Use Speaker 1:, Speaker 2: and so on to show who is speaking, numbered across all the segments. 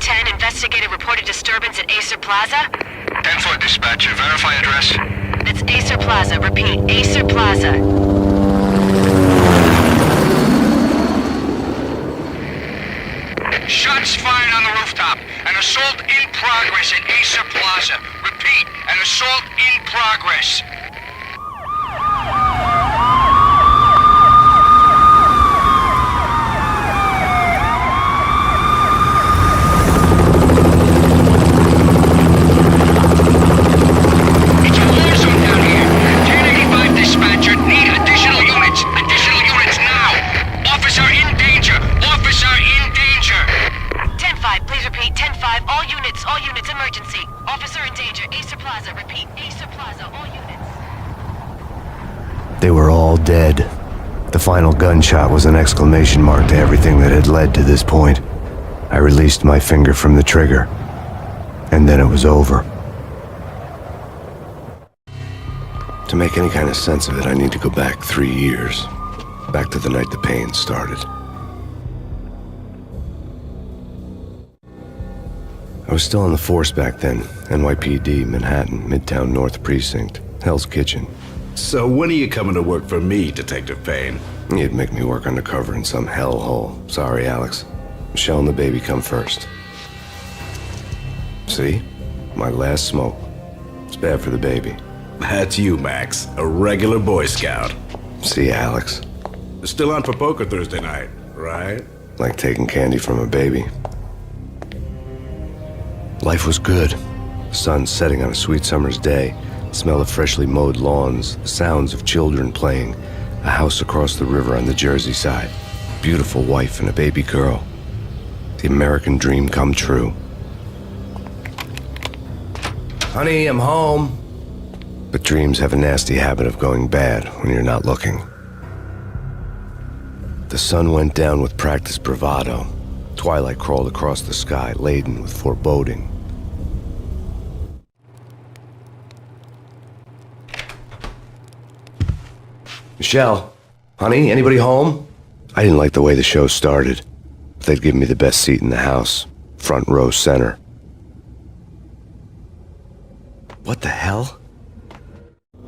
Speaker 1: 10, investigated reported disturbance at Acer Plaza.
Speaker 2: 10-4 dispatcher, verify address.
Speaker 1: That's Acer Plaza, repeat, Acer Plaza.
Speaker 2: Shots fired on the rooftop. An assault in progress at Acer Plaza. Repeat, an assault in progress. It's a war zone down here. 1085 dispatcher, need additional units. Additional units now. Officer in danger. Officer in danger.
Speaker 1: 10-5, please repeat, 10-5, all units, emergency. Officer in danger, Acer Plaza, repeat, Acer Plaza, all units.
Speaker 3: They were all dead. The final gunshot was an exclamation mark to everything that had led to this point. I released my finger from the trigger, and then it was over. To make any kind of sense of it, I need to go back 3 years. Back to the night the pain started. I was still on the force back then. NYPD, Manhattan, Midtown North Precinct, Hell's Kitchen.
Speaker 4: So when are you coming to work for me, Detective Payne?
Speaker 3: You'd make me work undercover in some hellhole. Sorry, Alex. Michelle and the baby come first. See? My last smoke. It's bad for the baby.
Speaker 4: That's you, Max. A regular Boy Scout.
Speaker 3: See, Alex.
Speaker 4: Still on for poker Thursday night, right?
Speaker 3: Like taking candy from a baby. Life was good. The sun setting on a sweet summer's day. The smell of freshly mowed lawns. The sounds of children playing. A house across the river on the Jersey side. Beautiful wife and a baby girl. The American dream come true. Honey, I'm home. But dreams have a nasty habit of going bad when you're not looking. The sun went down with practiced bravado. Twilight crawled across the sky, laden with foreboding. Michelle, honey, anybody home? I didn't like the way the show started. They'd give me the best seat in the house, front row center. What the hell?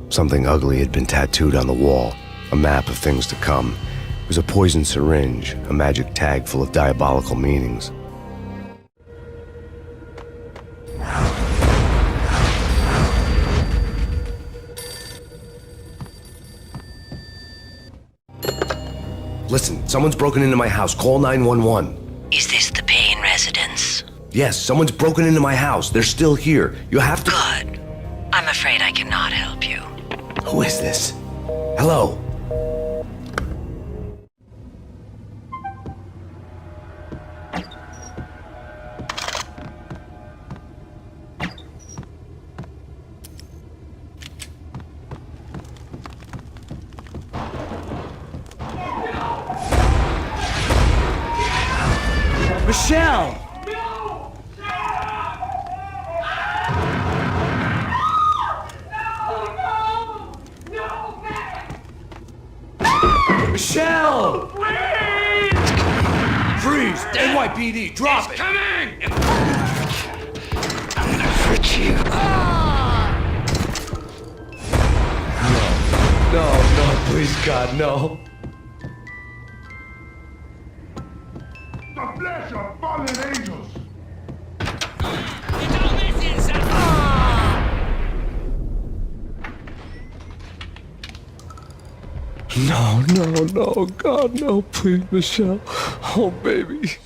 Speaker 3: Something ugly had been tattooed on the wall, a map of things to come. It was a poison syringe, a magic tag full of diabolical meanings. Listen, someone's broken into my house. Call 911.
Speaker 5: Is this the Payne residence?
Speaker 3: Yes, someone's broken into my house. They're still here. You have to...
Speaker 5: Good. I'm afraid I cannot help you.
Speaker 3: Who is this? Hello?
Speaker 6: Michelle! Michelle!
Speaker 2: Please!
Speaker 6: Freeze! NYPD, drop it!
Speaker 2: Coming!
Speaker 6: I'm gonna hurt you. No, please, God, no.
Speaker 7: The flesh of fallen angels!
Speaker 6: No, God, no, please, Michelle. Oh, baby.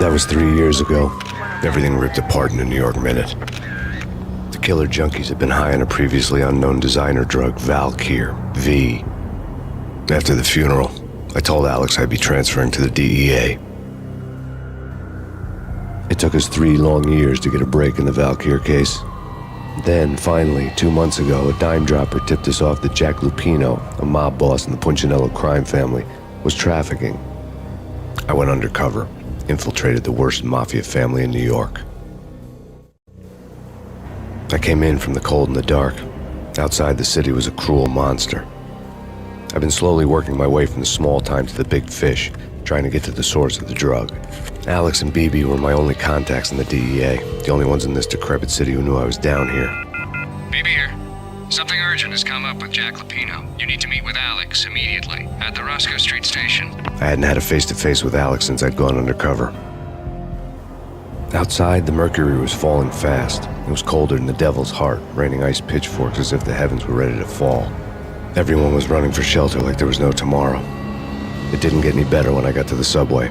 Speaker 3: That was 3 years ago. Everything ripped apart in a New York minute. The killer junkies had been high on a previously unknown designer drug, Valkyr, V. After the funeral, I told Alex I'd be transferring to the DEA. It took us 3 long years to get a break in the Valkyr case. Then, finally, 2 months ago, a dime dropper tipped us off that Jack Lupino, a mob boss in the Punchinello crime family, was trafficking. I went undercover, infiltrated the worst mafia family in New York. I came in from the cold and the dark. Outside the city was a cruel monster. I've been slowly working my way from the small time to the big fish, trying to get to the source of the drug. Alex and BB were my only contacts in the DEA, the only ones in this decrepit city who knew I was down here.
Speaker 2: BB here. Something urgent has come up with Jack Lupino. You need to meet with Alex immediately at the Roscoe Street station.
Speaker 3: I hadn't had a face-to-face with Alex since I'd gone undercover. Outside, the mercury was falling fast. It was colder than the devil's heart, raining ice pitchforks as if the heavens were ready to fall. Everyone was running for shelter like there was no tomorrow. It didn't get any better when I got to the subway.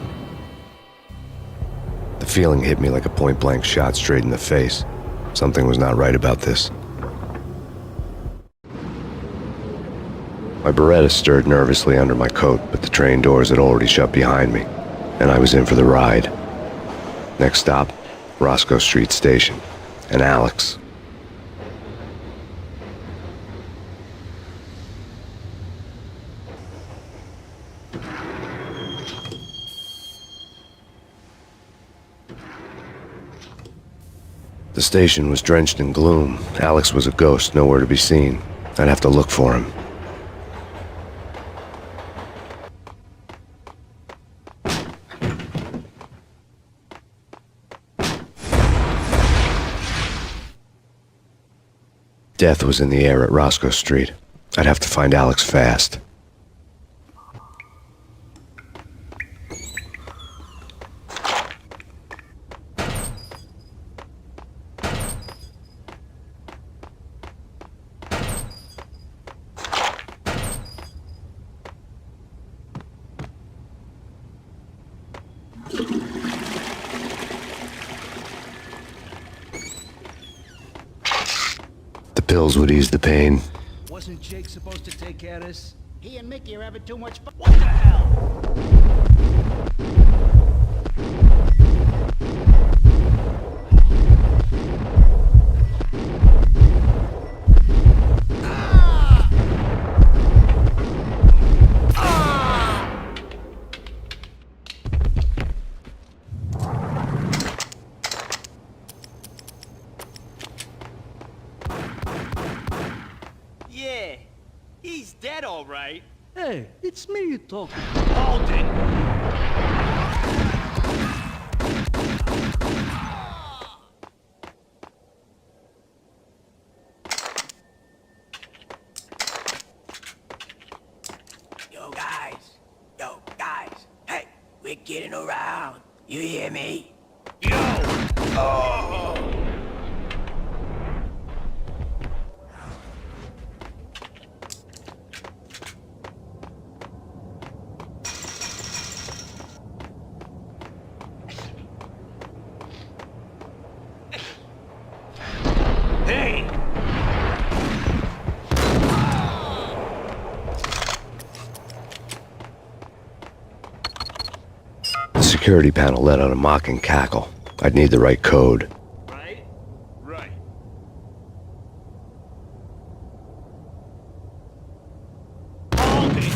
Speaker 3: The feeling hit me like a point-blank shot straight in the face. Something was not right about this. My Beretta stirred nervously under my coat, but the train doors had already shut behind me, and I was in for the ride. Next stop, Roscoe Street Station, and Alex. The station was drenched in gloom. Alex was a ghost, nowhere to be seen. I'd have to look for him. Death was in the air at Roscoe Street. I'd have to find Alex fast. Pills would ease the pain.
Speaker 8: Wasn't Jake supposed to take care of this? He and Mickey are having too much fun. What the hell?
Speaker 9: Yeah, he's dead, all right.
Speaker 8: Hey, it's me you talking.
Speaker 9: Hold it.
Speaker 10: Yo, guys, hey, we're getting around. You hear me?
Speaker 9: Yo! Oh! Hey!
Speaker 3: The security panel let out a mocking cackle. I'd need the right code.
Speaker 9: Right? Right. Hold it!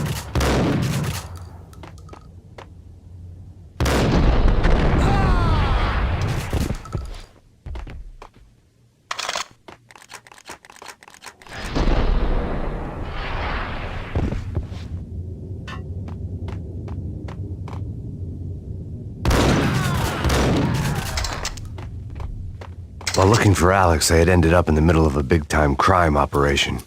Speaker 3: While looking for Alex, I had ended up in the middle of a big-time crime operation.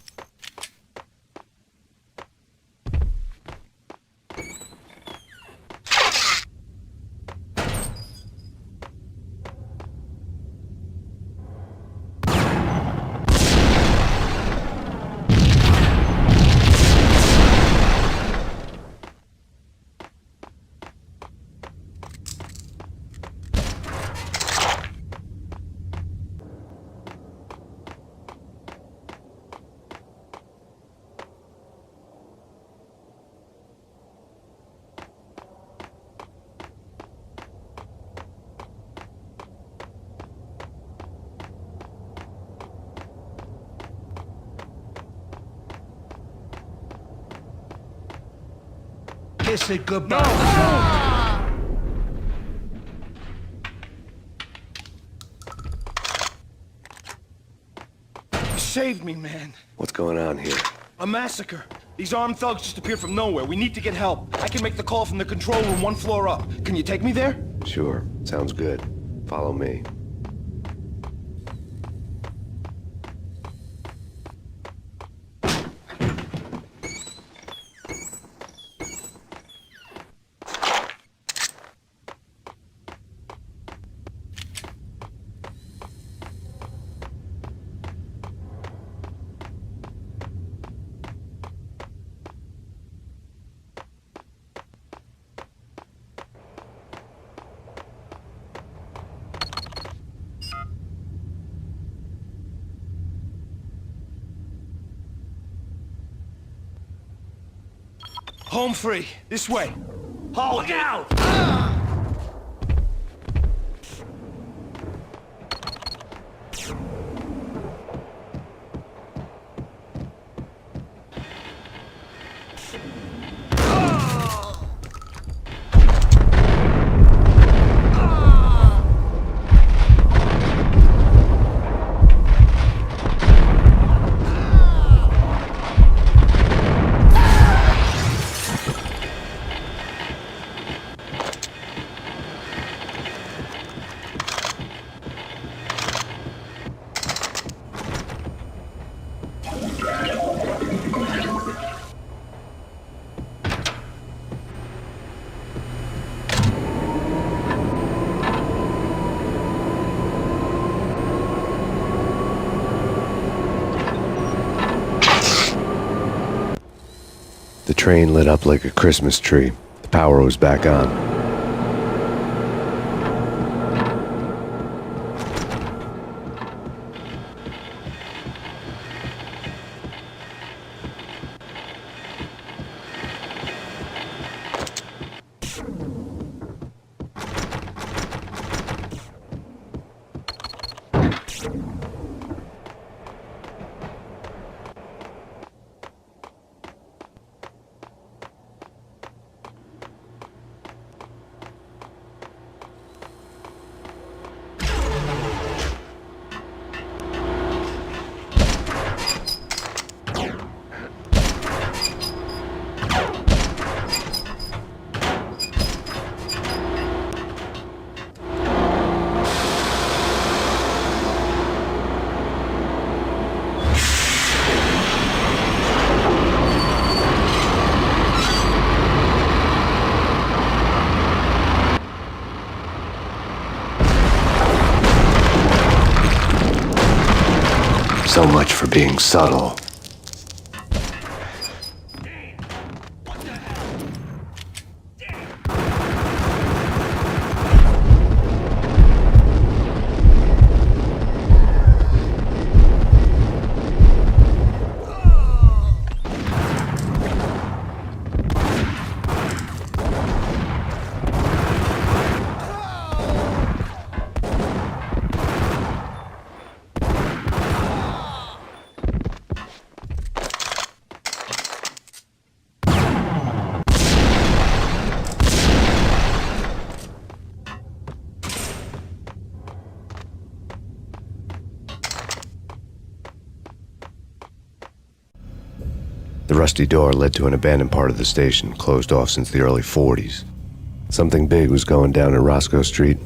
Speaker 8: kiss it goodbye.
Speaker 6: You saved me, man.
Speaker 3: What's going on here?
Speaker 6: A massacre. These armed thugs just appeared from nowhere. We need to get help. I can make the call from the control room 1 floor up. Can you take me there?
Speaker 3: Sure, sounds good. Follow me.
Speaker 6: Home free. This way. Hold it.
Speaker 8: Out!
Speaker 3: The train lit up like a Christmas tree. The power was back on. So much for being subtle. The rusty door led to an abandoned part of the station, closed off since the early 40s. Something big was going down in Roscoe Street.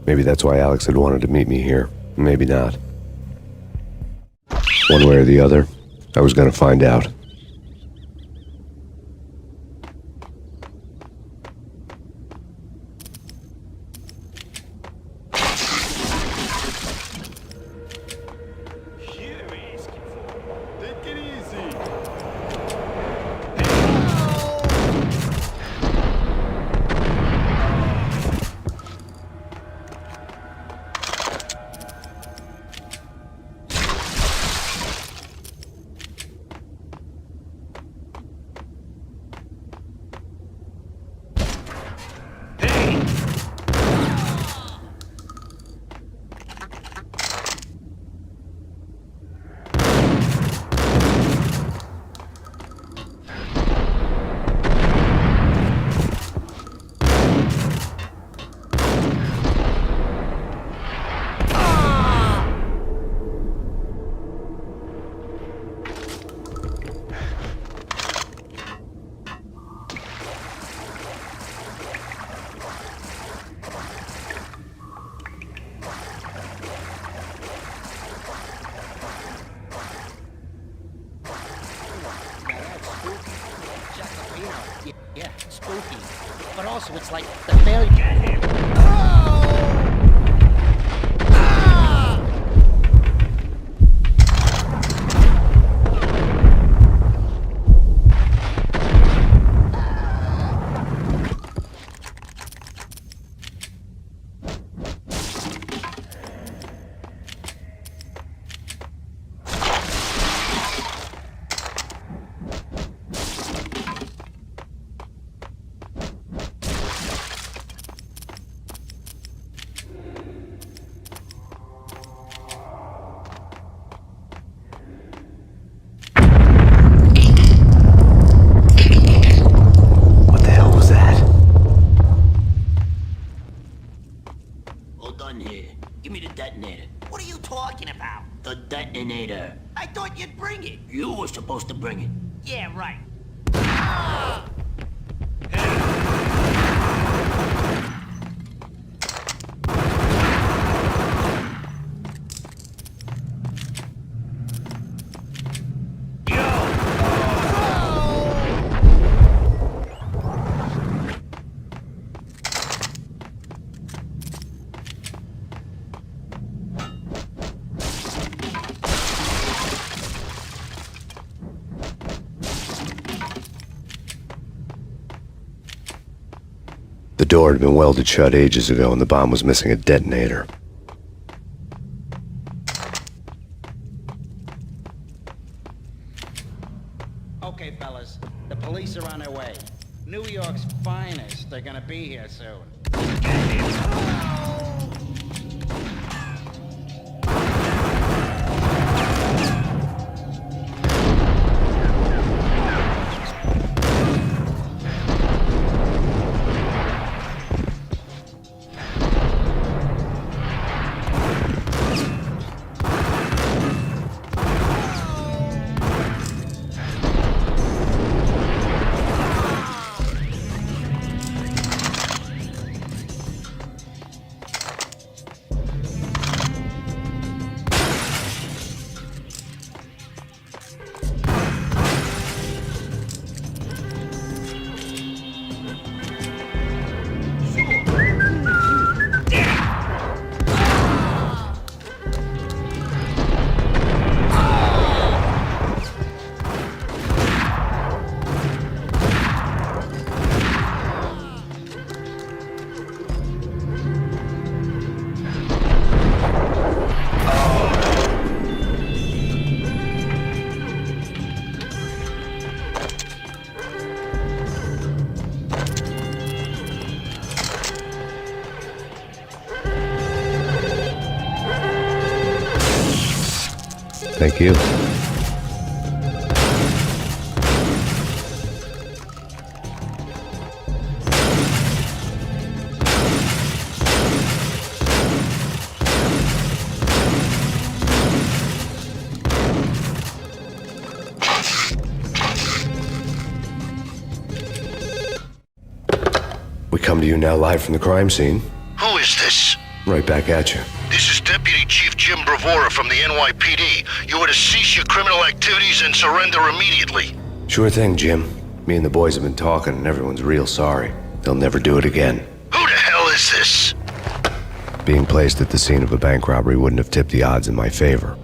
Speaker 3: Maybe that's why Alex had wanted to meet me here. Maybe not. One way or the other, I was going to find out.
Speaker 8: spooky. But also, it's like the failure. Get him! Oh! Ah!
Speaker 3: What the hell was that?
Speaker 10: All done here. Give me the detonator. What are you talking about? The detonator. I thought you'd bring it. You were supposed to bring it. Yeah, right.
Speaker 3: The door had been welded shut ages ago and the bomb was missing a detonator.
Speaker 8: Okay, fellas, the police are on their way. New York's finest, they're gonna be here soon.
Speaker 3: Thank you. We come to you now live from the crime scene.
Speaker 11: Who is this?
Speaker 3: Right back at you.
Speaker 11: This is Deputy Chief Jim Bravura from the NYPD. You are to cease your criminal activities and surrender immediately.
Speaker 3: Sure thing, Jim. Me and the boys have been talking and everyone's real sorry. They'll never do it again.
Speaker 11: Who the hell is this?
Speaker 3: Being placed at the scene of a bank robbery wouldn't have tipped the odds in my favor.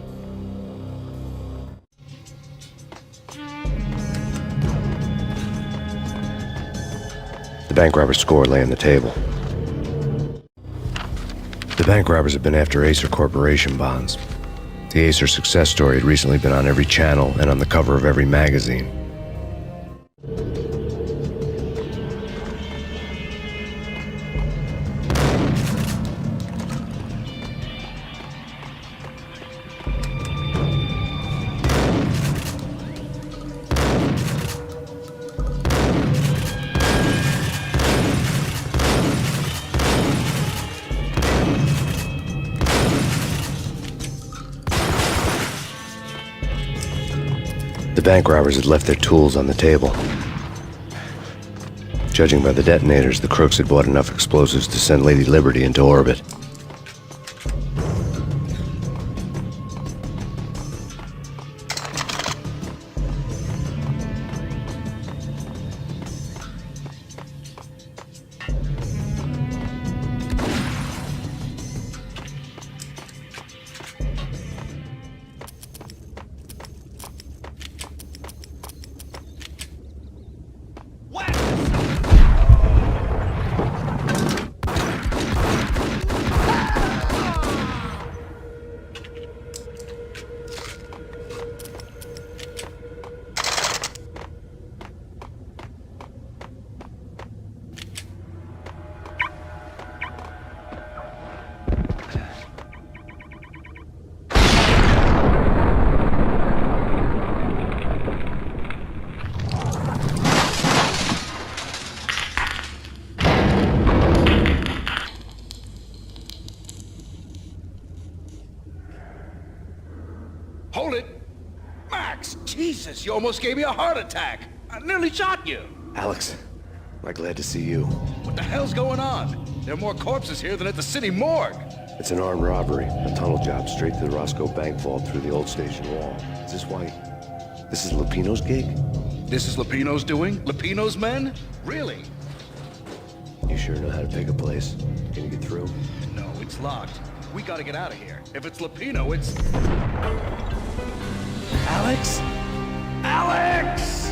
Speaker 3: The bank robber's score lay on the table. The bank robbers have been after Acer Corporation bonds. The Acer success story had recently been on every channel and on the cover of every magazine. The bank robbers had left their tools on the table. Judging by the detonators, the crooks had bought enough explosives to send Lady Liberty into orbit.
Speaker 4: Max, Jesus, you almost gave me a heart attack. I nearly shot you.
Speaker 3: Alex, I'm glad to see you.
Speaker 4: What the hell's going on? There are more corpses here than at the city morgue.
Speaker 3: It's an armed robbery, a tunnel job straight to the Roscoe Bank vault through the old station wall. Is this why? This is Lupino's gig?
Speaker 4: This is Lupino's doing? Lupino's men? Really?
Speaker 3: You sure know how to pick a place? Can you get through?
Speaker 4: No, it's locked. We gotta get out of here. If it's Lupino, it's... Alex? Alex!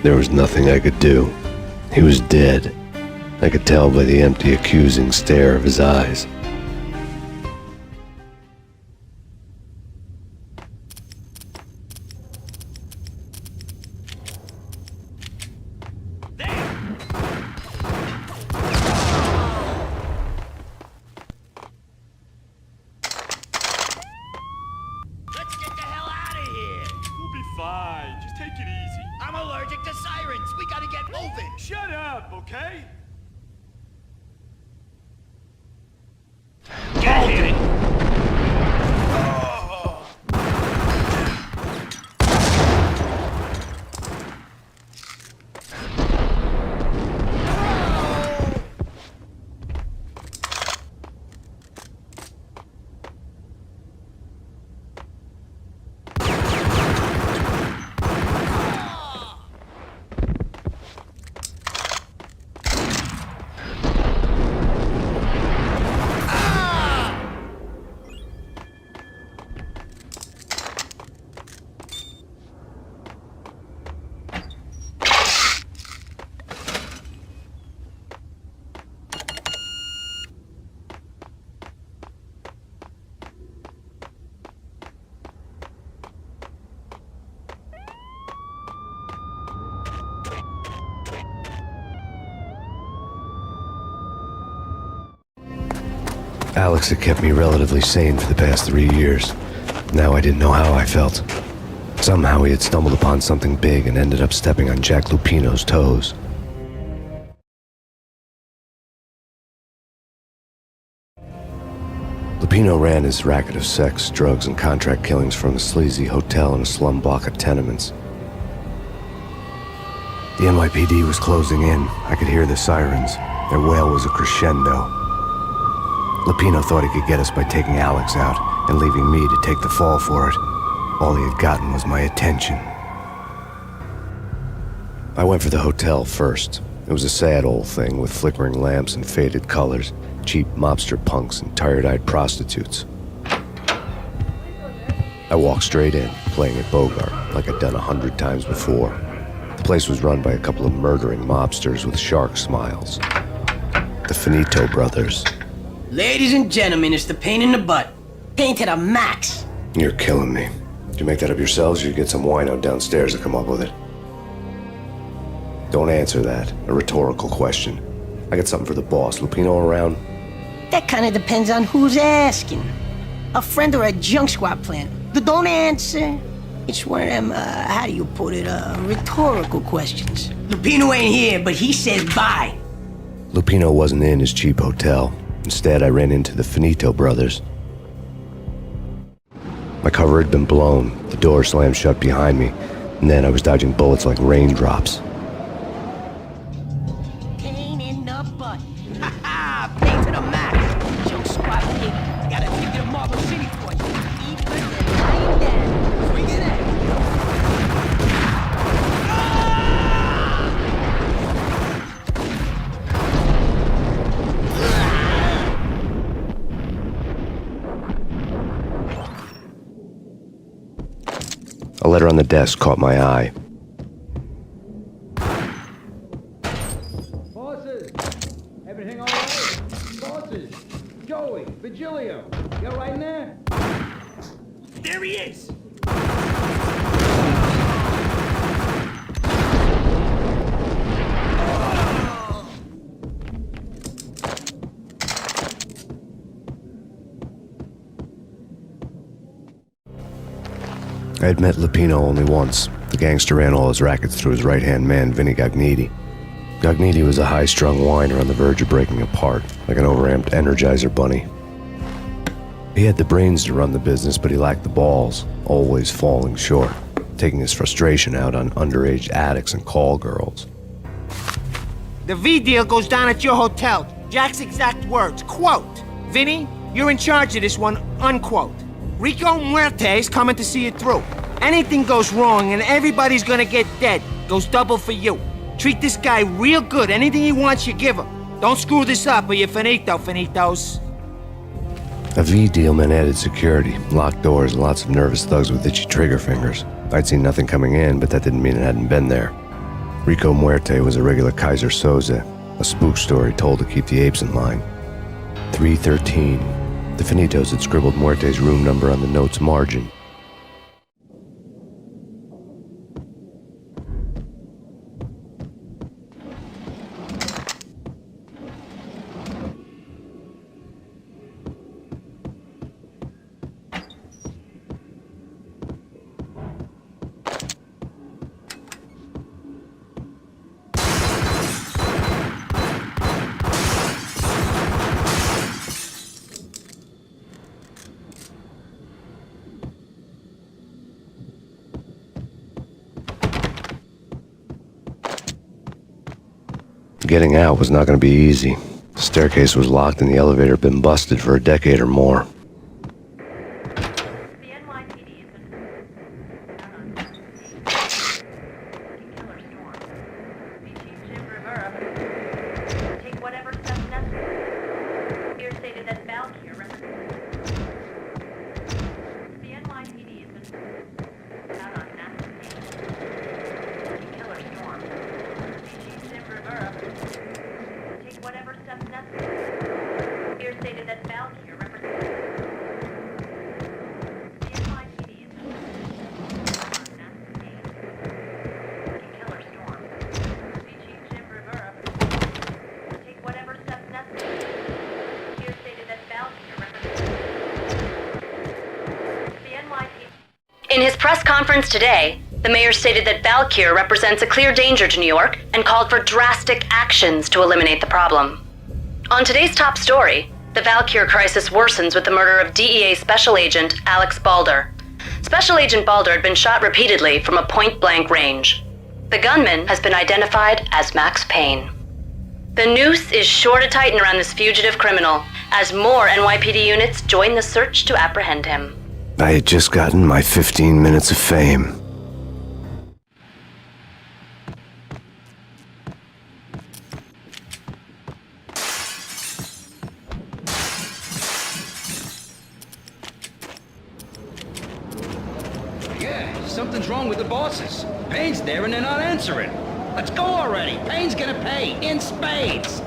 Speaker 3: There was nothing I could do. He was dead. I could tell by the empty, accusing stare of his eyes.
Speaker 10: Let's get the hell out of here.
Speaker 9: We'll be fine. Just take it easy.
Speaker 10: I'm allergic to sirens. We gotta get moving.
Speaker 9: Shut up, okay?
Speaker 10: Get it.
Speaker 3: Alex had kept me relatively sane for the past 3 years. Now I didn't know how I felt. Somehow he had stumbled upon something big and ended up stepping on Jack Lupino's toes. Lupino ran his racket of sex, drugs, and contract killings from a sleazy hotel in a slum block of tenements. The NYPD was closing in. I could hear the sirens. Their wail was a crescendo. Lupino thought he could get us by taking Alex out and leaving me to take the fall for it. All he had gotten was my attention. I went for the hotel first. It was a sad old thing with flickering lamps and faded colors, cheap mobster punks and tired-eyed prostitutes. I walked straight in, playing at Bogart, like I'd done 100 times before. The place was run by a couple of murdering mobsters with shark smiles. The Finito brothers.
Speaker 10: Ladies and gentlemen, it's the pain in the butt. Pain to the max.
Speaker 3: You're killing me. Did you make that up yourselves, or you get some wino downstairs to come up with it? Don't answer that. A rhetorical question. I got something for the boss. Lupino around?
Speaker 12: That kind of depends on who's asking. A friend or a junk squad plan. Don't answer. It's one of them, how do you put it, rhetorical questions.
Speaker 10: Lupino ain't here, but he says bye.
Speaker 3: Lupino wasn't in his cheap hotel. Instead, I ran into the Finito brothers. My cover had been blown. The door slammed shut behind me, and then I was dodging bullets like raindrops.
Speaker 12: Pain in the butt. Ha ha! Pain to the max. Junk squad pig. Got a ticket to Marble City for you. Even and lying down. Bring it in.
Speaker 3: A letter on the desk caught my eye.
Speaker 8: Bosses! Everything all right? Bosses! Joey! Vigilio! You all right in there?
Speaker 9: There he is!
Speaker 3: I had met Lupino only once. The gangster ran all his rackets through his right-hand man, Vinny Gagniti. Gagniti was a high-strung whiner on the verge of breaking apart, like an overamped Energizer bunny. He had the brains to run the business, but he lacked the balls, always falling short, taking his frustration out on underage addicts and call girls.
Speaker 9: The V deal goes down at your hotel. Jack's exact words, quote, "Vinny, you're in charge of this one," unquote. Rico Muerte's coming to see it through. Anything goes wrong and everybody's gonna get dead. Goes double for you. Treat this guy real good. Anything he wants, you give him. Don't screw this up or you're finito, finitos.
Speaker 3: A V deal meant added security, locked doors, and lots of nervous thugs with itchy trigger fingers. I'd seen nothing coming in, but that didn't mean it hadn't been there. Rico Muerte was a regular Kaiser Soze, a spook story told to keep the apes in line. 313. The Finitos had scribbled Muerte's room number on the note's margin. Getting out was not going to be easy. The staircase was locked and the elevator had been busted for a decade or more.
Speaker 1: In his press conference today, the mayor stated that Valkyr represents a clear danger to New York and called for drastic actions to eliminate the problem. On today's top story, the Valkyr crisis worsens with the murder of DEA Special Agent Alex Balder. Special Agent Balder had been shot repeatedly from a point-blank range. The gunman has been identified as Max Payne. The noose is sure to tighten around this fugitive criminal as more NYPD units join the search to apprehend him.
Speaker 3: I had just gotten my 15 minutes of fame.
Speaker 8: Yeah, something's wrong with the bosses. Payne's there and they're not answering. Let's go already. Payne's gonna pay in spades.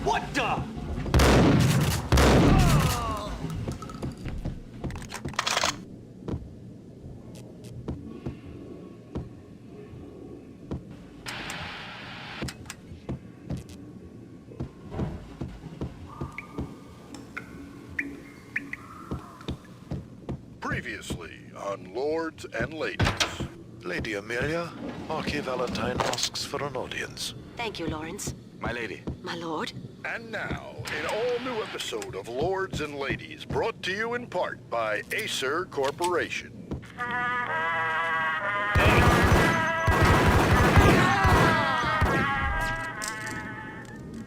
Speaker 9: What the?
Speaker 11: Previously on Lords and Ladies.
Speaker 13: Lady Amelia, Marquis Valentine asks for an audience.
Speaker 1: Thank you, Lawrence.
Speaker 13: My lady.
Speaker 1: My lord.
Speaker 11: And now, an all-new episode of Lords and Ladies, brought to you in part by Acer Corporation.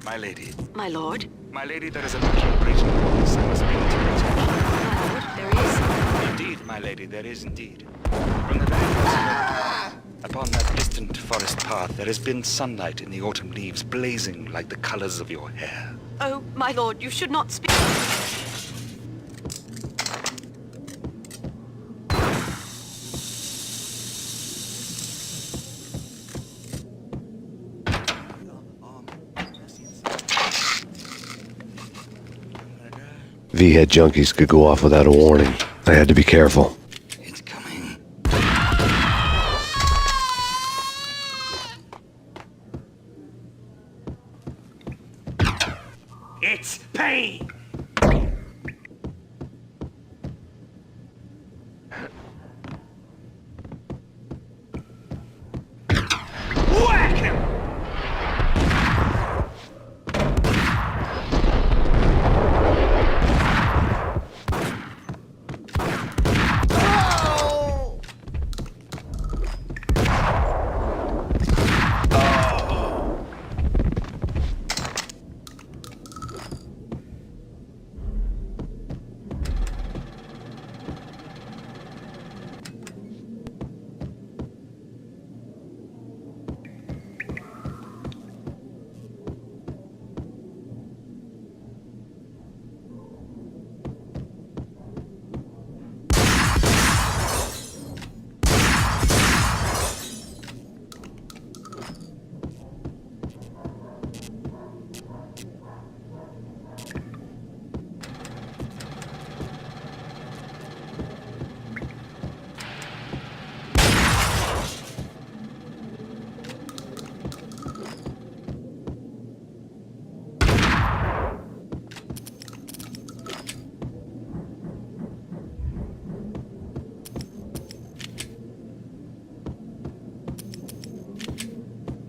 Speaker 14: My lady.
Speaker 5: My lord?
Speaker 14: My lady, there is a matter of great importance I must bring to your attention.
Speaker 5: My lord, there is.
Speaker 14: Indeed, my lady, there is indeed. From the very first moment, upon that distant forest path, there has been sunlight in the autumn leaves blazing like the colors of your hair.
Speaker 5: Oh, my lord, you should not speak.
Speaker 3: V-head junkies could go off without a warning. I had to be careful.
Speaker 10: It's Payne! Whack him!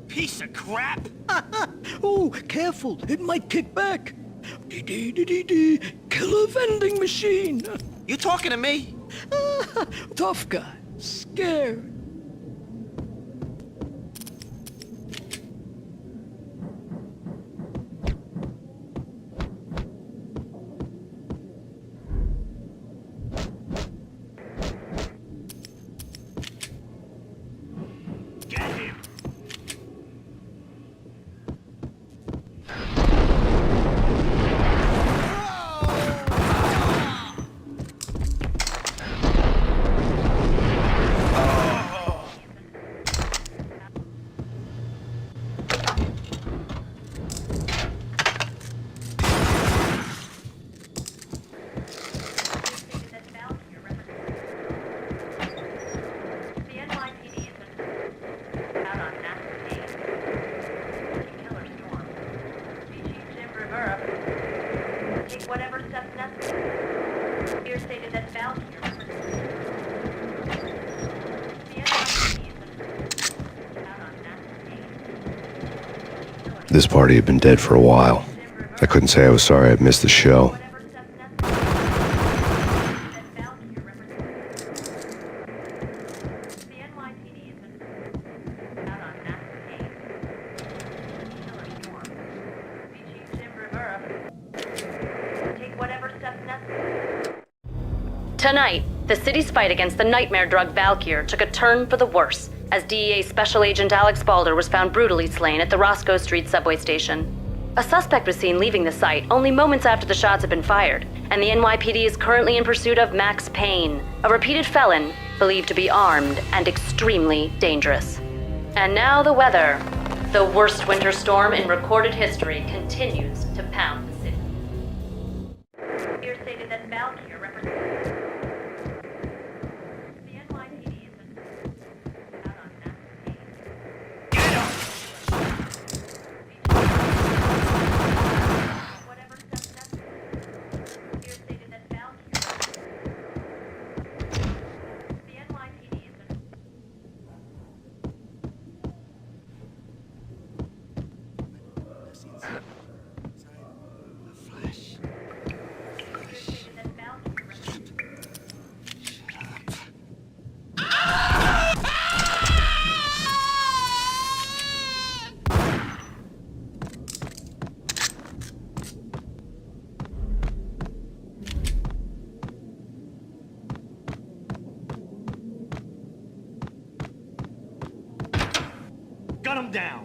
Speaker 10: Piece of crap!
Speaker 15: Oh, careful, it might kick back. Dee-dee-dee-dee-dee, killer vending machine.
Speaker 9: You talking to me?
Speaker 15: Tough guy, scared.
Speaker 1: Whatever steps necessary. Here stated that Valkyrie
Speaker 3: This party had been dead for a while. I couldn't say I was sorry I'd missed the show.
Speaker 1: Tonight, the city's fight against the nightmare drug Valkyr took a turn for the worse as DEA Special Agent Alex Balder was found brutally slain at the Roscoe Street subway station. A suspect was seen leaving the site only moments after the shots had been fired, and the NYPD is currently in pursuit of Max Payne, a repeated felon believed to be armed and extremely dangerous. And now the weather. The worst winter storm in recorded history continues to pound the city. Here stated that Valkyr represents the NYPD is out on Max Payne. Whatever steps necessary. Here stated that Valkyr the NYPD is
Speaker 9: down!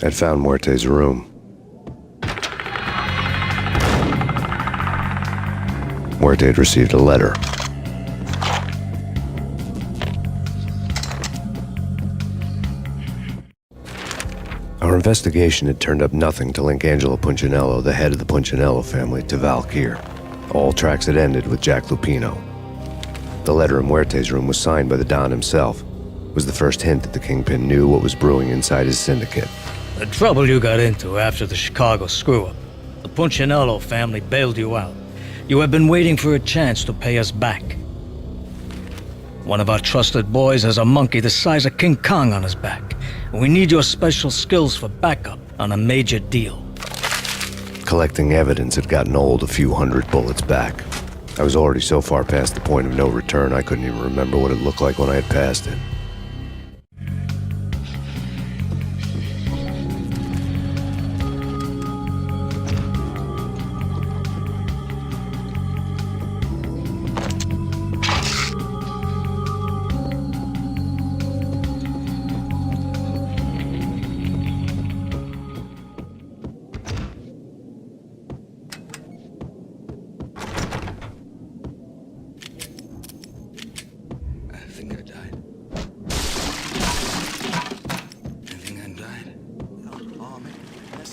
Speaker 3: I'd found Muerte's room. Muerte had received a letter. Our investigation had turned up nothing to link Angelo Punchinello, the head of the Punchinello family, to Valkyr. All tracks had ended with Jack Lupino. The letter in Muerte's room was signed by the Don himself. It was the first hint that the Kingpin knew what was brewing inside his syndicate.
Speaker 16: The trouble you got into after the Chicago screw-up. The Punchinello family bailed you out. You have been waiting for a chance to pay us back. One of our trusted boys has a monkey the size of King Kong on his back. We need your special skills for backup on a major deal.
Speaker 3: Collecting evidence had gotten old a few hundred bullets back. I was already so far past the point of no return I couldn't even remember what it looked like when I had passed it.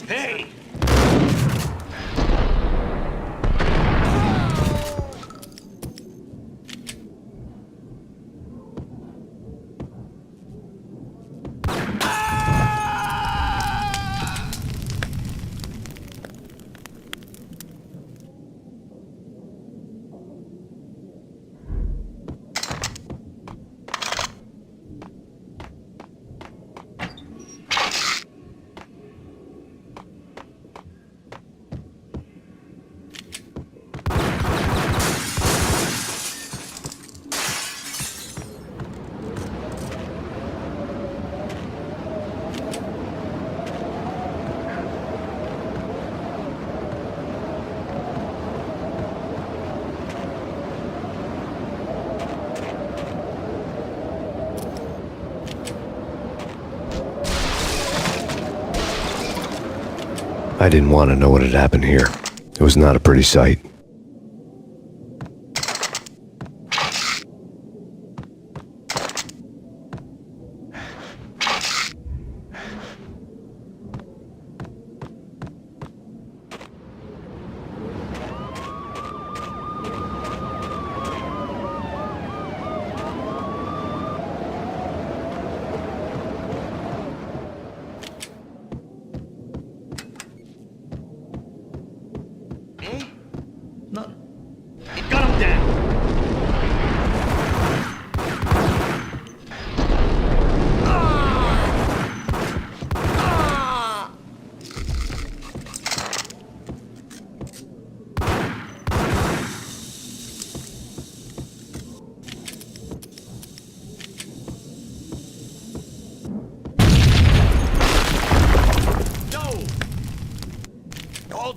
Speaker 6: Hey!
Speaker 3: I didn't want to know what had happened here. It was not a pretty sight.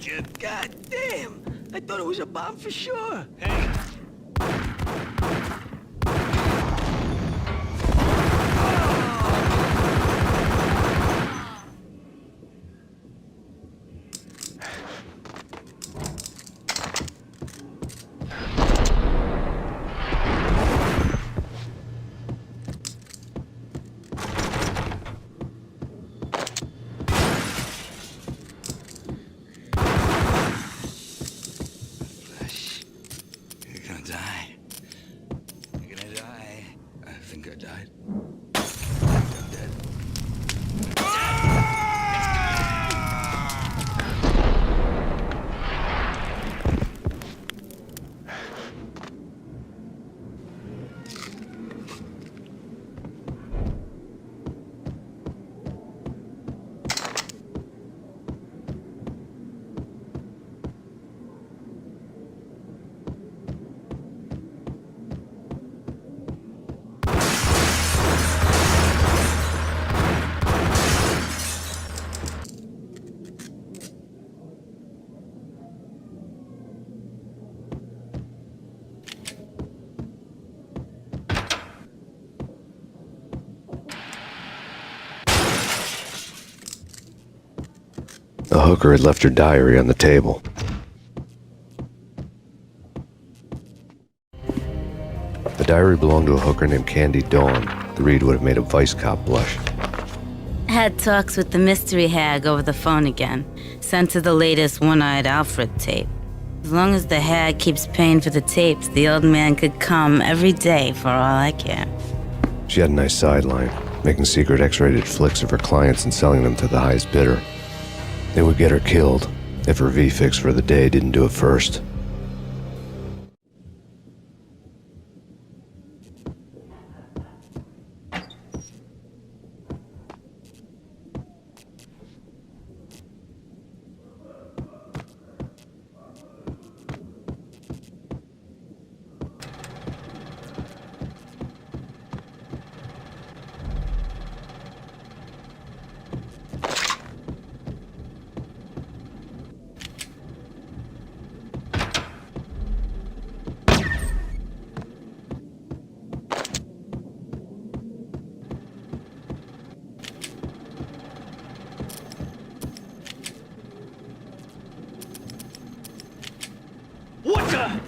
Speaker 15: You. God damn! I thought it was a bomb for sure.
Speaker 6: Hey!
Speaker 3: hooker had left her diary on the table. The diary belonged to a hooker named Candy Dawn. The read would have made a vice cop blush.
Speaker 17: Had talks with the mystery hag over the phone again. Sent her the latest One-Eyed Alfred tape. As long as the hag keeps paying for the tapes, the old man could come every day for all I care.
Speaker 3: She had a nice sideline, making secret X-rated flicks of her clients and selling them to the highest bidder. They would get her killed if her V-fix for the day didn't do it first.
Speaker 6: What the?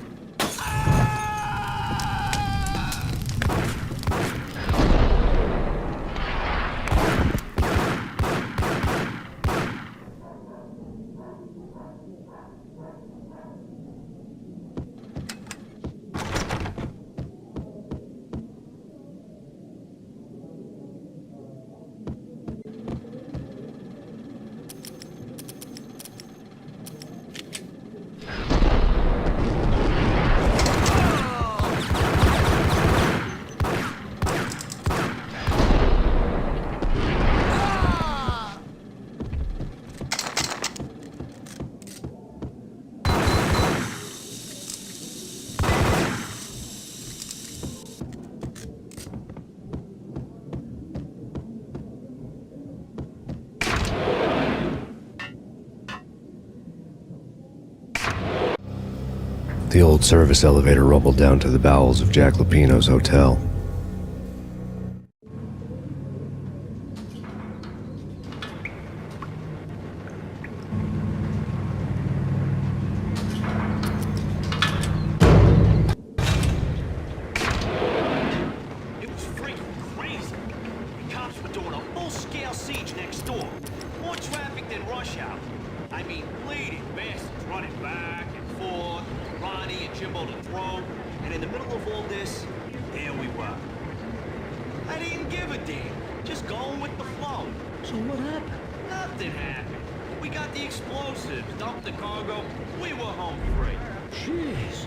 Speaker 3: The old service elevator rumbled down to the bowels of Jack Lupino's hotel.
Speaker 6: It was freaking crazy. The cops were doing a full-scale siege next door. More traffic than rush hour. I mean, bleeding bastards running back and forth, Ronnie and Jimbo to throw, and in the middle of all this, here we were. I didn't give a damn, just going with the flow.
Speaker 15: So what happened?
Speaker 6: Nothing happened. We got the explosives, dumped the cargo, we were home free.
Speaker 15: Jesus.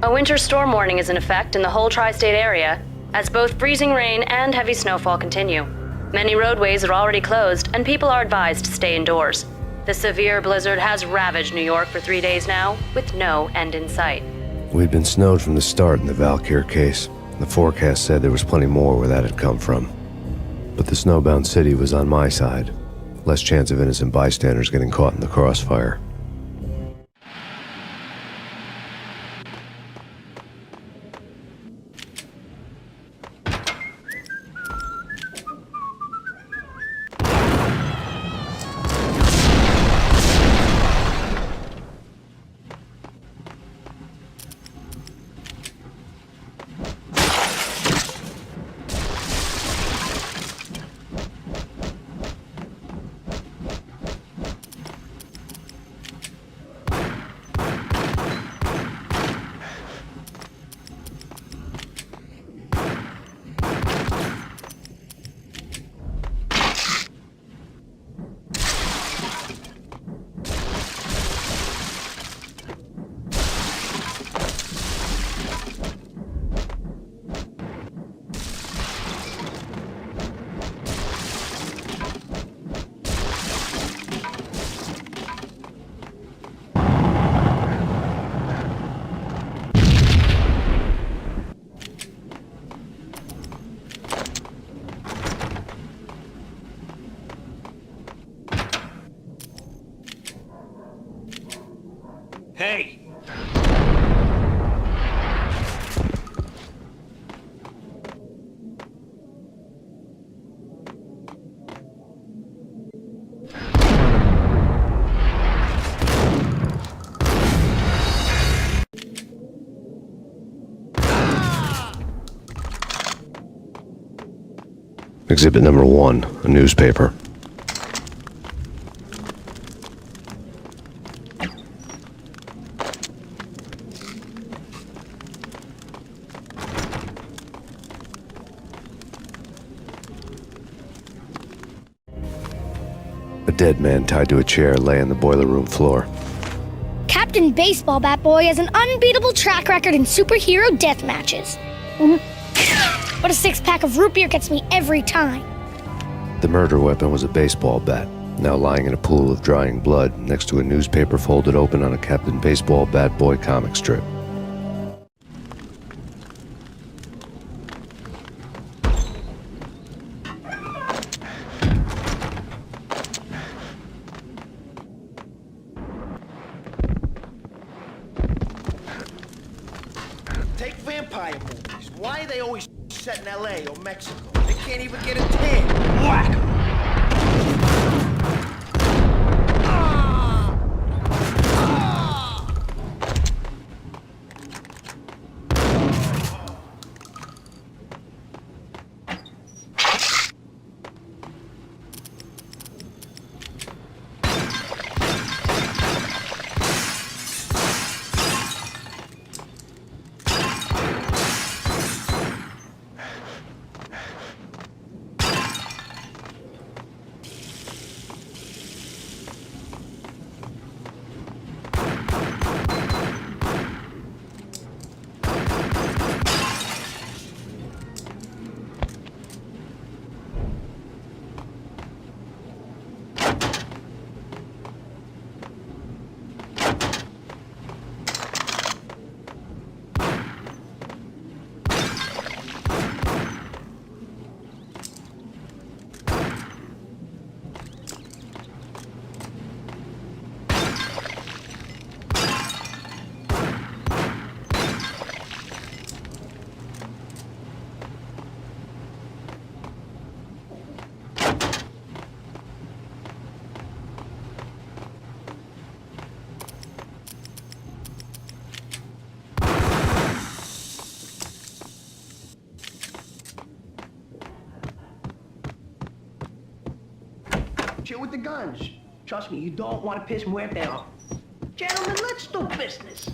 Speaker 1: A winter storm warning is in effect in the whole tri-state area, as both freezing rain and heavy snowfall continue. Many roadways are already closed, and people are advised to stay indoors. The severe blizzard has ravaged New York for 3 days now, with no end in sight.
Speaker 3: We'd been snowed from the start in the Valkyr case. The forecast said there was plenty more where that had come from. But the snowbound city was on my side. Less chance of innocent bystanders getting caught in the crossfire. Exhibit number 1, a newspaper. A dead man tied to a chair lay on the boiler room floor.
Speaker 18: Captain Baseball Bat Boy has an unbeatable track record in superhero death matches. But a 6-pack of root beer gets me every time.
Speaker 3: The murder weapon was a baseball bat, now lying in a pool of drying blood next to a newspaper folded open on a Captain Baseball Bat Boy comic strip.
Speaker 6: Take vampire movies. Why are they always set in LA or Mexico? They can't even get a tan. Whack!
Speaker 12: Chill with the guns. Trust me, you don't want to piss Muerte off. Gentlemen, let's do business.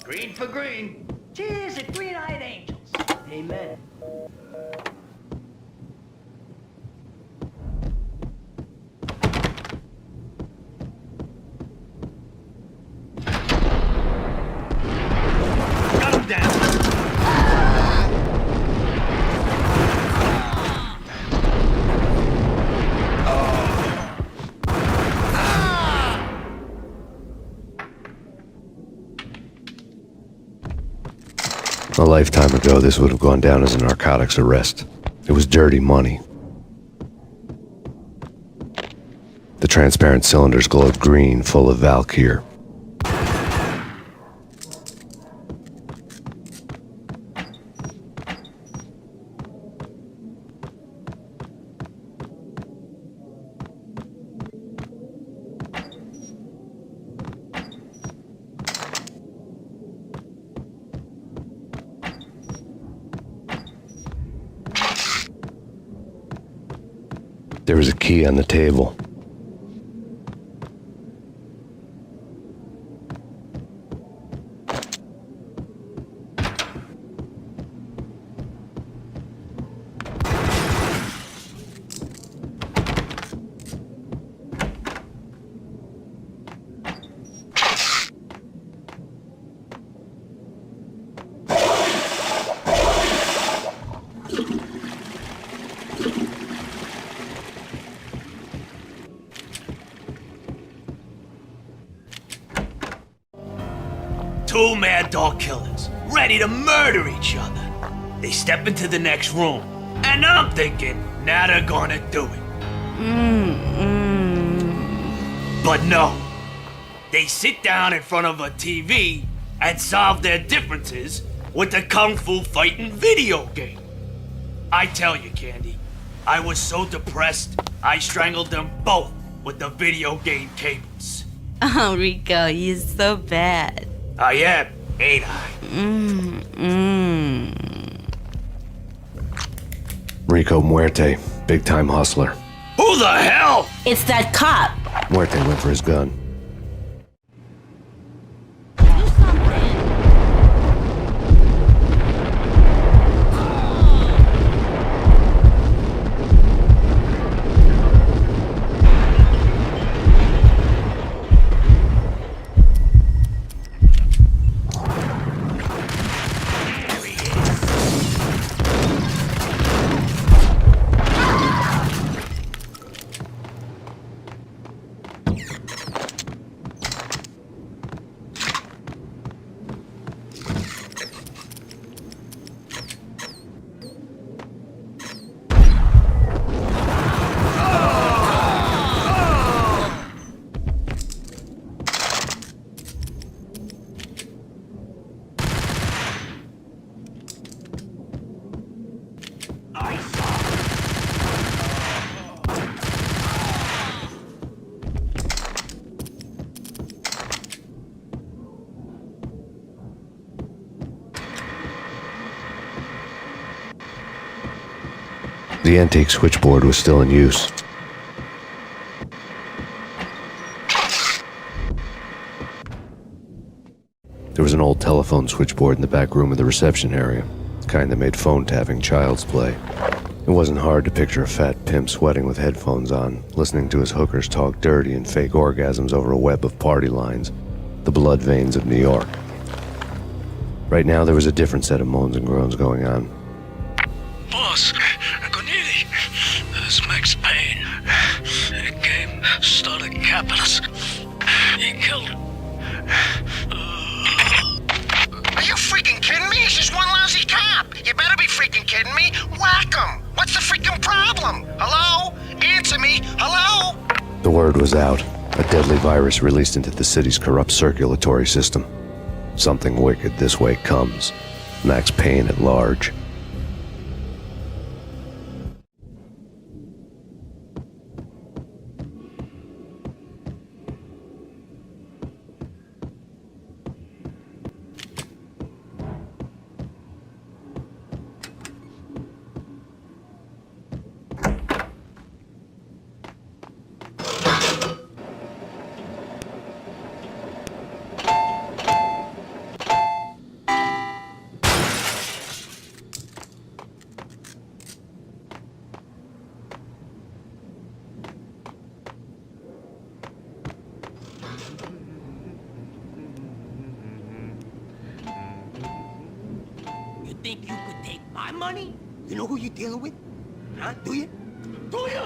Speaker 6: Green for green.
Speaker 12: Cheers at green-eyed angels. Amen.
Speaker 6: Got him down.
Speaker 3: A lifetime ago, this would have gone down as a narcotics arrest. It was dirty money. The transparent cylinders glowed green, full of Valkyr. There was a key on the table.
Speaker 6: Two mad dog killers, ready to murder each other. They step into the next room, and I'm thinking, now they're gonna do it. But no. They sit down in front of a TV and solve their differences with the Kung Fu fighting video game. I tell you, Candy, I was so depressed, I strangled them both with the video game cables.
Speaker 17: Oh, Rico, you're so bad.
Speaker 6: I am, ain't I?
Speaker 3: Rico Muerte, Big-time hustler.
Speaker 8: Who the hell?
Speaker 17: It's that cop.
Speaker 3: Muerte went for his gun. The antique switchboard was still in use. There was an old telephone switchboard in the back room of the reception area, the kind that made phone tapping child's play. It wasn't hard to picture a fat pimp sweating with headphones on, listening to his hookers talk dirty and fake orgasms over a web of party lines, the blood veins of New York. Right now there was a different set of moans and groans going on.
Speaker 16: Boss, Gonidi, this is Max Payne. He came, started capping us. He killed him.
Speaker 2: Are you freaking kidding me? He's just one lousy cop. You better be freaking kidding me. Whack him. What's the freaking problem? Hello? Answer me. Hello?
Speaker 3: The word was out. A deadly virus released into the city's corrupt circulatory system. Something wicked this way comes. Max Payne at large.
Speaker 10: You think you could take my money? You know who you're dealing with? Huh? Do you? Do you?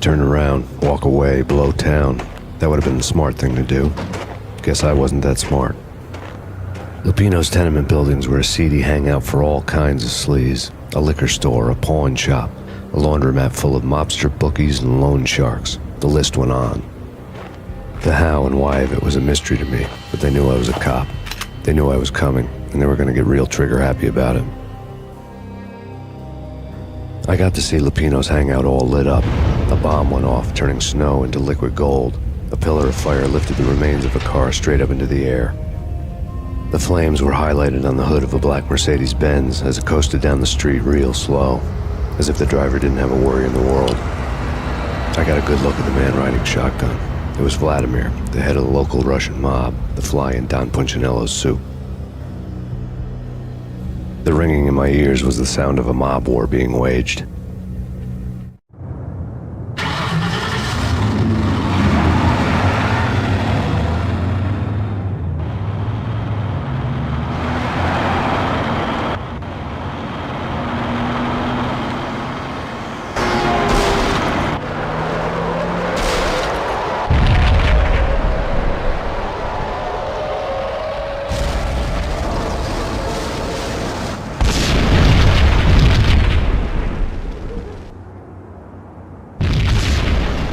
Speaker 3: Turn around, walk away, blow town. That would have been the smart thing to do. Guess I wasn't that smart. Lupino's tenement buildings were a seedy hangout for all kinds of sleaze. A liquor store, a pawn shop, a laundromat full of mobster bookies and loan sharks. The list went on. The how and why of it was a mystery to me, but they knew I was a cop. They knew I was coming, and they were going to get real trigger-happy about it. I got to see Lupino's hangout all lit up. A bomb went off, turning snow into liquid gold. A pillar of fire lifted the remains of a car straight up into the air. The flames were highlighted on the hood of a black Mercedes-Benz as it coasted down the street real slow, as if the driver didn't have a worry in the world. I got a good look at the man riding shotgun. It was Vladimir, the head of the local Russian mob, the fly in Don Punchinello's soup. The ringing in my ears was the sound of a mob war being waged.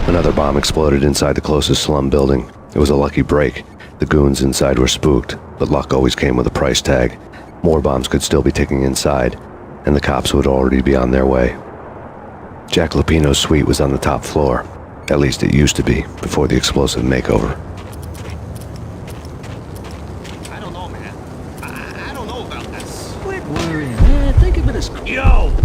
Speaker 3: Another bomb exploded inside the closest slum building. It was a lucky break. The goons inside were spooked, but luck always came with a price tag. More bombs could still be ticking inside, and the cops would already be on their way. Jack Lupino's suite was on the top floor. At least it used to be, before the explosive makeover.
Speaker 6: I don't know, man. I don't know about this.
Speaker 15: Quit worrying, man. Think of it as...
Speaker 6: Yo!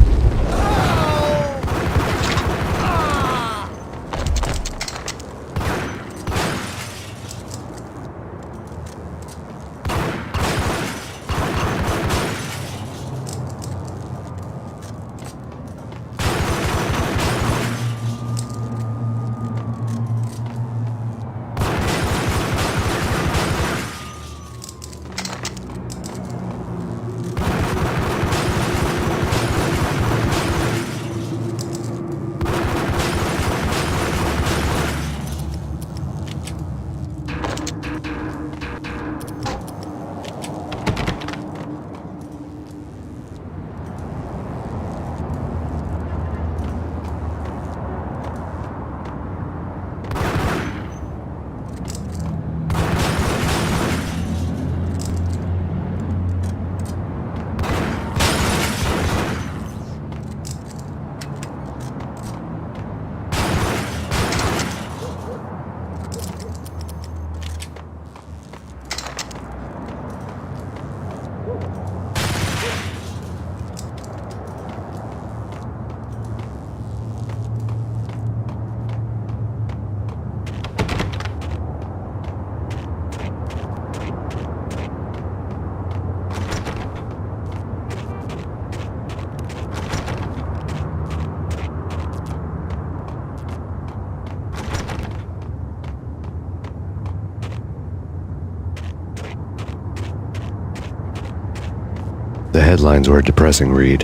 Speaker 3: The headlines were a depressing read.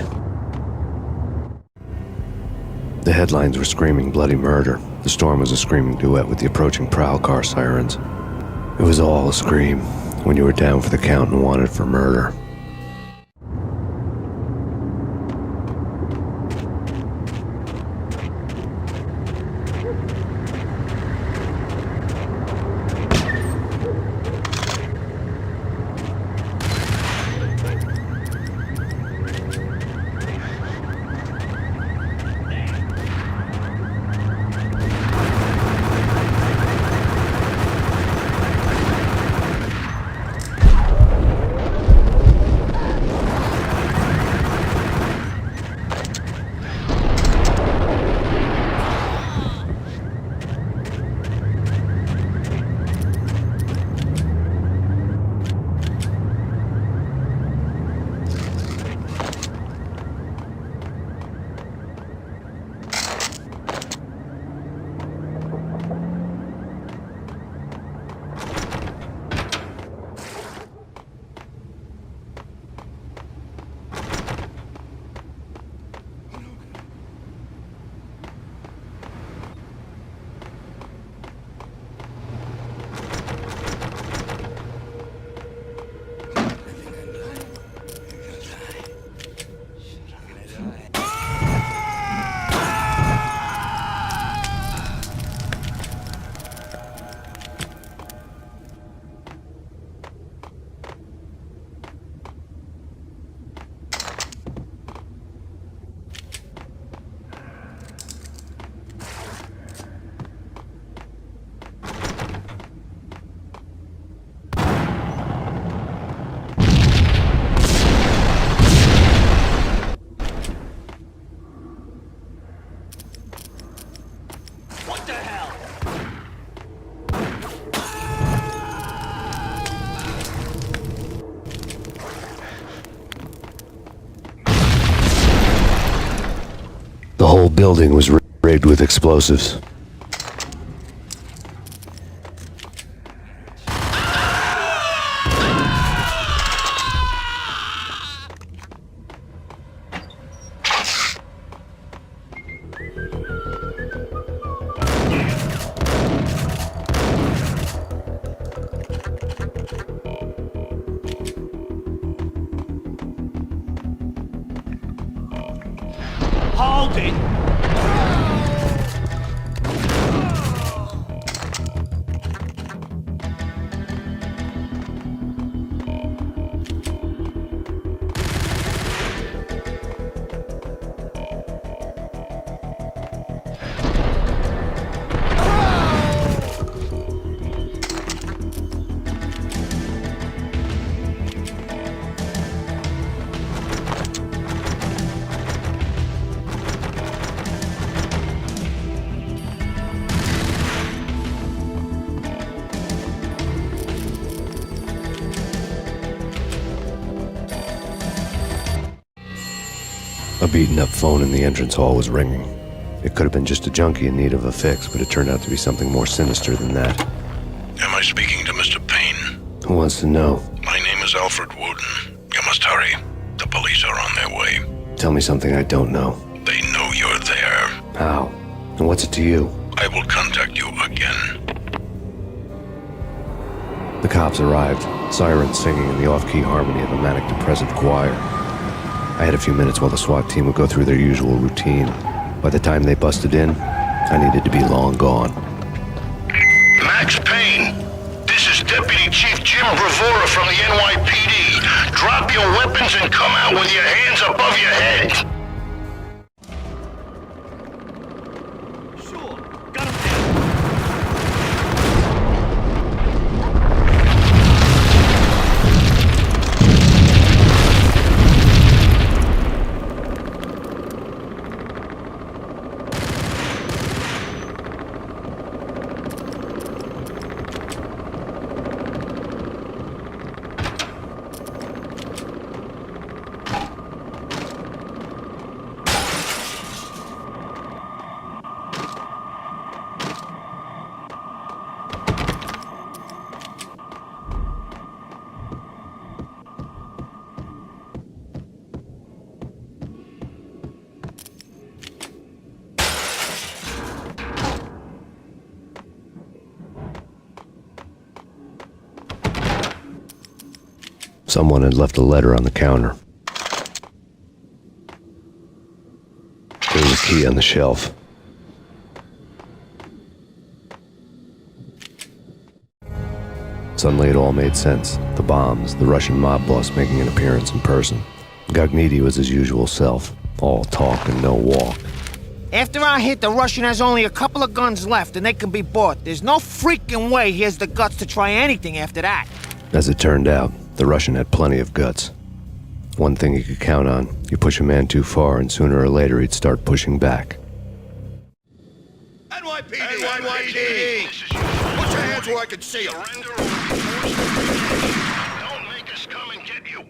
Speaker 3: The headlines were screaming bloody murder. The storm was a screaming duet with the approaching prowl car sirens. It was all a scream when you were down for the count and wanted for murder. building was rigged with explosives.
Speaker 6: Hold it!
Speaker 3: A beaten-up phone in the entrance hall was ringing. It could have been just a junkie in need of a fix, but it turned out to be something more sinister than that.
Speaker 11: Am I speaking to Mr. Payne?
Speaker 3: Who wants to know?
Speaker 11: My name is Alfred Wooden. You must hurry. The police are on their way.
Speaker 3: Tell me something I don't know.
Speaker 11: They know you're there.
Speaker 3: How? And what's it to you?
Speaker 11: I will contact you again.
Speaker 3: The cops arrived, sirens singing in the off-key harmony of a manic-depressive choir. I had a few minutes while the SWAT team would go through their usual routine. By the time they busted in, I needed to be long gone.
Speaker 11: Max Payne, this is Deputy Chief Jim Bravura from the NYPD. Drop your weapons and come out with your hands above your head.
Speaker 3: Someone had left a letter on the counter. There was a key on the shelf. Suddenly it all made sense. The bombs, the Russian mob boss making an appearance in person. Gagniti was his usual self, all talk and no walk.
Speaker 9: After our hit, the Russian has only a couple of guns left and they can be bought. There's no freaking way he has the guts to try anything after that.
Speaker 3: As it turned out, the Russian had plenty of guts. One thing you could count on, you push a man too far and sooner or later he'd start pushing back.
Speaker 2: NYPD! NYPD! Put your hands where I can see them!
Speaker 11: Don't make us come and get you.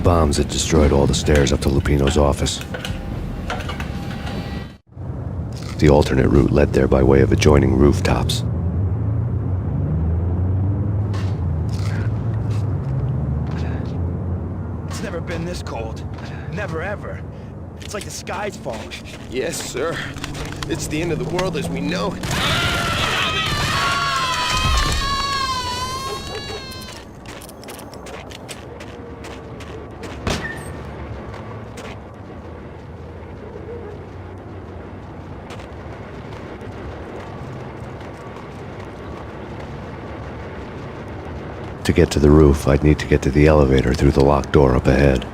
Speaker 3: The bombs had destroyed all the stairs up to Lupino's office. The alternate route led there by way of adjoining rooftops.
Speaker 6: It's never been this cold. Never ever. It's like the sky's falling.
Speaker 19: Yes, sir. It's the end of the world as we know it.
Speaker 3: To get to the roof, I'd need to get to the elevator through the locked door up ahead.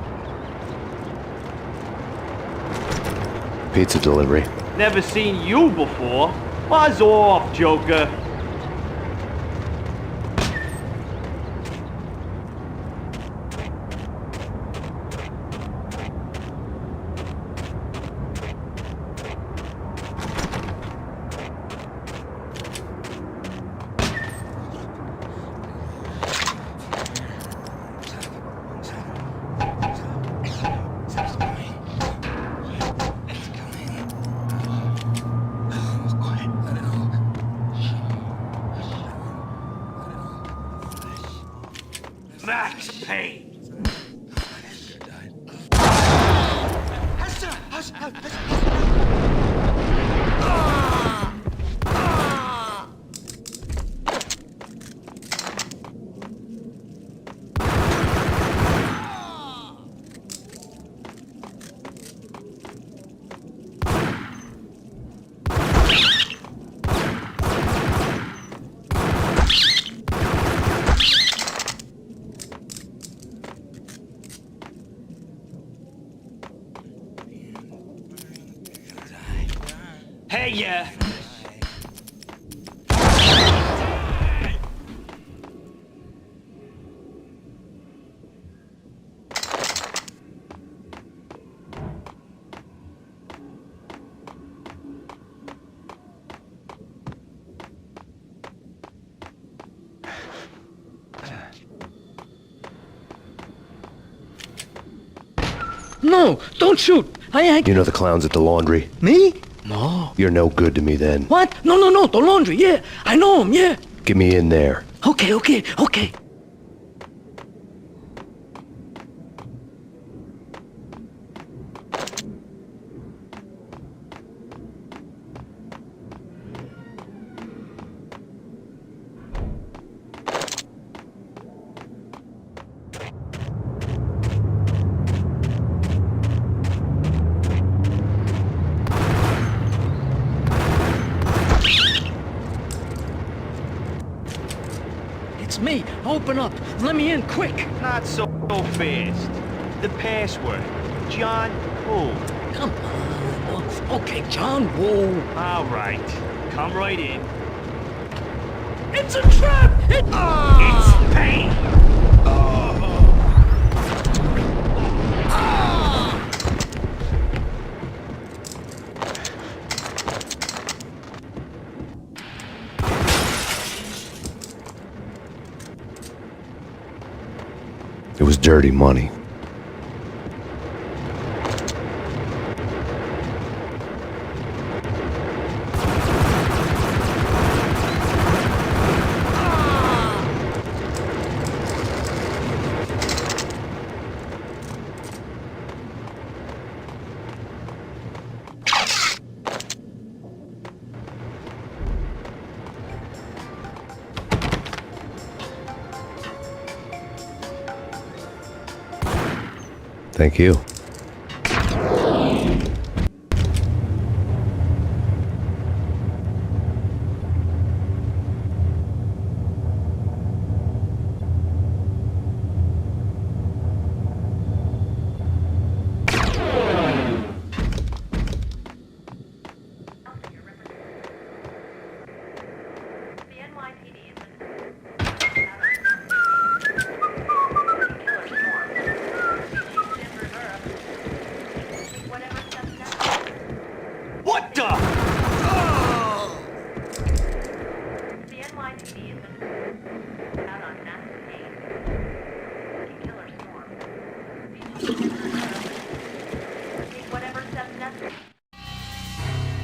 Speaker 3: Pizza delivery.
Speaker 20: Never seen you before. Buzz off, Joker. Max Payne. Hey, yeah.
Speaker 15: No, don't shoot.
Speaker 3: You know the clowns at the laundry?
Speaker 15: Me? No.
Speaker 3: You're no good to me then.
Speaker 15: What? No, the laundry, yeah. I know him, yeah.
Speaker 3: Get me in there.
Speaker 15: Okay. It's me. Open up. Let me in, quick.
Speaker 20: Not so fast. The password. John Woo.
Speaker 15: Come on. Okay, John Woo.
Speaker 20: All right. Come right in.
Speaker 15: It's a trap!
Speaker 20: It's Payne!
Speaker 3: It was dirty money. Thank you.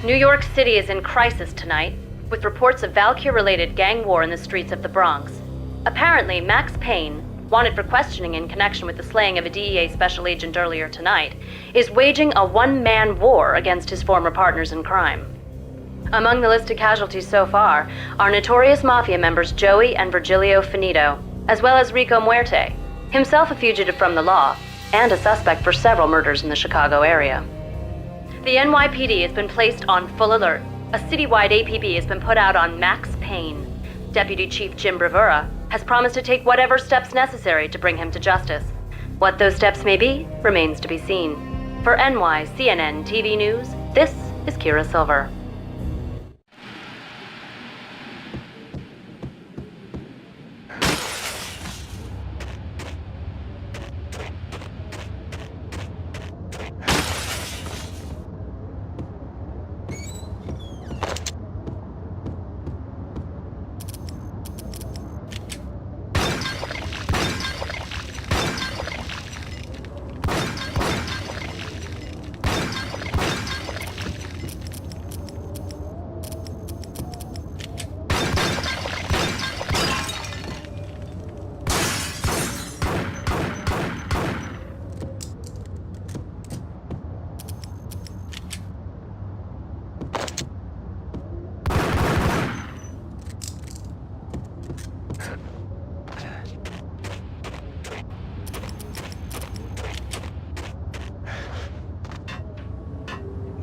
Speaker 1: New York City is in crisis tonight, with reports of Valkyr-related gang war in the streets of the Bronx. Apparently, Max Payne, wanted for questioning in connection with the slaying of a DEA special agent earlier tonight, is waging a one-man war against his former partners in crime. Among the listed casualties so far are notorious mafia members Joey and Virgilio Finito, as well as Rico Muerte, himself a fugitive from the law, and a suspect for several murders in the Chicago area. The NYPD has been placed on full alert. A citywide APB has been put out on Max Payne. Deputy Chief Jim Bravura has promised to take whatever steps necessary to bring him to justice. What those steps may be remains to be seen. For NYCNN TV News, this is Kira Silver.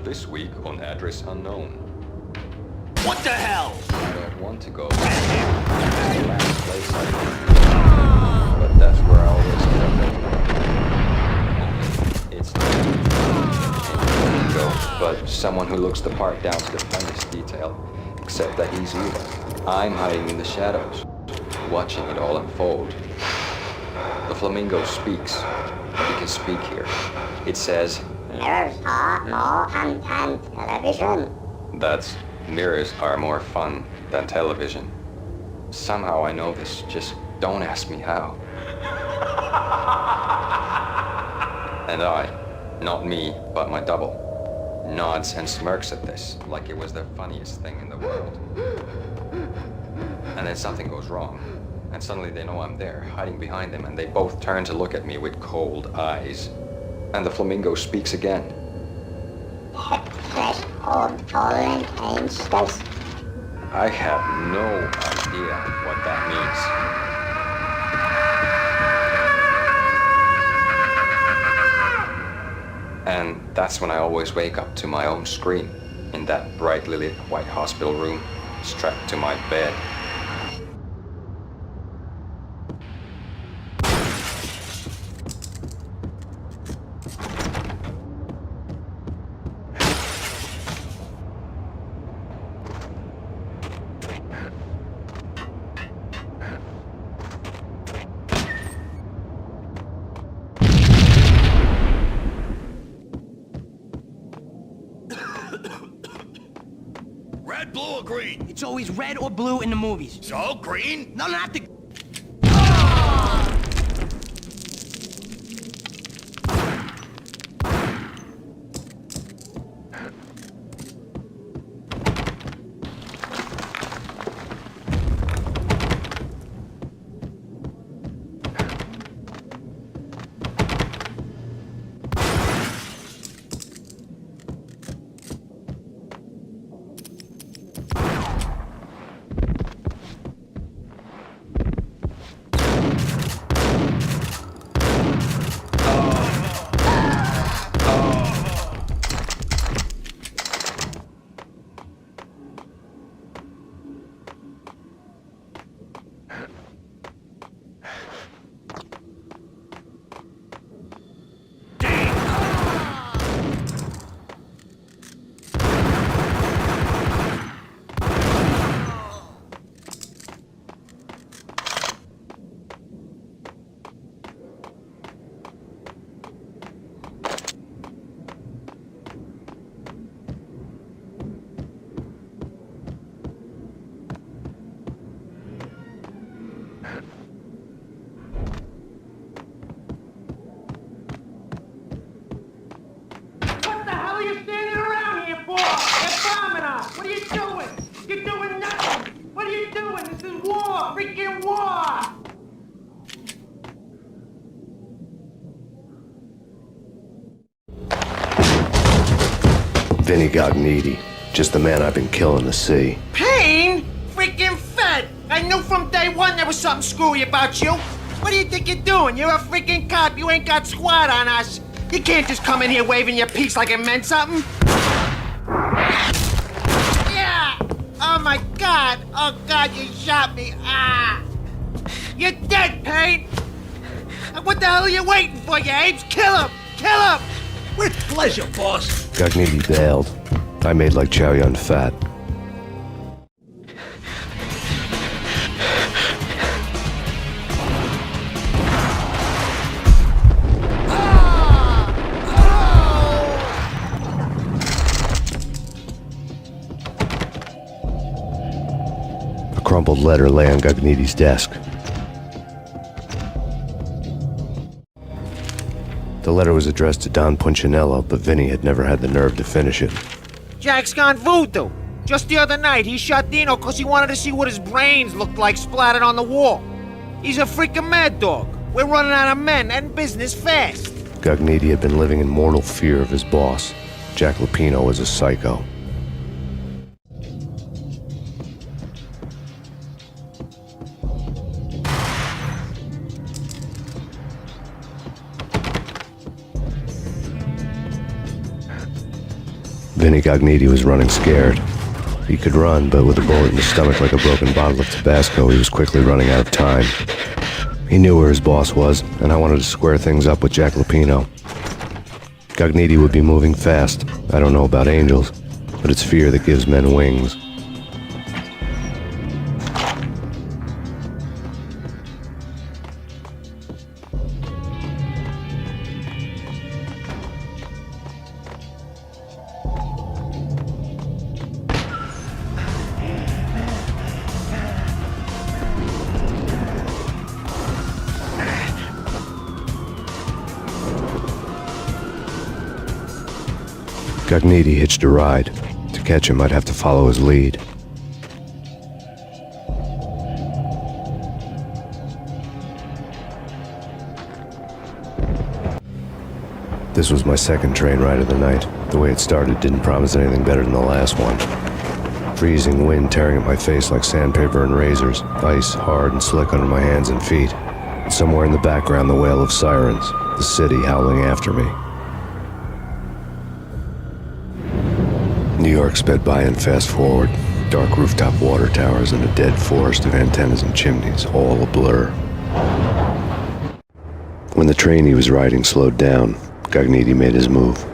Speaker 21: This week on Address Unknown.
Speaker 6: What the hell?
Speaker 21: I don't want to go. It's the last place I went. But that's where I always end up. It's not go, but someone who looks the part down to the finest detail, except that he's evil. I'm hiding in the shadows, watching it all unfold. The flamingo speaks. He can speak here. It says,
Speaker 22: mirrors are more fun than television.
Speaker 21: That's mirrors are more fun than television. Somehow I know this, just don't ask me how. And I, not me, but my double, nods and smirks at this like it was the funniest thing in the world. And then something goes wrong, and suddenly they know I'm there, hiding behind them, and they both turn to look at me with cold eyes. And the flamingo speaks again.
Speaker 22: Threshold tolerant angels.
Speaker 21: I have no idea what that means. And that's when I always wake up to my own scream in that brightly lit white hospital room, strapped to my bed.
Speaker 6: Red, blue, or green?
Speaker 9: It's always red or blue in the movies.
Speaker 6: So, green?
Speaker 9: No, not the...
Speaker 3: Vinny Gognitti. Just the man I've been killing to see.
Speaker 9: Payne? Freaking fat! I knew from day one there was something screwy about you. What do you think you're doing? You're a freaking cop. You ain't got squad on us. You can't just come in here waving your piece like it meant something. Yeah! Oh my God! Oh God, you shot me! Ah! You're dead, Payne! What the hell are you waiting for, you apes? Kill him! Kill him!
Speaker 8: With pleasure, boss.
Speaker 3: Gognitti bailed. I made like Chow Yun Fat. A crumpled letter lay on Gognitti's desk. The letter was addressed to Don Punchinello, but Vinny had never had the nerve to finish it.
Speaker 9: Jack's gone voodoo. Just the other night, he shot Dino because he wanted to see what his brains looked like splattered on the wall. He's a freaking mad dog. We're running out of men and business fast.
Speaker 3: Gognitti had been living in mortal fear of his boss. Jack Lupino was a psycho. Vinny Gognitti was running scared. He could run, but with a bullet in his stomach like a broken bottle of Tabasco, he was quickly running out of time. He knew where his boss was, and I wanted to square things up with Jack Lupino. Gognitti would be moving fast. I don't know about angels, but it's fear that gives men wings. Gognitti hitched a ride. To catch him, I'd have to follow his lead. This was my second train ride of the night. The way it started didn't promise anything better than the last one. Freezing wind tearing at my face like sandpaper and razors, ice hard and slick under my hands and feet. And somewhere in the background, the wail of sirens, the city howling after me. New York sped by in fast forward. Dark rooftop water towers and a dead forest of antennas and chimneys, all a blur. When the train he was riding slowed down, Gognitti made his move.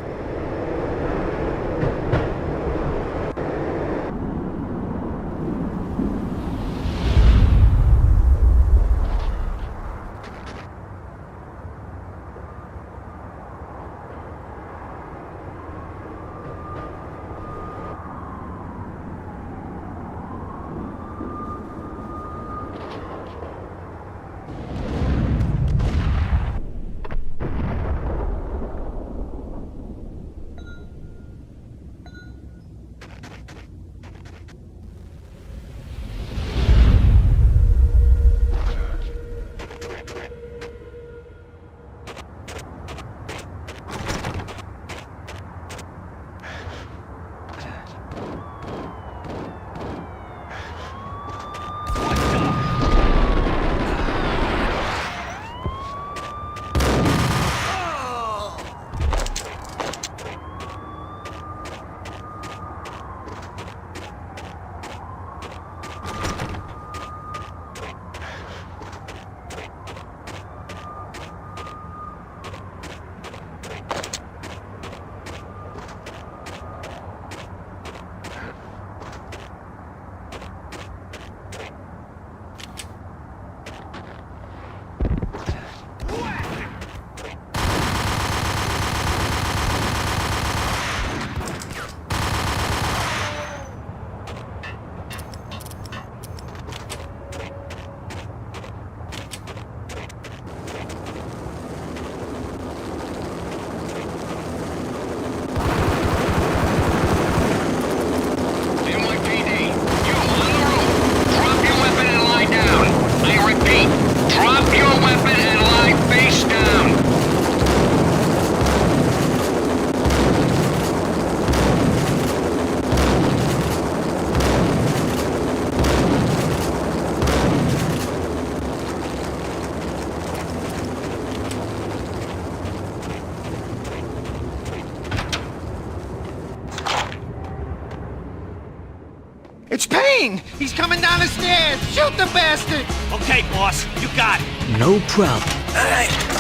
Speaker 9: It's Payne! He's coming down the stairs! Shoot the bastard!
Speaker 6: Okay, boss, you got it.
Speaker 16: No problem.
Speaker 9: All right.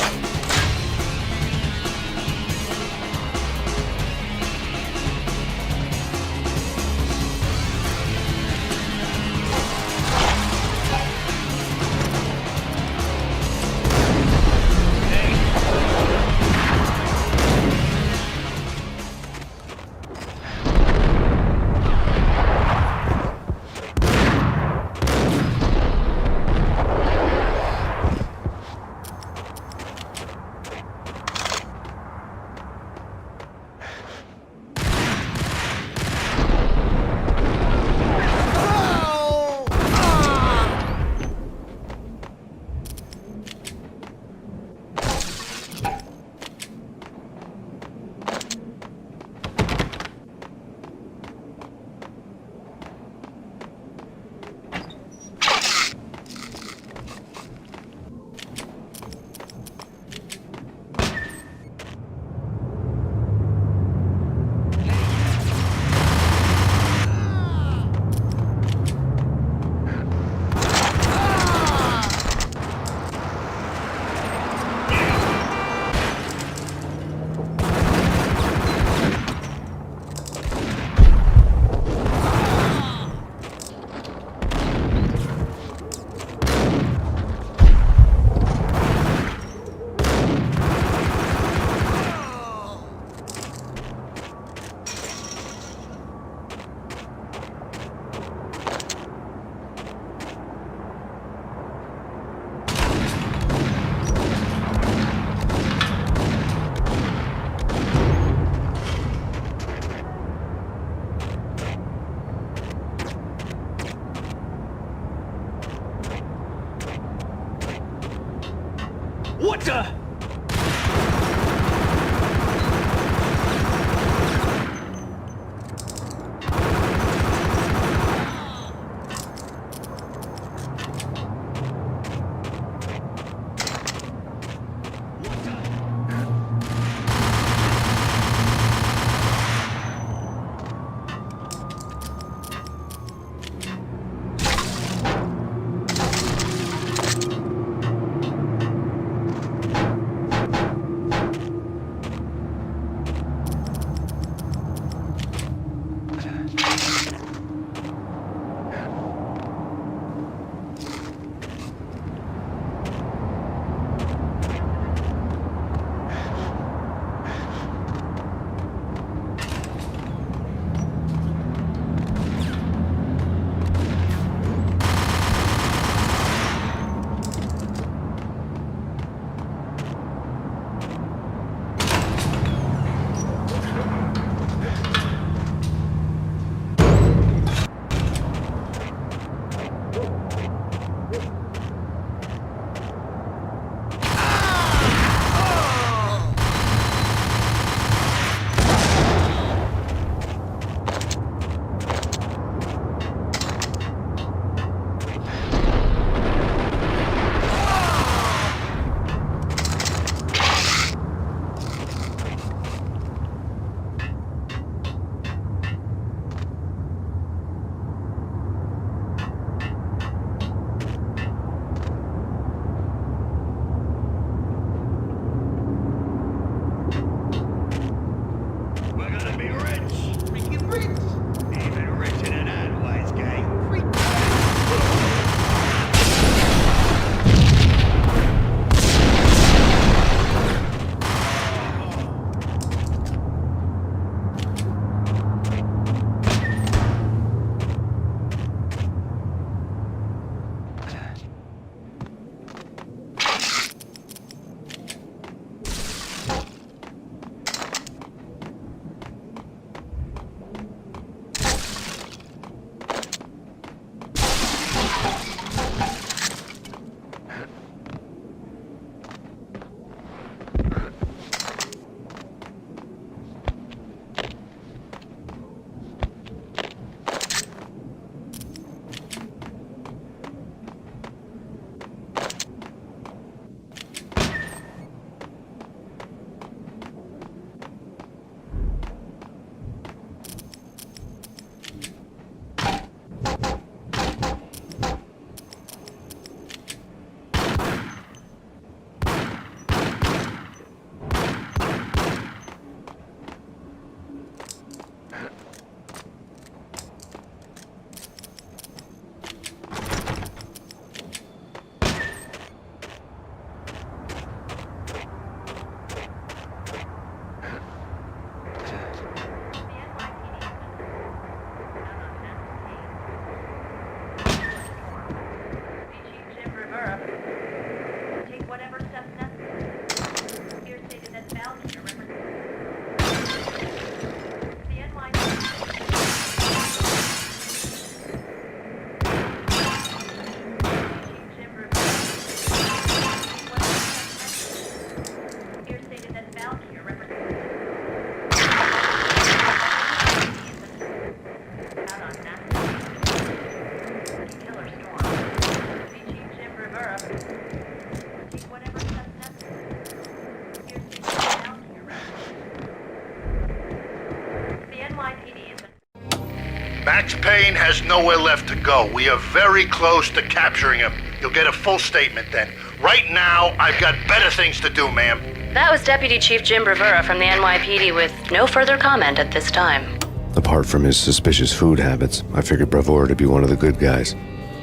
Speaker 11: Max Payne has nowhere left to go. We are very close to capturing him. You'll get a full statement then. Right now, I've got better things to do, ma'am.
Speaker 1: That was Deputy Chief Jim Rivera from the NYPD with no further comment at this time.
Speaker 3: Apart from his suspicious food habits, I figured Bravura to be one of the good guys.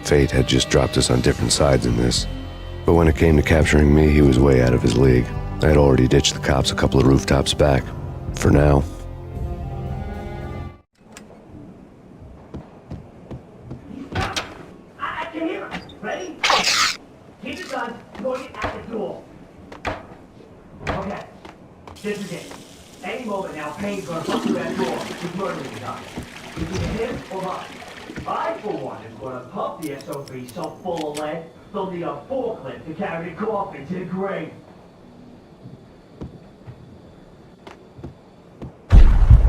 Speaker 3: Fate had just dropped us on different sides in this. But when it came to capturing me, he was way out of his league. I had already ditched the cops a couple of rooftops back. For now.
Speaker 6: I can hear him. Ready? Keep it done. Point it at the door. Okay. This is it. Any moment now, Payne's gonna bust through that door. He's murdering the guy. It's either him or mine. I, for one, am gonna pump the SOB so full of lead, they'll need a forklift to carry the coffin to the grave.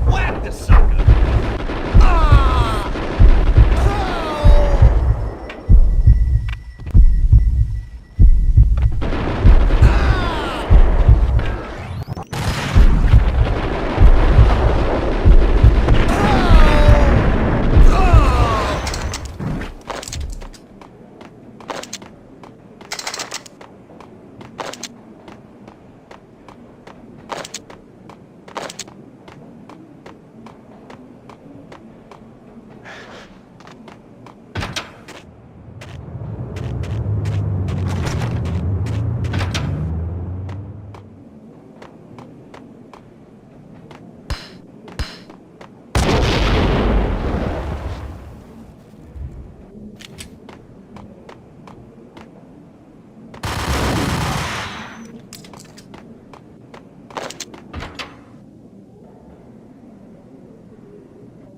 Speaker 6: Whack the sucker!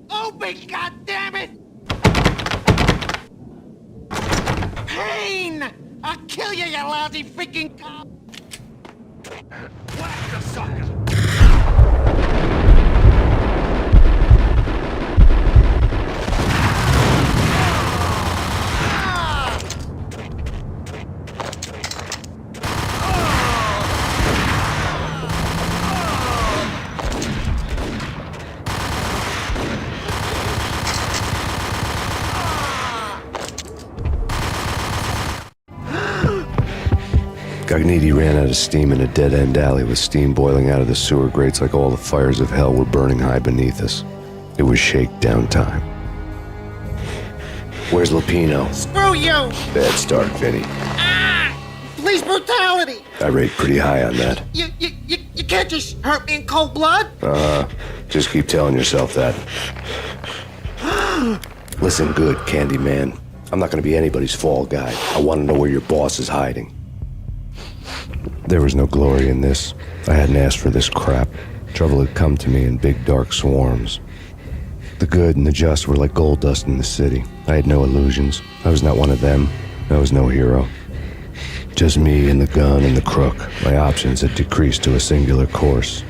Speaker 9: Open, goddammit! Payne! I'll kill you, you lousy freaking cop!
Speaker 6: Whack the sucker!
Speaker 3: Gognitti ran out of steam in a dead-end alley with steam boiling out of the sewer grates like all the fires of hell were burning high beneath us. It was shakedown time. Where's Lupino?
Speaker 9: Screw you!
Speaker 3: Bad start, Vinny.
Speaker 9: Police brutality!
Speaker 3: I rate pretty high on that.
Speaker 9: You can't just hurt me in cold blood!
Speaker 3: Just keep telling yourself that. Listen good, Candyman. I'm not gonna be anybody's fall guy. I wanna know where your boss is hiding. There was no glory in this. I hadn't asked for this crap. Trouble had come to me in big dark swarms. The good and the just were like gold dust in the city. I had no illusions. I was not one of them. I was no hero. Just me and the gun and the crook. My options had decreased to a singular course.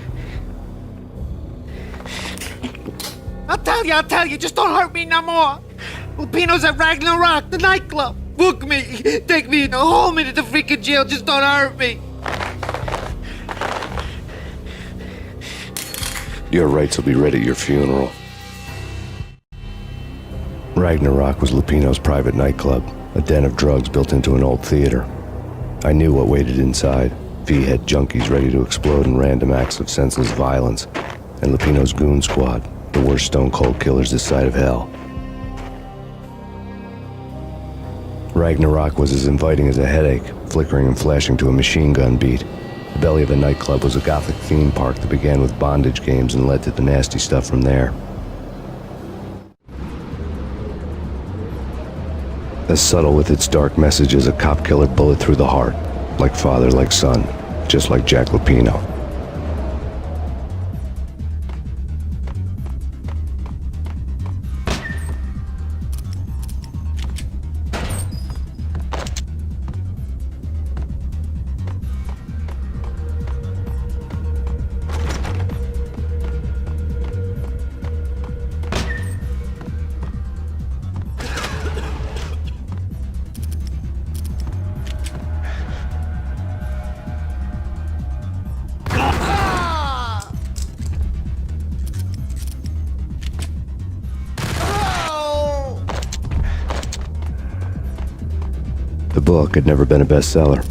Speaker 9: I'll tell you, just don't hurt me no more! Lupino's at Ragnarok, the nightclub! Book me! Take me, hold me to the freaking jail, just don't hurt me!
Speaker 3: Your rights will be ready at your funeral. Ragnarok was Lupino's private nightclub, a den of drugs built into an old theater. I knew what waited inside. V-head junkies ready to explode in random acts of senseless violence, and Lupino's goon squad, the worst stone-cold killers this side of hell. Ragnarok was as inviting as a headache, flickering and flashing to a machine gun beat. The belly of the nightclub was a gothic theme park that began with bondage games and led to the nasty stuff from there. As subtle with its dark message as a cop killer bullet through the heart, like father, like son, just like Jack Lupino. The book had never been a bestseller.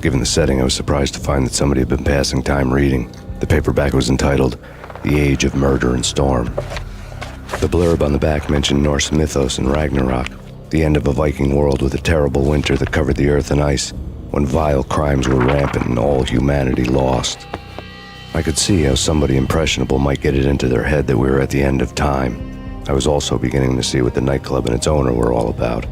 Speaker 3: Given the setting, I was surprised to find that somebody had been passing time reading. The paperback was entitled, The Age of Murder and Storm. The blurb on the back mentioned Norse mythos and Ragnarok, the end of a Viking world with a terrible winter that covered the earth in ice, when vile crimes were rampant and all humanity lost. I could see how somebody impressionable might get it into their head that we were at the end of time. I was also beginning to see what the nightclub and its owner were all about.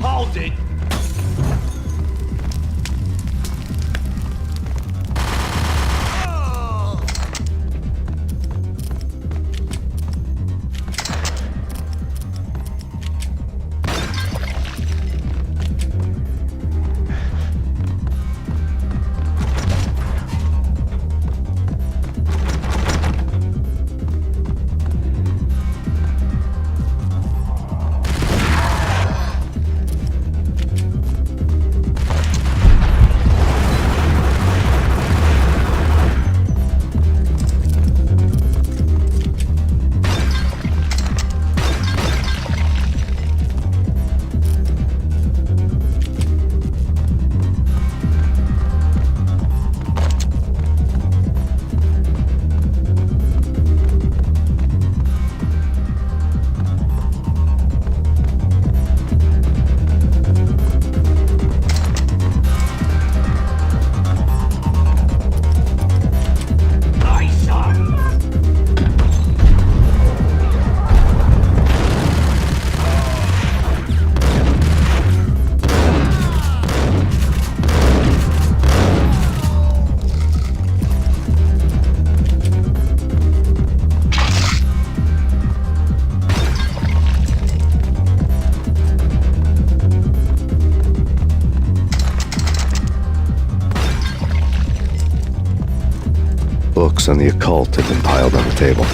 Speaker 6: Hold it!
Speaker 3: Books on the occult had been piled on the table.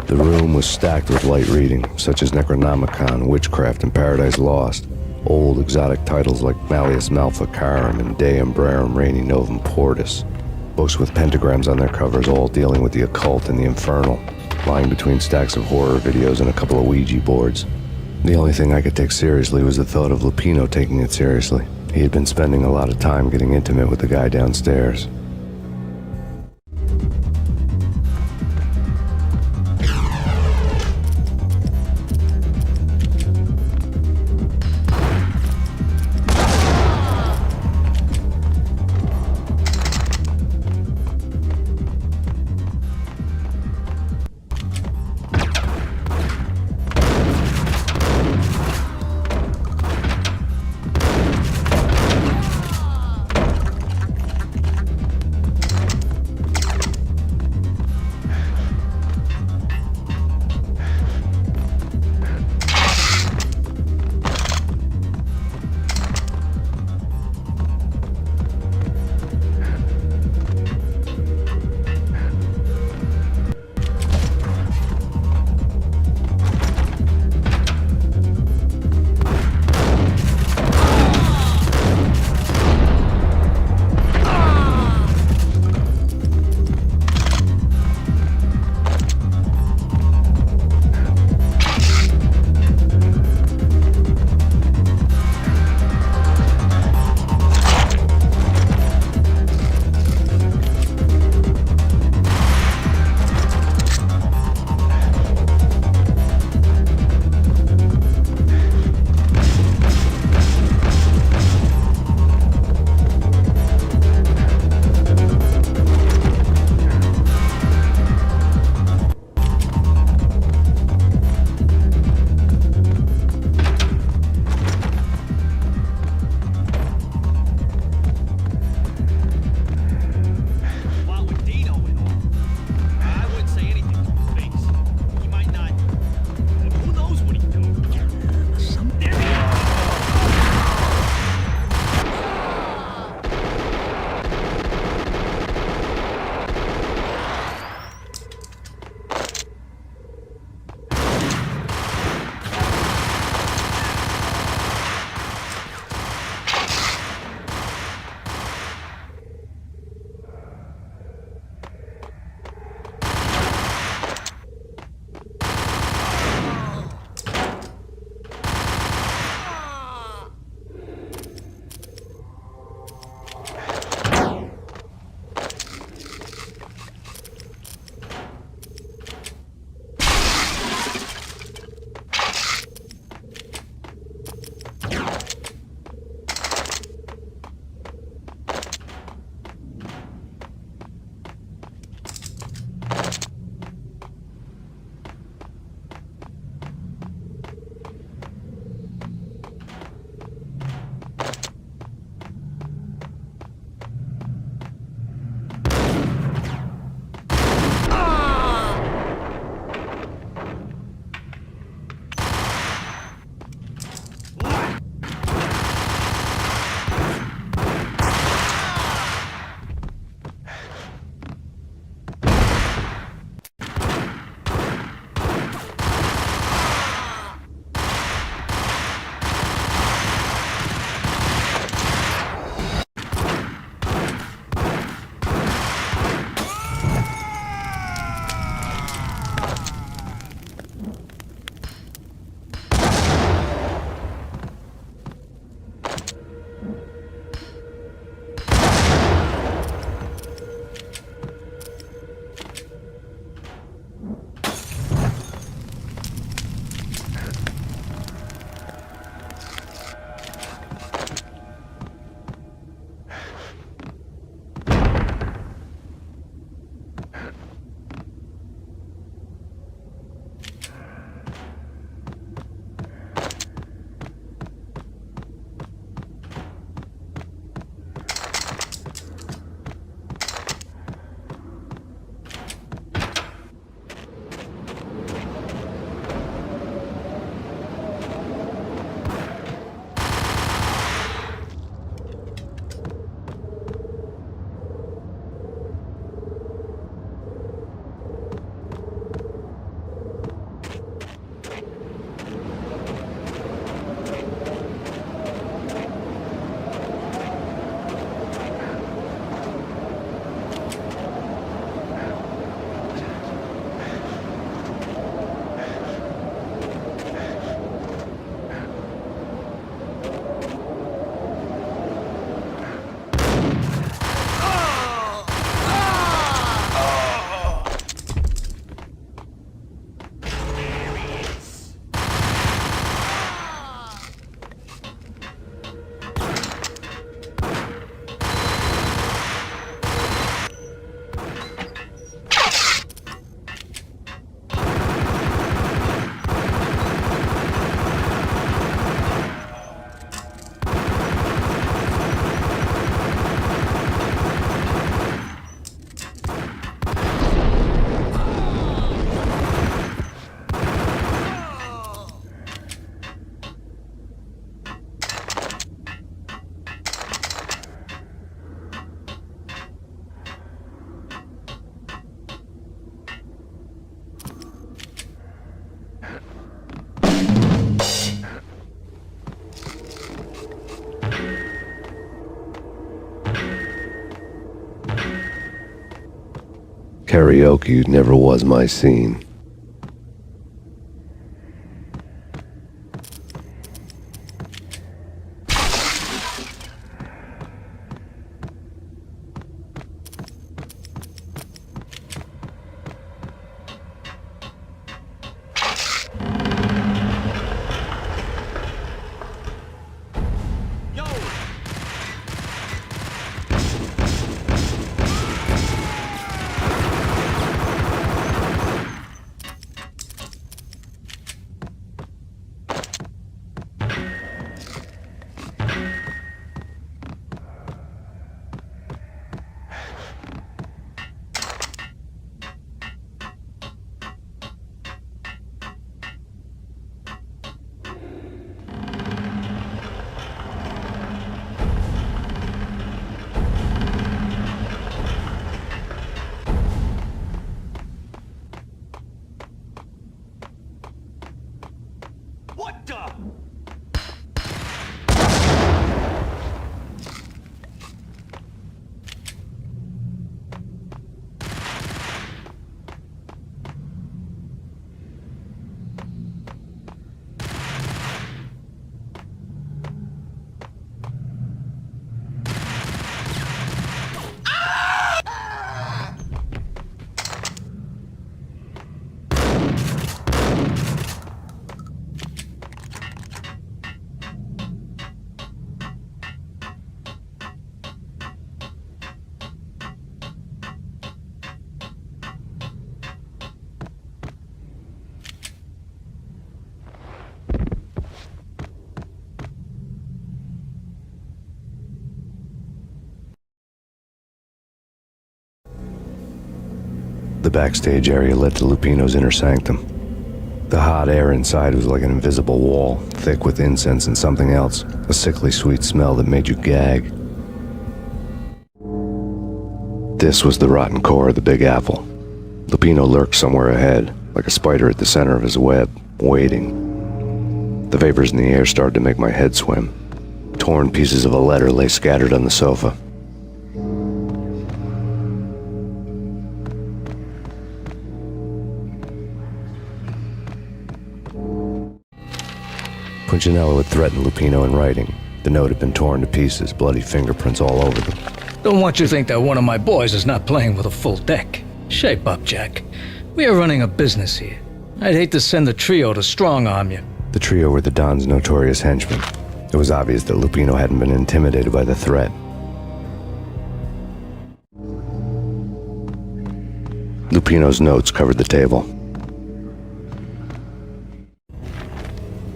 Speaker 3: The room was stacked with light reading, such as Necronomicon, Witchcraft, and Paradise Lost. Old exotic titles like Malleus Maleficarum and De Umbrarum Reini Novum Portis. Books with pentagrams on their covers, all dealing with the occult and the infernal, lying between stacks of horror videos and a couple of Ouija boards. The only thing I could take seriously was the thought of Lupino taking it seriously. He had been spending a lot of time getting intimate with the guy downstairs. Karaoke never was my scene.
Speaker 6: What the?
Speaker 3: The backstage area led to Lupino's inner sanctum. The hot air inside was like an invisible wall, thick with incense and something else, a sickly sweet smell that made you gag. This was the rotten core of the Big Apple. Lupino lurked somewhere ahead, like a spider at the center of his web, waiting. The vapors in the air started to make my head swim. Torn pieces of a letter lay scattered on the sofa. Punchinello had threatened Lupino in writing. The note had been torn to pieces, bloody fingerprints all over them.
Speaker 16: Don't want you to think that one of my boys is not playing with a full deck. Shape up, Jack. We are running a business here. I'd hate to send the trio to strong-arm you.
Speaker 3: The trio were the Don's notorious henchmen. It was obvious that Lupino hadn't been intimidated by the threat. Lupino's notes covered the table.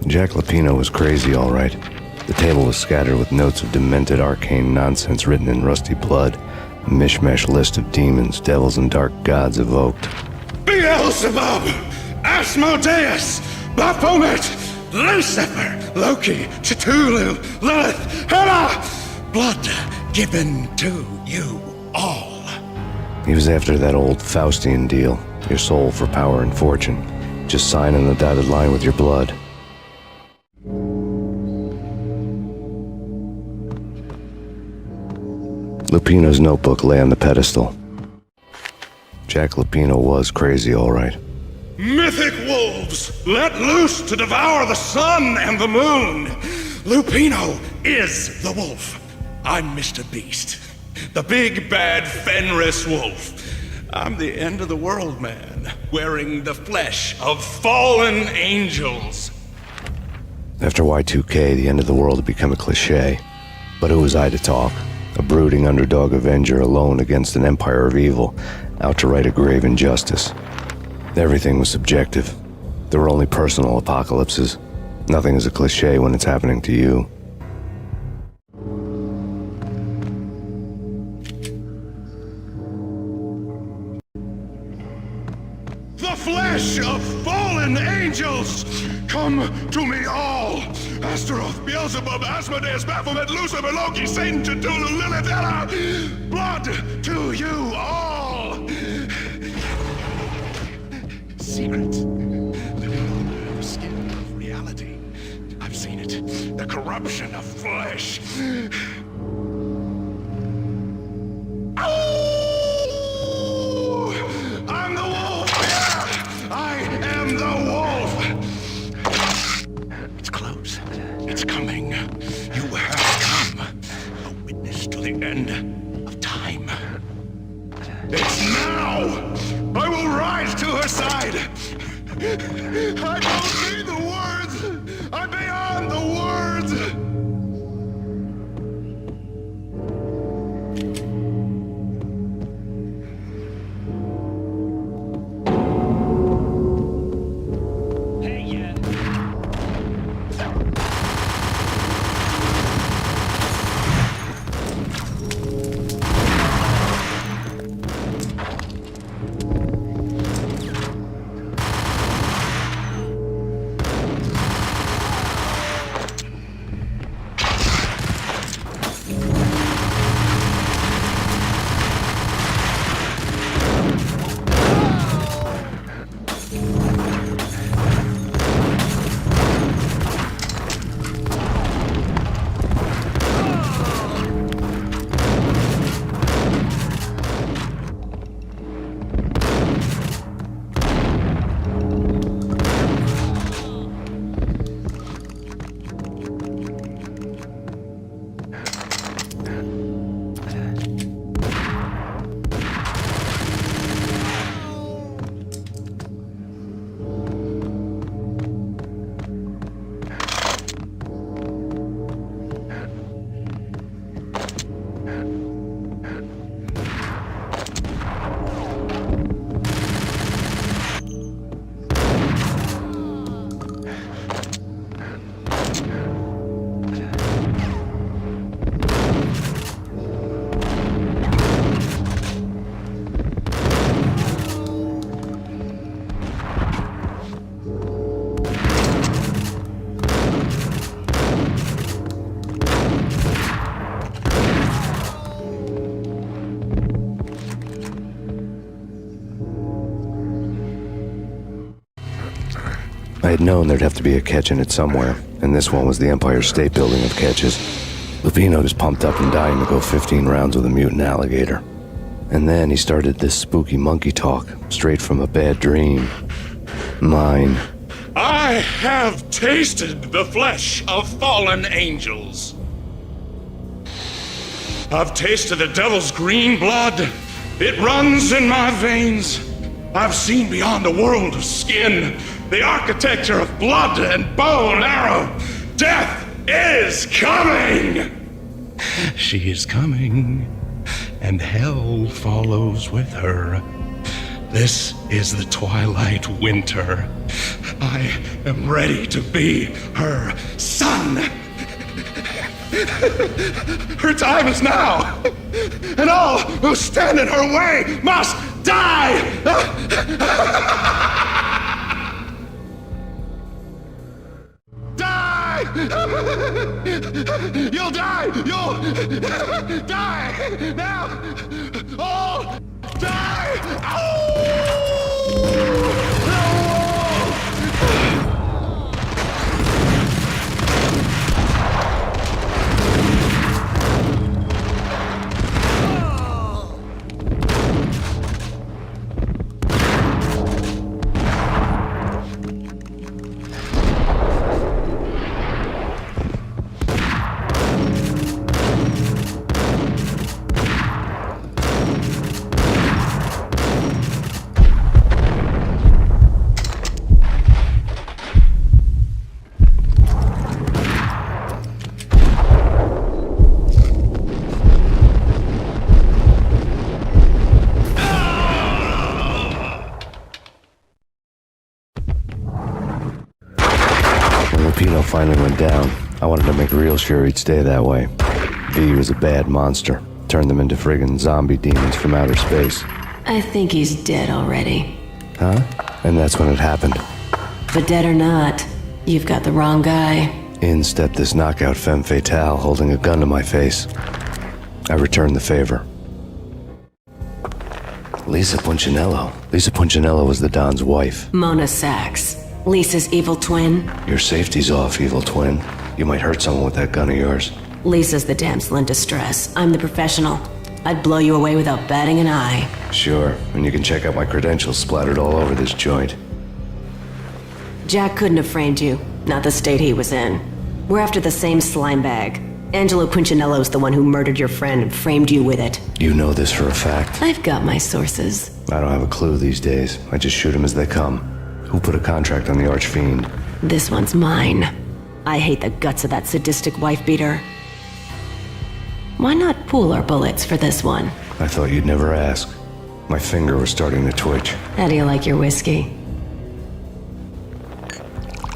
Speaker 3: Jack Lupino was crazy, all right. The table was scattered with notes of demented arcane nonsense written in rusty blood, a mishmash list of demons, devils, and dark gods evoked.
Speaker 11: Beelzebub, Asmodeus, Baphomet, Lucifer, Loki, Cthulhu, Lilith, Hela! Blood given to you all.
Speaker 3: He was after that old Faustian deal, your soul for power and fortune. Just sign on the dotted line with your blood. Lupino's notebook lay on the pedestal. Jack Lupino was crazy, all right.
Speaker 11: Mythic wolves, let loose to devour the sun and the moon. Lupino is the wolf. I'm Mr. Beast, the big bad Fenris wolf. I'm the end of the world man, wearing the flesh of fallen angels.
Speaker 3: After Y2K, the end of the world had become a cliché. But who was I to talk? A brooding underdog avenger alone against an empire of evil, out to right a grave injustice. Everything was subjective. There were only personal apocalypses. Nothing is a cliché when it's happening to you.
Speaker 11: The flesh of fallen angels! Come to me all! Astaroth, Beelzebub, Asmodeus, Baphomet, Lucifer, Loki, Satan, Cthulhu, Lilith, Hela! Blood to you all! Secret. Living under the skin of reality. I've seen it. The corruption of flesh. the end of time. It's now! I will rise to her side! I don't need the words! I'm beyond the words!
Speaker 3: I had known there'd have to be a catch in it somewhere, and this one was the Empire State Building of catches. Lupino was pumped up and dying to go 15 rounds with a mutant alligator. And then he started this spooky monkey talk, straight from a bad dream. Mine.
Speaker 11: I have tasted the flesh of fallen angels. I've tasted the devil's green blood. It runs in my veins. I've seen beyond a world of skin, the architecture of blood and bow and arrow. Death is coming! She is coming, and hell follows with her. This is the twilight winter. I am ready to be her son. Her time is now, and all who stand in her way must die! Die! You'll die! You'll die! Now! All die!
Speaker 3: Lupino finally went down. I wanted to make real sure he'd stay that way. V was a bad monster. Turned them into friggin' zombie demons from outer space.
Speaker 4: I think he's dead already.
Speaker 3: Huh? And that's when it happened.
Speaker 4: But dead or not, you've got the wrong guy.
Speaker 3: In stepped this knockout femme fatale holding a gun to my face. I returned the favor. Lisa Punchinello. Lisa Punchinello was the Don's wife.
Speaker 4: Mona Sachs. Lisa's evil twin.
Speaker 3: Your safety's off, evil twin. You might hurt someone with that gun of yours.
Speaker 4: Lisa's the damsel in distress. I'm the professional. I'd blow you away without batting an eye.
Speaker 3: Sure, and you can check out my credentials splattered all over this joint.
Speaker 4: Jack couldn't have framed you. Not the state he was in. We're after the same slime bag. Angelo Punchinello's the one who murdered your friend and framed you with it.
Speaker 3: You know this for a fact.
Speaker 4: I've got my sources.
Speaker 3: I don't have a clue these days. I just shoot them as they come. Who put a contract on the Archfiend?
Speaker 4: This one's mine. I hate the guts of that sadistic wife-beater. Why not pool our bullets for this one?
Speaker 3: I thought you'd never ask. My finger was starting to twitch.
Speaker 4: How do you like your whiskey?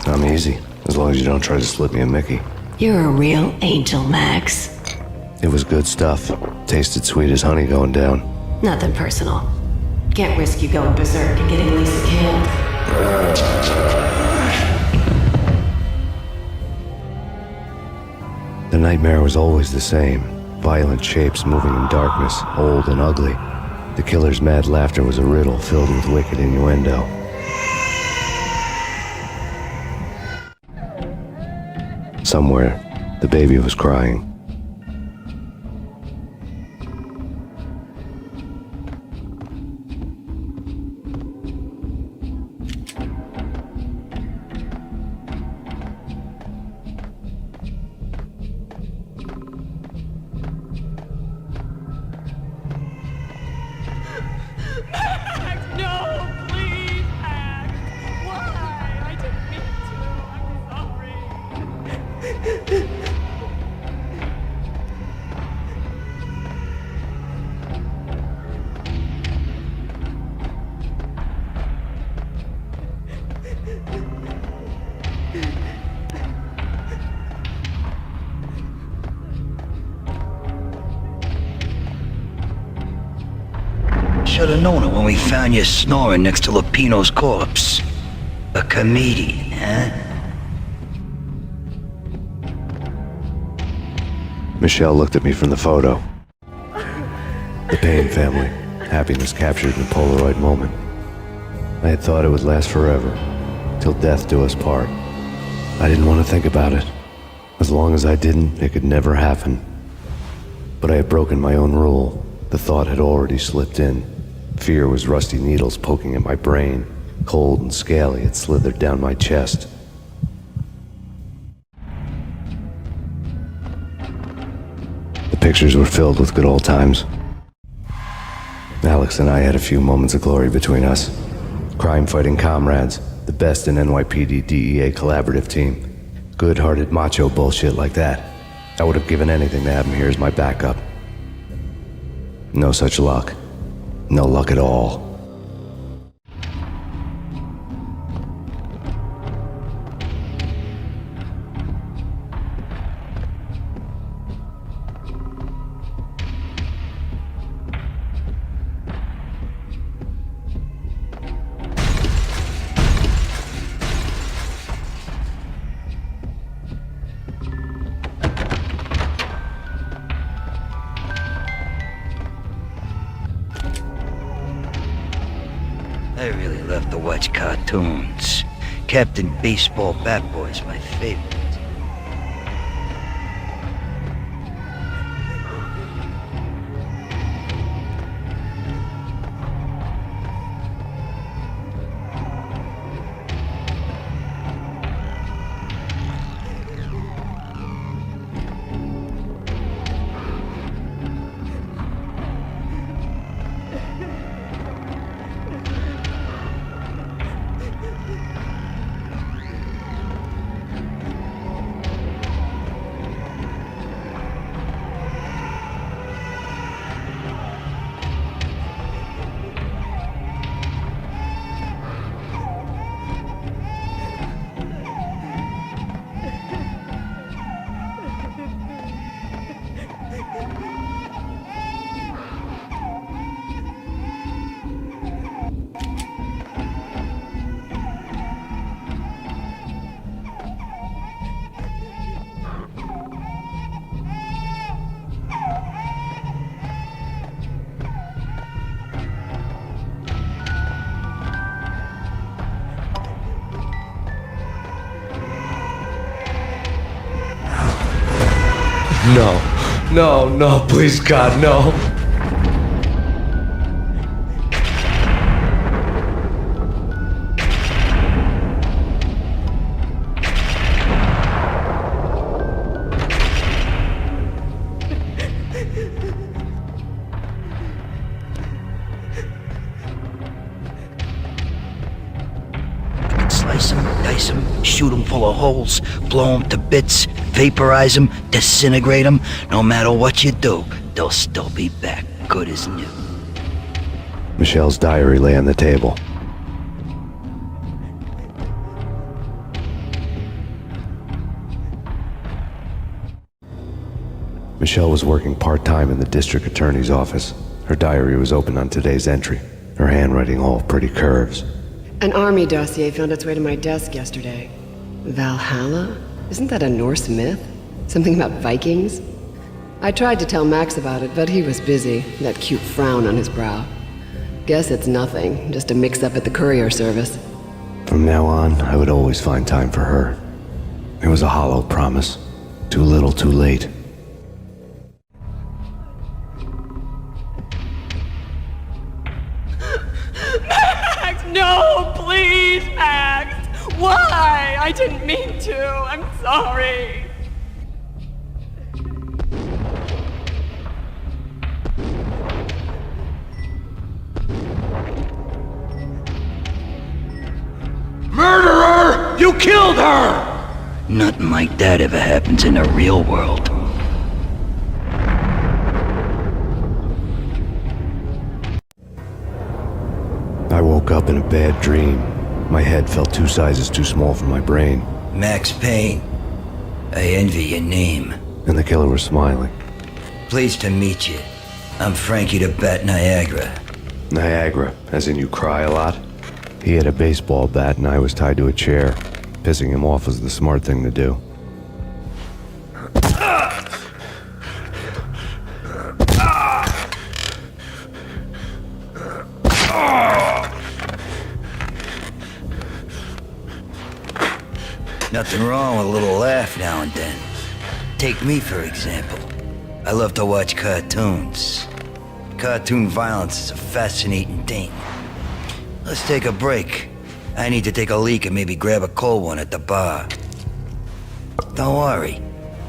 Speaker 3: I'm easy, as long as you don't try to slip me a Mickey.
Speaker 4: You're a real angel, Max.
Speaker 3: It was good stuff. Tasted sweet as honey going down.
Speaker 4: Nothing personal. Can't risk you going berserk and getting Lisa killed.
Speaker 3: The nightmare was always the same. Violent shapes moving in darkness, old and ugly. The killer's mad laughter was a riddle filled with wicked innuendo. Somewhere, the baby was crying.
Speaker 8: Should have known it when we found you snoring next to Lupino's corpse. A comedian, huh?
Speaker 3: Michelle looked at me from the photo. The Payne family. Happiness captured in a Polaroid moment. I had thought it would last forever, till death do us part. I didn't want to think about it. As long as I didn't, it could never happen. But I had broken my own rule. The thought had already slipped in. Fear was rusty needles poking at my brain. Cold and scaly, it slithered down my chest. The pictures were filled with good old times. Alex and I had a few moments of glory between us. Crime-fighting comrades, the best in NYPD DEA collaborative team. Good-hearted macho bullshit like that. I would have given anything to have him here as my backup. No such luck. No luck at all.
Speaker 8: I really love to watch cartoons. Captain Baseball Bat Boy is my favorite.
Speaker 3: No, please God, no.
Speaker 10: shoot them full of holes, blow them to bits, vaporize them, disintegrate them. No matter what you do, they'll still be back, good as new.
Speaker 3: Michelle's diary lay on the table. Michelle was working part-time in the district attorney's office. Her diary was open on today's entry, her handwriting all pretty curves.
Speaker 7: An army dossier found its way to my desk yesterday. Valhalla? Isn't that a Norse myth? Something about Vikings? I tried to tell Max about it, but he was busy, that cute frown on his brow. Guess it's nothing, just a mix-up at the courier service.
Speaker 3: From now on, I would always find time for her. It was a hollow promise. Too little, too late.
Speaker 5: Max, no, please, Max. Why? I didn't mean to. I'm sorry.
Speaker 10: Murderer! You killed her! Nothing like that ever happens in the real world.
Speaker 3: I woke up in a bad dream. My head felt 2 sizes too small for my brain.
Speaker 10: Max Payne. I envy your name.
Speaker 3: And the killer was smiling.
Speaker 10: Pleased to meet you. I'm Frankie the Bat Niagara.
Speaker 3: Niagara, as in you cry a lot? He had a baseball bat and I was tied to a chair. Pissing him off was the smart thing to do.
Speaker 10: Nothing wrong with a little laugh now and then. Take me, for example. I love to watch cartoons. Cartoon violence is a fascinating thing. Let's take a break. I need to take a leak and maybe grab a cold one at the bar. Don't worry.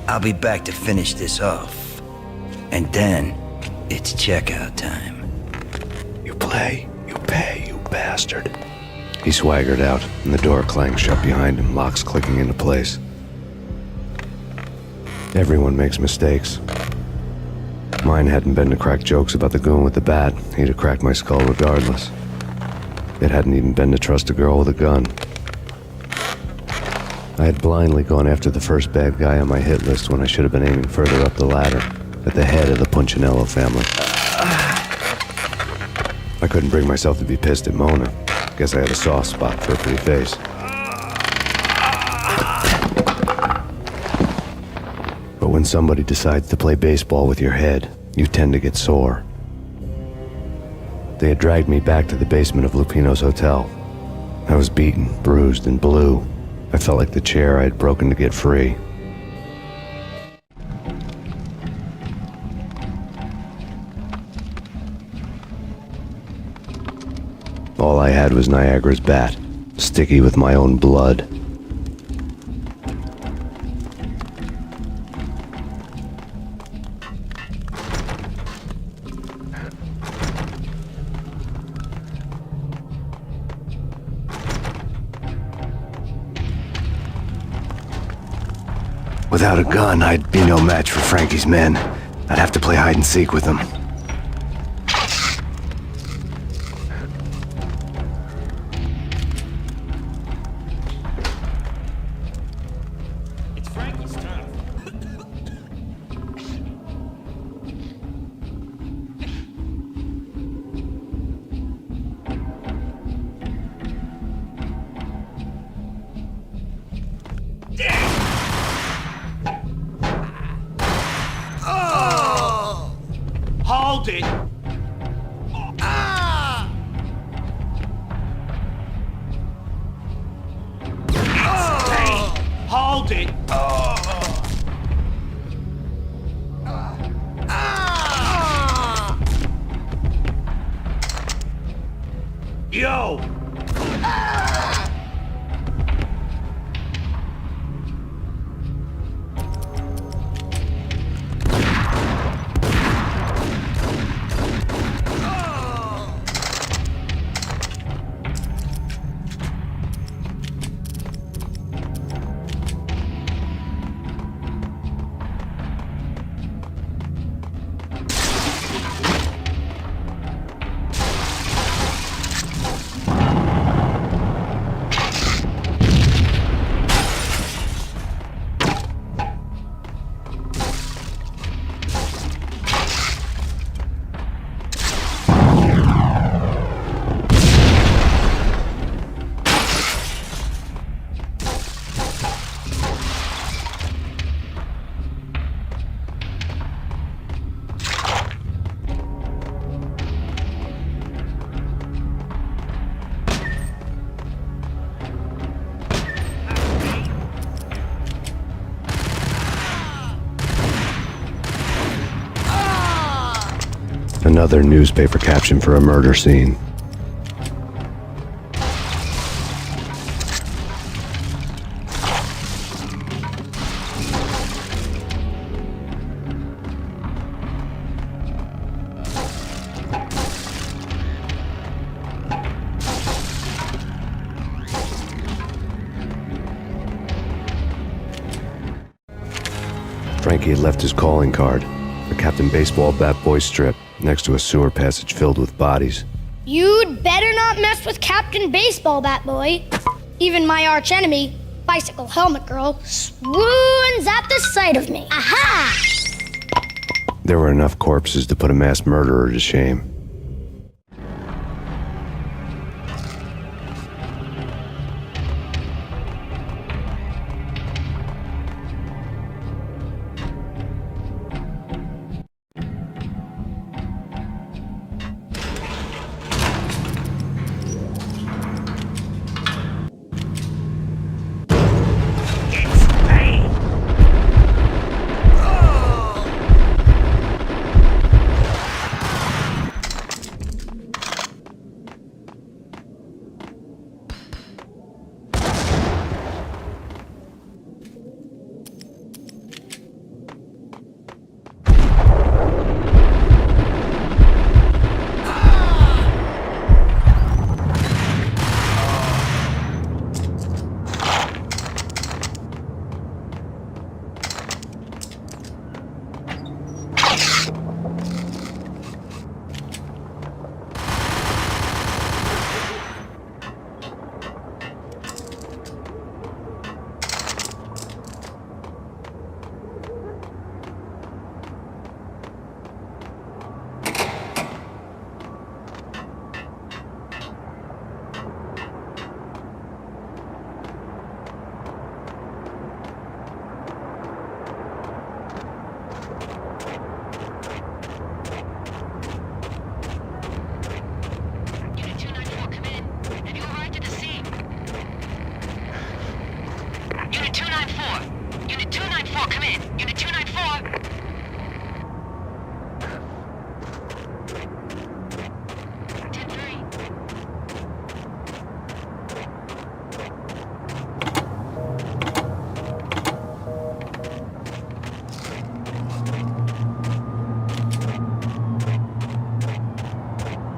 Speaker 10: I'll be back to finish this off. And then, it's checkout time.
Speaker 3: You play, you pay, you bastard. He swaggered out, and the door clanged shut behind him, locks clicking into place. Everyone makes mistakes. Mine hadn't been to crack jokes about the goon with the bat. He'd have cracked my skull regardless. It hadn't even been to trust a girl with a gun. I had blindly gone after the first bad guy on my hit list when I should have been aiming further up the ladder, at the head of the Punchinello family. I couldn't bring myself to be pissed at Mona. Guess I had a soft spot for a pretty face. But when somebody decides to play baseball with your head, you tend to get sore. They had dragged me back to the basement of Lupino's hotel. I was beaten, bruised, and blue. I felt like the chair I had broken to get free. All I had was Niagara's bat, sticky with my own blood. Without a gun, I'd be no match for Frankie's men. I'd have to play hide and seek with them.
Speaker 6: It's Frankie's turn. Hold it! Hold it! Yo!
Speaker 3: Another newspaper caption for a murder scene. Frankie had left his calling card, a Captain Baseball Bat Boy strip, next to a sewer passage filled with bodies.
Speaker 18: You'd better not mess with Captain Baseball Bat Boy. Even my archenemy, Bicycle Helmet Girl, swoons at the sight of me. Aha!
Speaker 3: There were enough corpses to put a mass murderer to shame.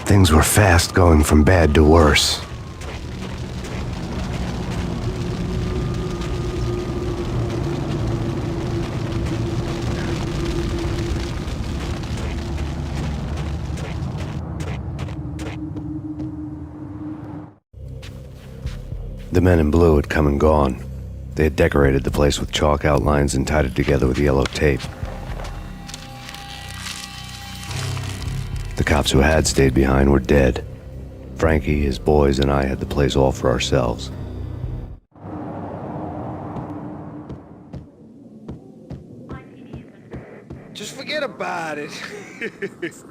Speaker 3: Things were fast going from bad to worse. The men in blue had come and gone. They had decorated the place with chalk outlines and tied it together with yellow tape. The cops who had stayed behind were dead. Frankie, his boys, and I had the place all for ourselves.
Speaker 8: Just forget about it.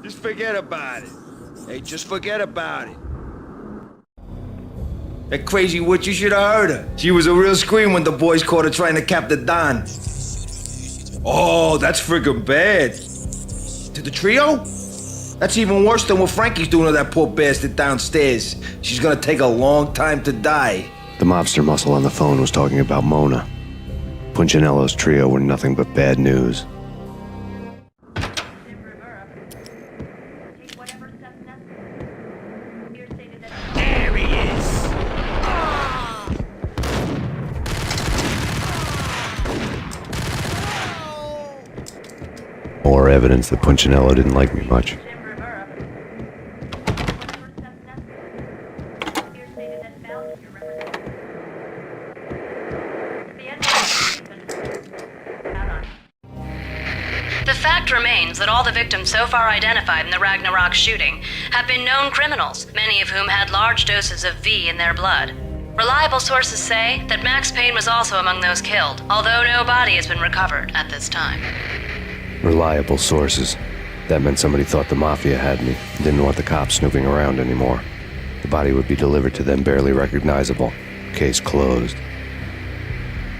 Speaker 8: Just forget about it. Hey, just forget about it. That crazy witch, you should have heard her. She was a real scream when the boys caught her trying to cap the Don. Oh, that's friggin' bad. To the trio? That's even worse than what Frankie's doing to that poor bastard downstairs. She's gonna take a long time to die.
Speaker 3: The mobster muscle on the phone was talking about Mona. Punchinello's trio were nothing but bad news.
Speaker 6: There he is!
Speaker 3: More evidence that Punchinello didn't like me much.
Speaker 1: The fact remains that all the victims so far identified in the Ragnarok shooting have been known criminals, many of whom had large doses of V in their blood. Reliable sources say that Max Payne was also among those killed, although no body has been recovered at this time.
Speaker 3: Reliable sources. That meant somebody thought the Mafia had me, and didn't want the cops snooping around anymore. The body would be delivered to them barely recognizable. Case closed.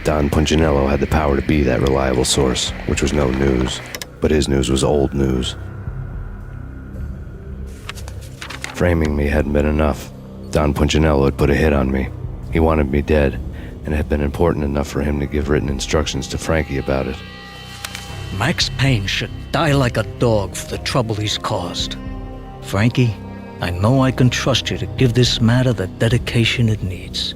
Speaker 3: Don Punchinello had the power to be that reliable source, which was no news. But his news was old news. Framing me hadn't been enough. Don Punchinello had put a hit on me. He wanted me dead, and it had been important enough for him to give written instructions to Frankie about it.
Speaker 16: Max Payne should die like a dog for the trouble he's caused. Frankie, I know I can trust you to give this matter the dedication it needs.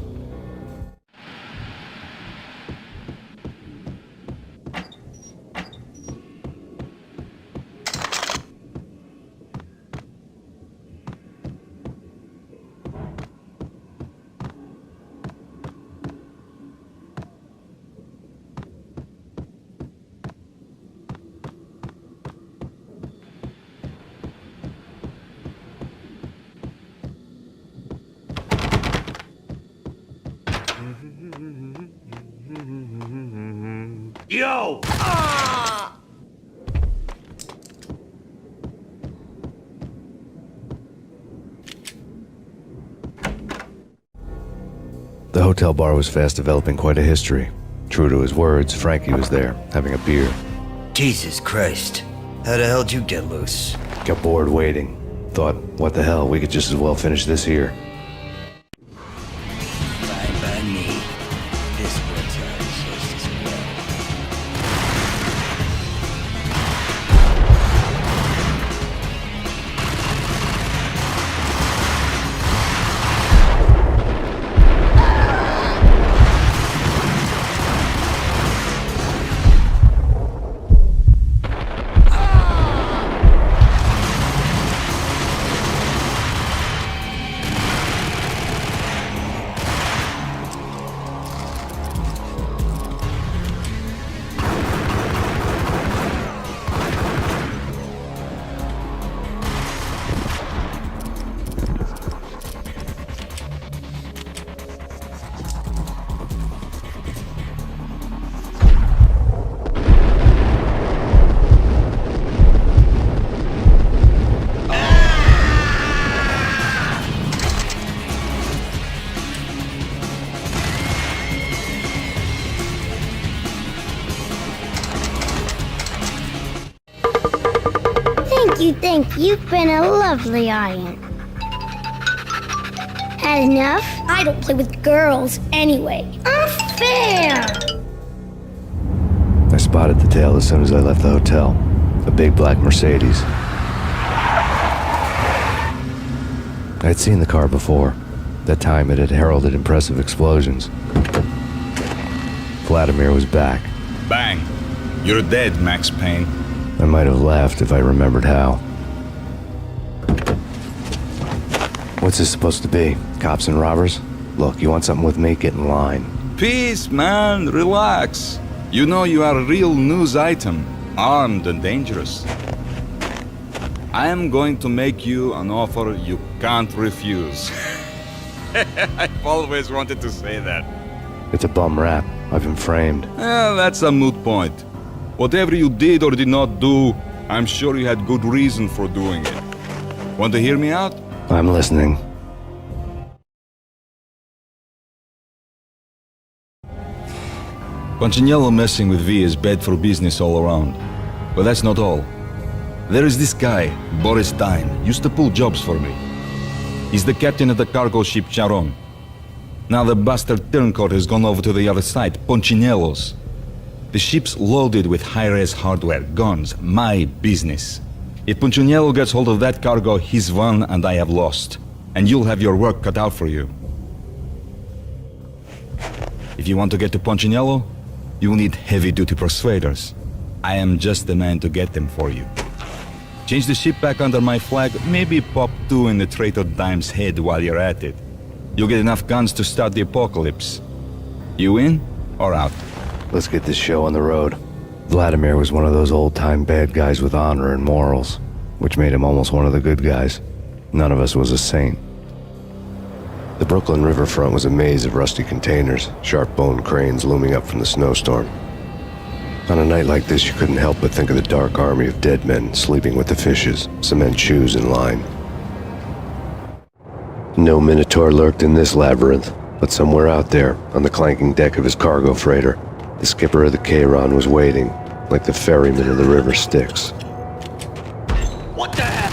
Speaker 6: Yo!
Speaker 3: The hotel bar was fast developing quite a history. True to his words, Frankie was there, having a beer.
Speaker 10: Jesus Christ. How the hell did you get loose?
Speaker 3: Got bored waiting. Thought, what the hell, we could just as well finish this here.
Speaker 10: Fine by me. This works out just as well.
Speaker 18: Thank you. You've been a lovely audience. Had enough? I don't play with girls anyway. Unfair!
Speaker 3: I spotted the tail as soon as I left the hotel. A big black Mercedes. I'd seen the car before. That time it had heralded impressive explosions. Vladimir was back.
Speaker 13: Bang! You're dead, Max Payne.
Speaker 3: I might have laughed if I remembered how. What's this supposed to be? Cops and robbers? Look, you want something with me? Get in line.
Speaker 13: Peace, man. Relax. You know you are a real news item. Armed and dangerous. I am going to make you an offer you can't refuse. I've always wanted to say that.
Speaker 3: It's a bum rap. I've been framed.
Speaker 13: That's a moot point. Whatever you did or did not do, I'm sure you had good reason for doing it. Want to hear me out?
Speaker 3: I'm listening.
Speaker 13: Punchinello messing with V is bad for business all around. But that's not all. There is this guy, Boris Dine, used to pull jobs for me. He's the captain of the cargo ship Charon. Now the bastard turncoat has gone over to the other side, Punchinello's. The ship's loaded with high-res hardware, guns, my business. If Punchinello gets hold of that cargo, he's won and I have lost. And you'll have your work cut out for you. If you want to get to Punchinello, you'll need heavy-duty persuaders. I am just the man to get them for you. Change the ship back under my flag, maybe pop 2 in the traitor Dime's head while you're at it. You'll get enough guns to start the apocalypse. You in or out?
Speaker 3: Let's get this show on the road. Vladimir was one of those old-time bad guys with honor and morals, which made him almost one of the good guys. None of us was a saint. The Brooklyn riverfront was a maze of rusty containers, sharp-boned cranes looming up from the snowstorm. On a night like this, you couldn't help but think of the dark army of dead men sleeping with the fishes, cement shoes in line. No Minotaur lurked in this labyrinth, but somewhere out there, on the clanking deck of his cargo freighter, the skipper of the Chiron was waiting, like the ferryman of the river Styx.
Speaker 6: What the heck?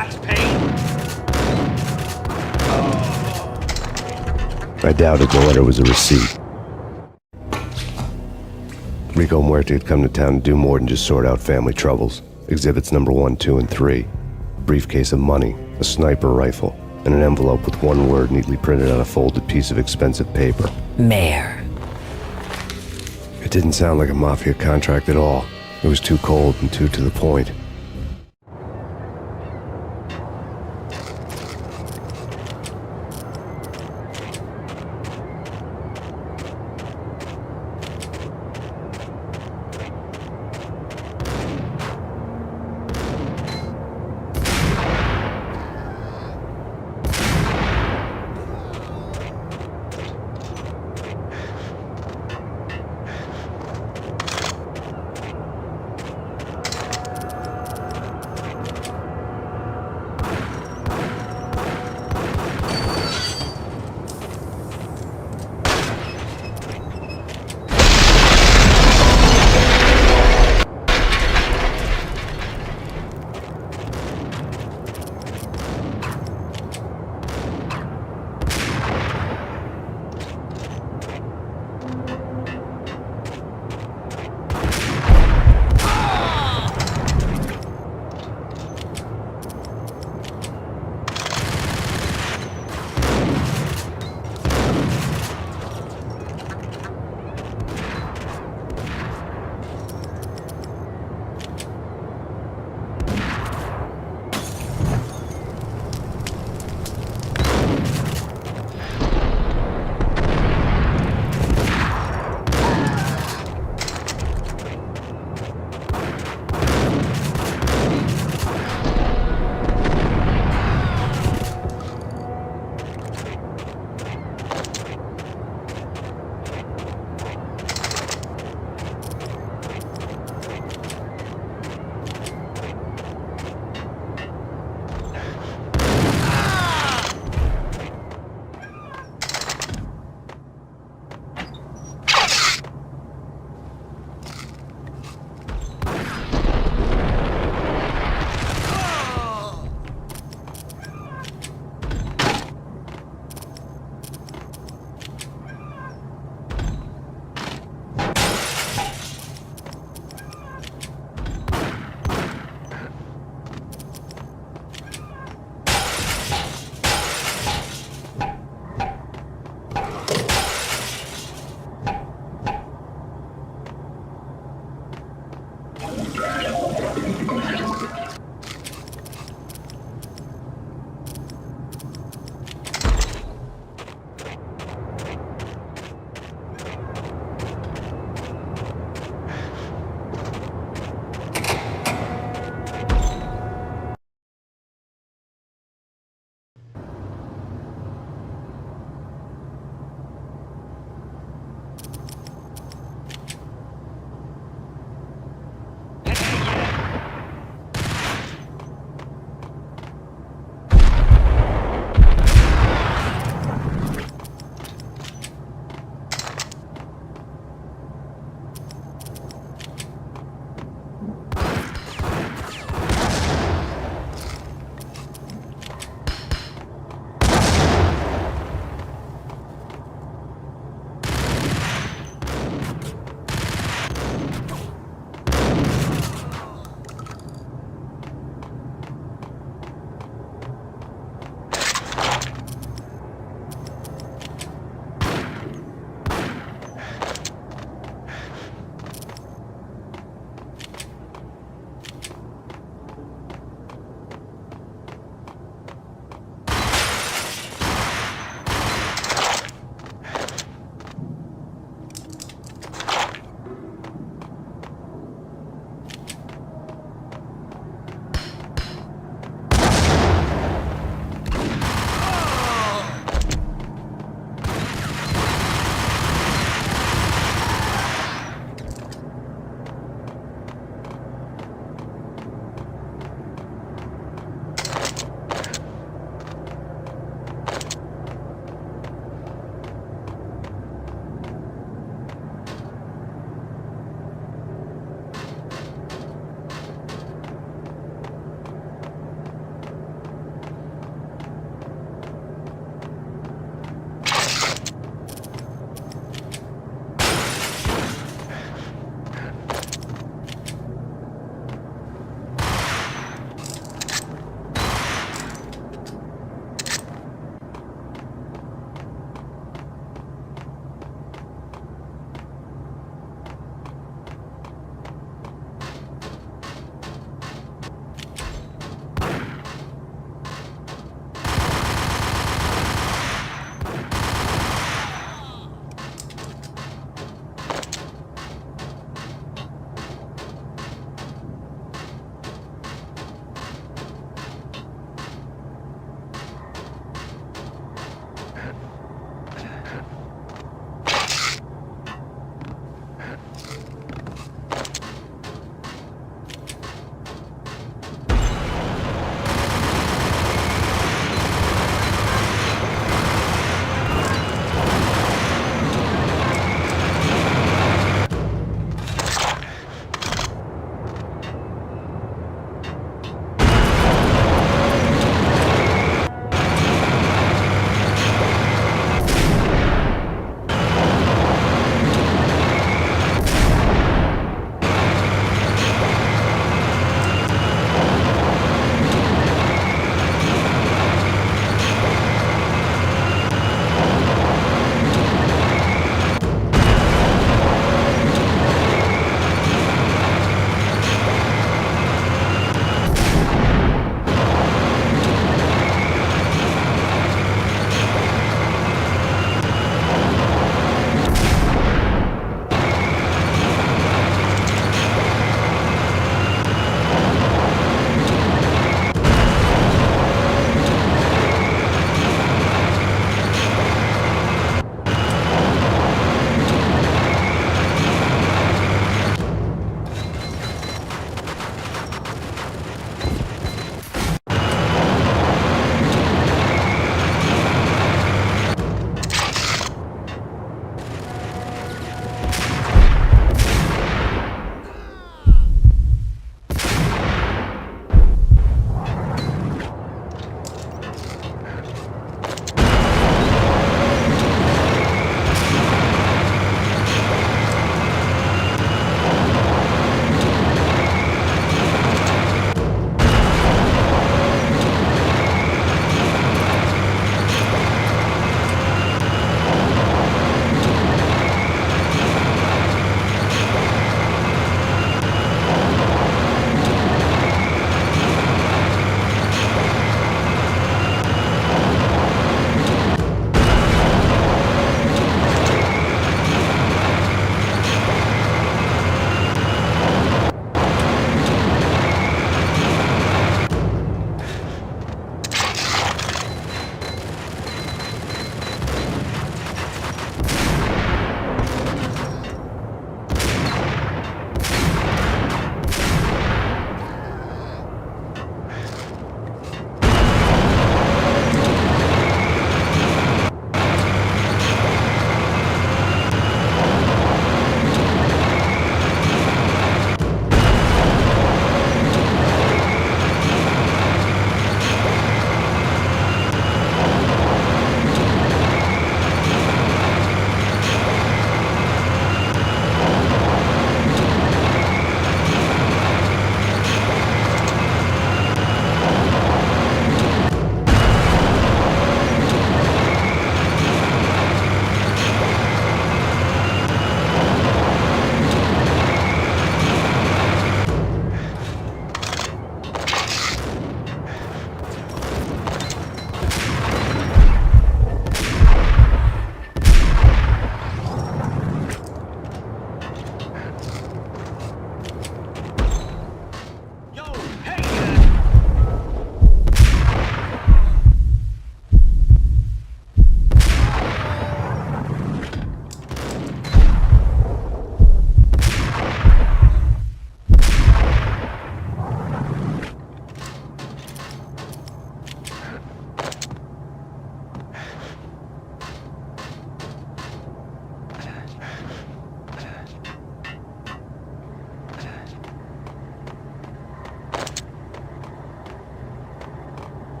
Speaker 6: Max Payne?
Speaker 3: I doubted the letter was a receipt. Rico Muerte had come to town to do more than just sort out family troubles. Exhibits number 1, 2, and 3. A briefcase of money, a sniper rifle, and an envelope with one word neatly printed on a folded piece of expensive paper.
Speaker 4: Mayor.
Speaker 3: It didn't sound like a mafia contract at all. It was too cold and too to the point.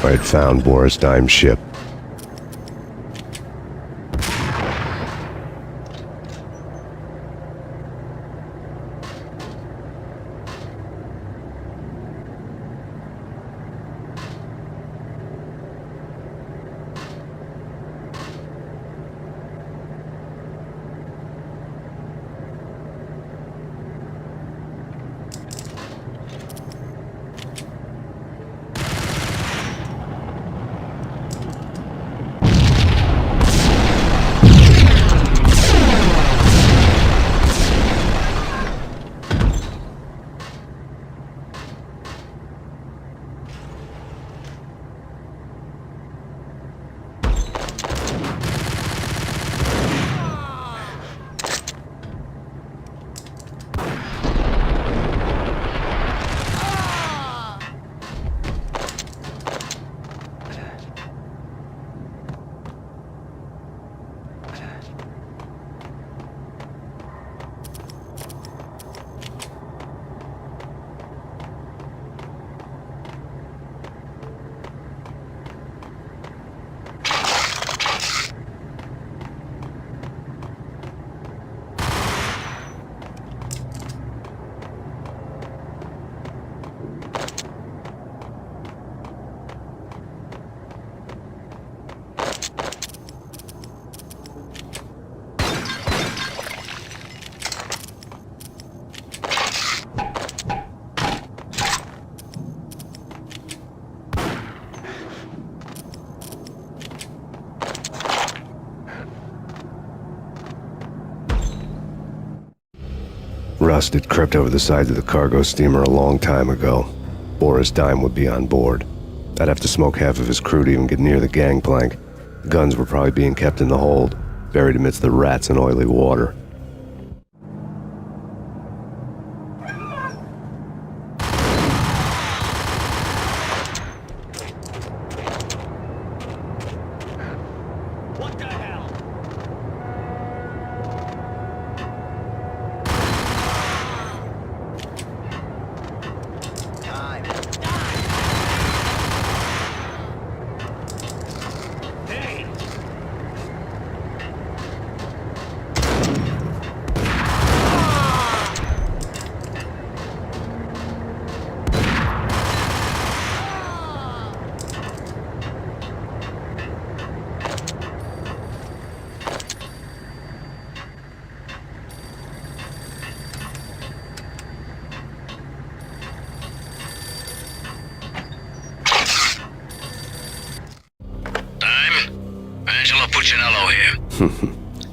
Speaker 3: I had found Boris Dime's ship. Rust had crept over the sides of the cargo steamer a long time ago. Boris Dime would be on board. I'd have to smoke half of his crew to even get near the gangplank. The guns were probably being kept in the hold, buried amidst the rats and oily water.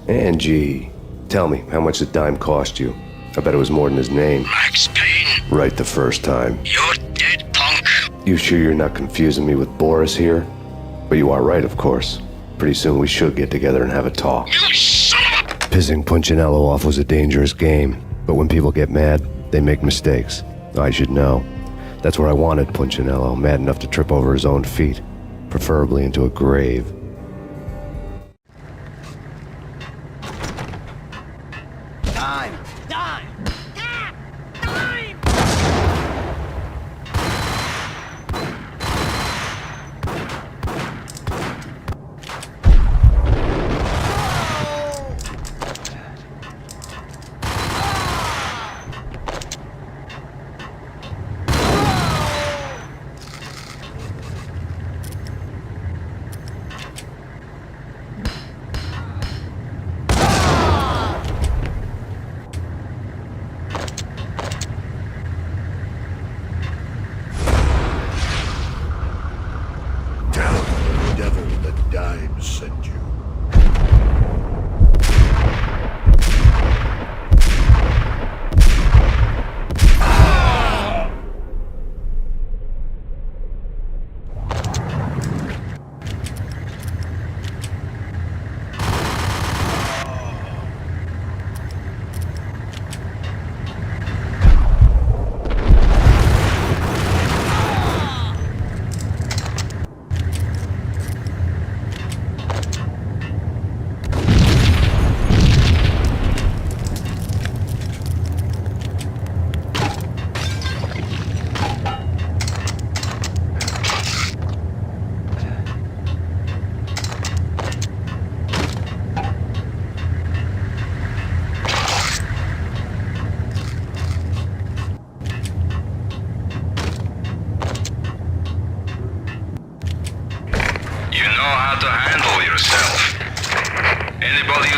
Speaker 3: Angie, tell me, how much did Dime cost you? I bet it was more than his name.
Speaker 2: Max Payne.
Speaker 3: Right the first time.
Speaker 2: You're dead, punk.
Speaker 3: You sure you're not confusing me with Boris here? But you are right, of course. Pretty soon we should get together and have a talk.
Speaker 2: You son of a...
Speaker 3: Pissing Punchinello off was a dangerous game, but when people get mad, they make mistakes. I should know. That's where I wanted Punchinello, mad enough to trip over his own feet, preferably into a grave.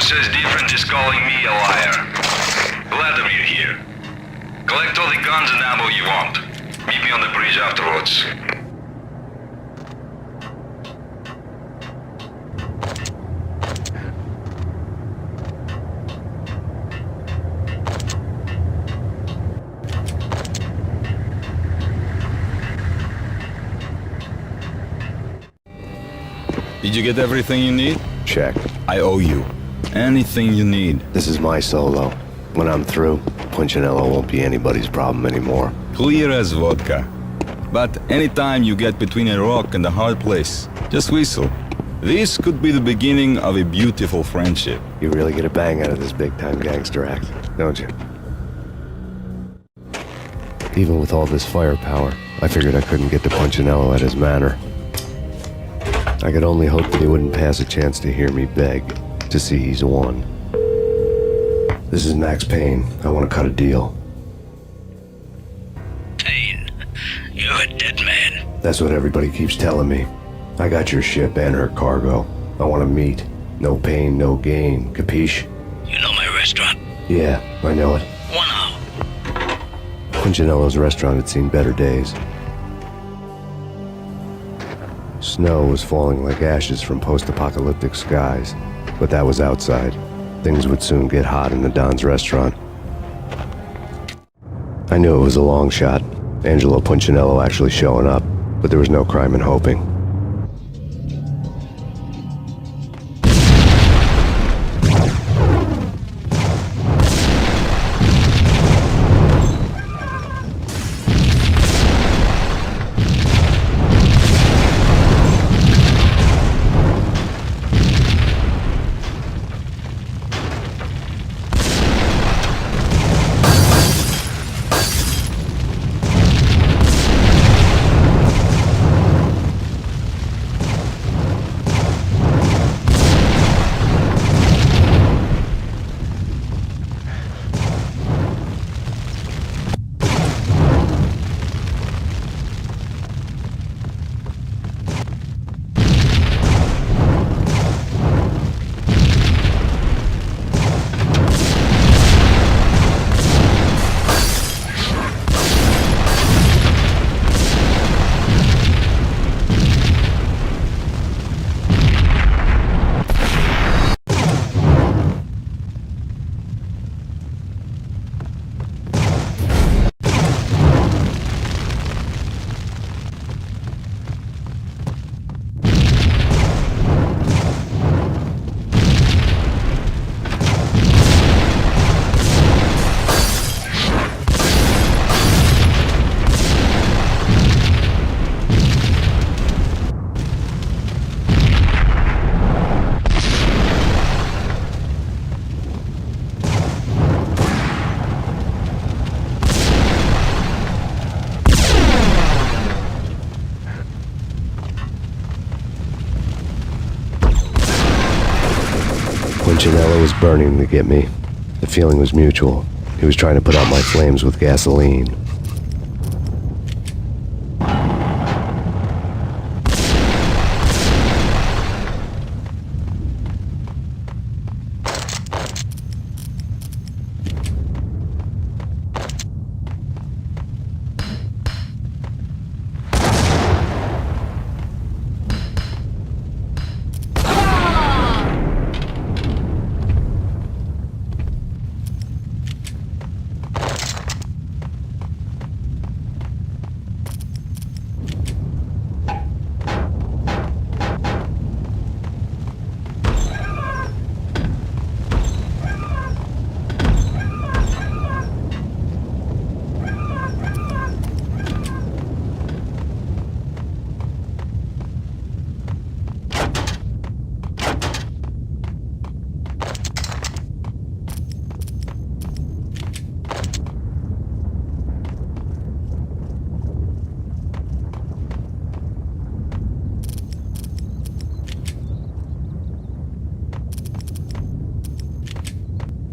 Speaker 12: says different is calling me a liar. Vladimir here. Collect all the guns and ammo you want. Meet me on the bridge afterwards.
Speaker 13: Did you get everything you need?
Speaker 3: Check.
Speaker 13: I owe you. Anything you need.
Speaker 3: This is my solo. When I'm through, Punchinello won't be anybody's problem anymore.
Speaker 13: Clear as vodka. But anytime you get between a rock and a hard place, just whistle. This could be the beginning of a beautiful friendship.
Speaker 3: You really get a bang out of this big-time gangster act, don't you? Even with all this firepower, I figured I couldn't get to Punchinello at his manor. I could only hope that he wouldn't pass a chance to hear me beg, to see he's won. This is Max Payne. I want to cut a deal.
Speaker 16: Payne, you're a dead man.
Speaker 3: That's what everybody keeps telling me. I got your ship and her cargo. I want to meet. No pain, no gain. Capiche?
Speaker 16: You know my restaurant?
Speaker 3: Yeah, I know it.
Speaker 16: 1 hour.
Speaker 3: Punchinello's restaurant had seen better days. Snow was falling like ashes from post-apocalyptic skies, but that was outside. Things would soon get hot in the Don's restaurant. I knew it was a long shot, Angelo Punchinello actually showing up, but there was no crime in hoping. Punchinello was burning to get me. The feeling was mutual. He was trying to put out my flames with gasoline.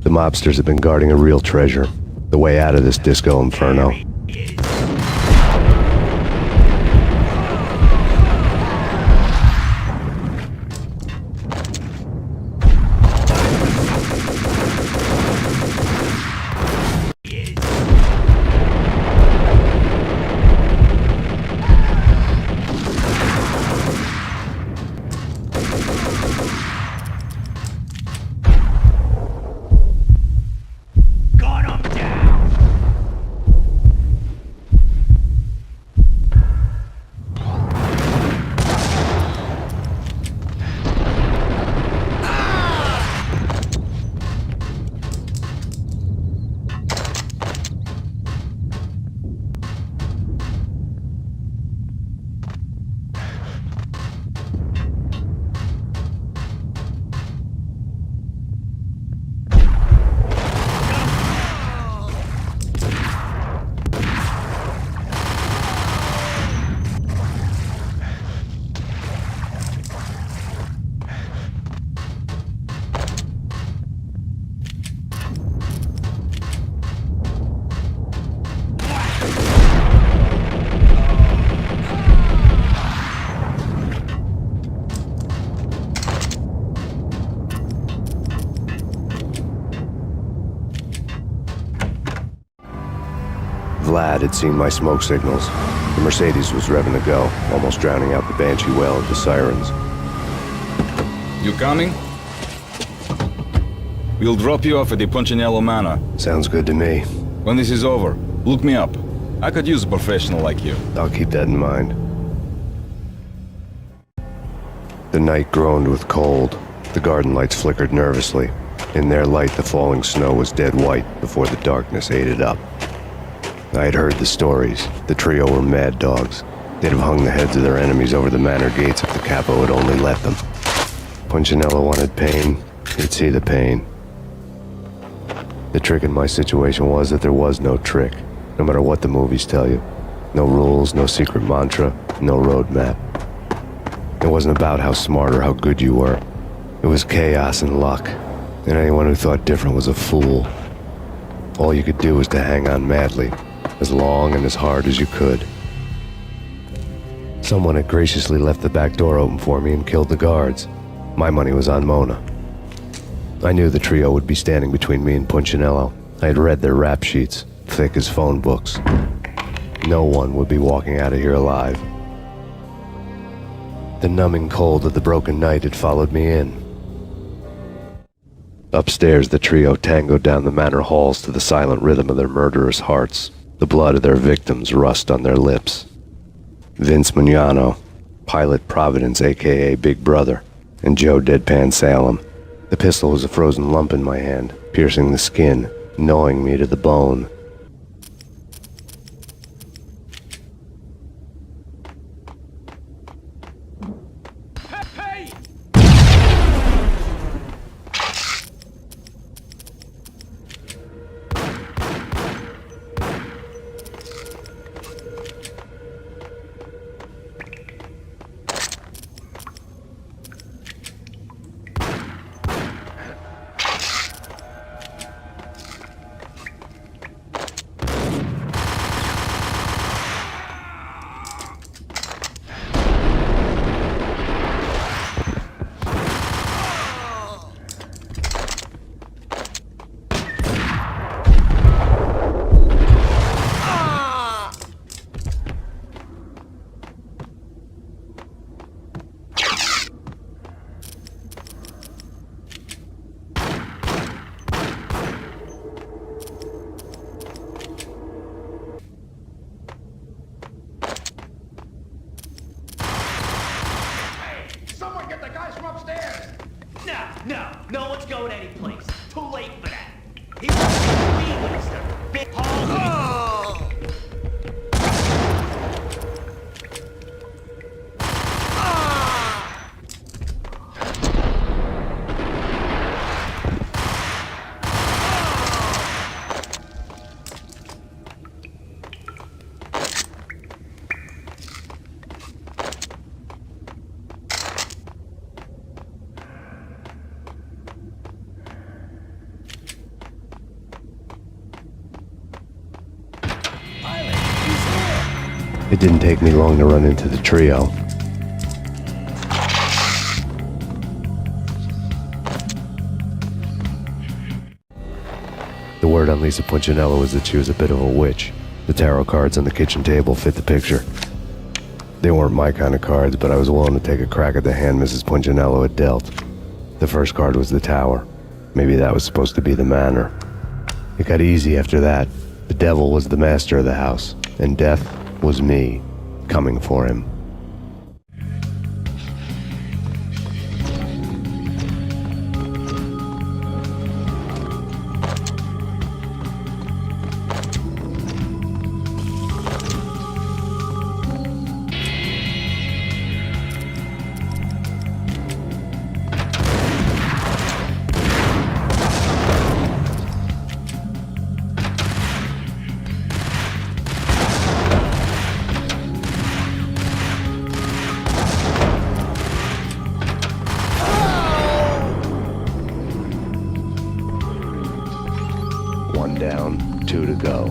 Speaker 3: The mobsters have been guarding a real treasure, the way out of this disco inferno. Vlad had seen my smoke signals. The Mercedes was revving to go, almost drowning out the banshee wail of the sirens.
Speaker 13: You coming? We'll drop you off at the Punchinello Manor.
Speaker 3: Sounds good to me.
Speaker 13: When this is over, look me up. I could use a professional like you.
Speaker 3: I'll keep that in mind. The night groaned with cold. The garden lights flickered nervously. In their light, the falling snow was dead white before the darkness ate it up. I had heard the stories. The trio were mad dogs. They'd have hung the heads of their enemies over the manor gates if the capo had only let them. Punchinello wanted pain. He'd see the pain. The trick in my situation was that there was no trick, no matter what the movies tell you. No rules, no secret mantra, no roadmap. It wasn't about how smart or how good you were. It was chaos and luck, and anyone who thought different was a fool. All you could do was to hang on madly, as long and as hard as you could. Someone had graciously left the back door open for me and killed the guards. My money was on Mona. I knew the trio would be standing between me and Punchinello. I had read their rap sheets, thick as phone books. No one would be walking out of here alive. The numbing cold of the broken night had followed me in. Upstairs, the trio tangoed down the manor halls to the silent rhythm of their murderous hearts, the blood of their victims rust on their lips. Vince Mugnano, Pilot Providence, a.k.a. Big Brother, and Joe Deadpan Salem. The pistol was a frozen lump in my hand, piercing the skin, gnawing me to the bone.
Speaker 6: No one's going anyplace. Too late for that. He wants to be with us, big hall.
Speaker 3: It didn't take me long to run into the trio. The word on Lisa Punchinello was that she was a bit of a witch. The tarot cards on the kitchen table fit the picture. They weren't my kind of cards, but I was willing to take a crack at the hand Mrs. Punchinello had dealt. The first card was the tower. Maybe that was supposed to be the manor. It got easy after that. The devil was the master of the house, and death was me, coming for him. One down, two to go.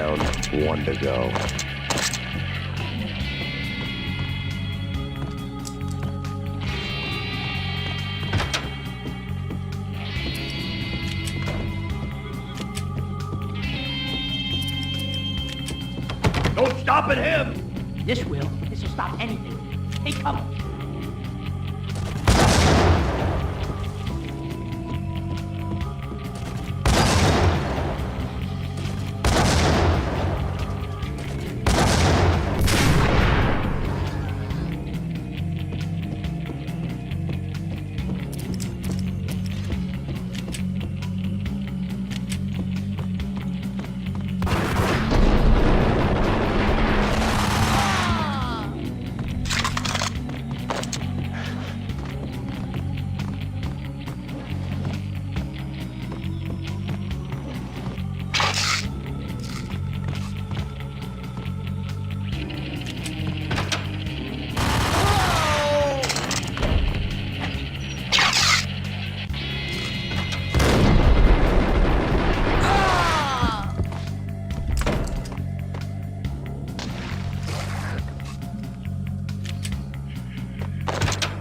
Speaker 3: down, one to go.
Speaker 15: No stopping him! This will. This will stop anything. Hey, come on.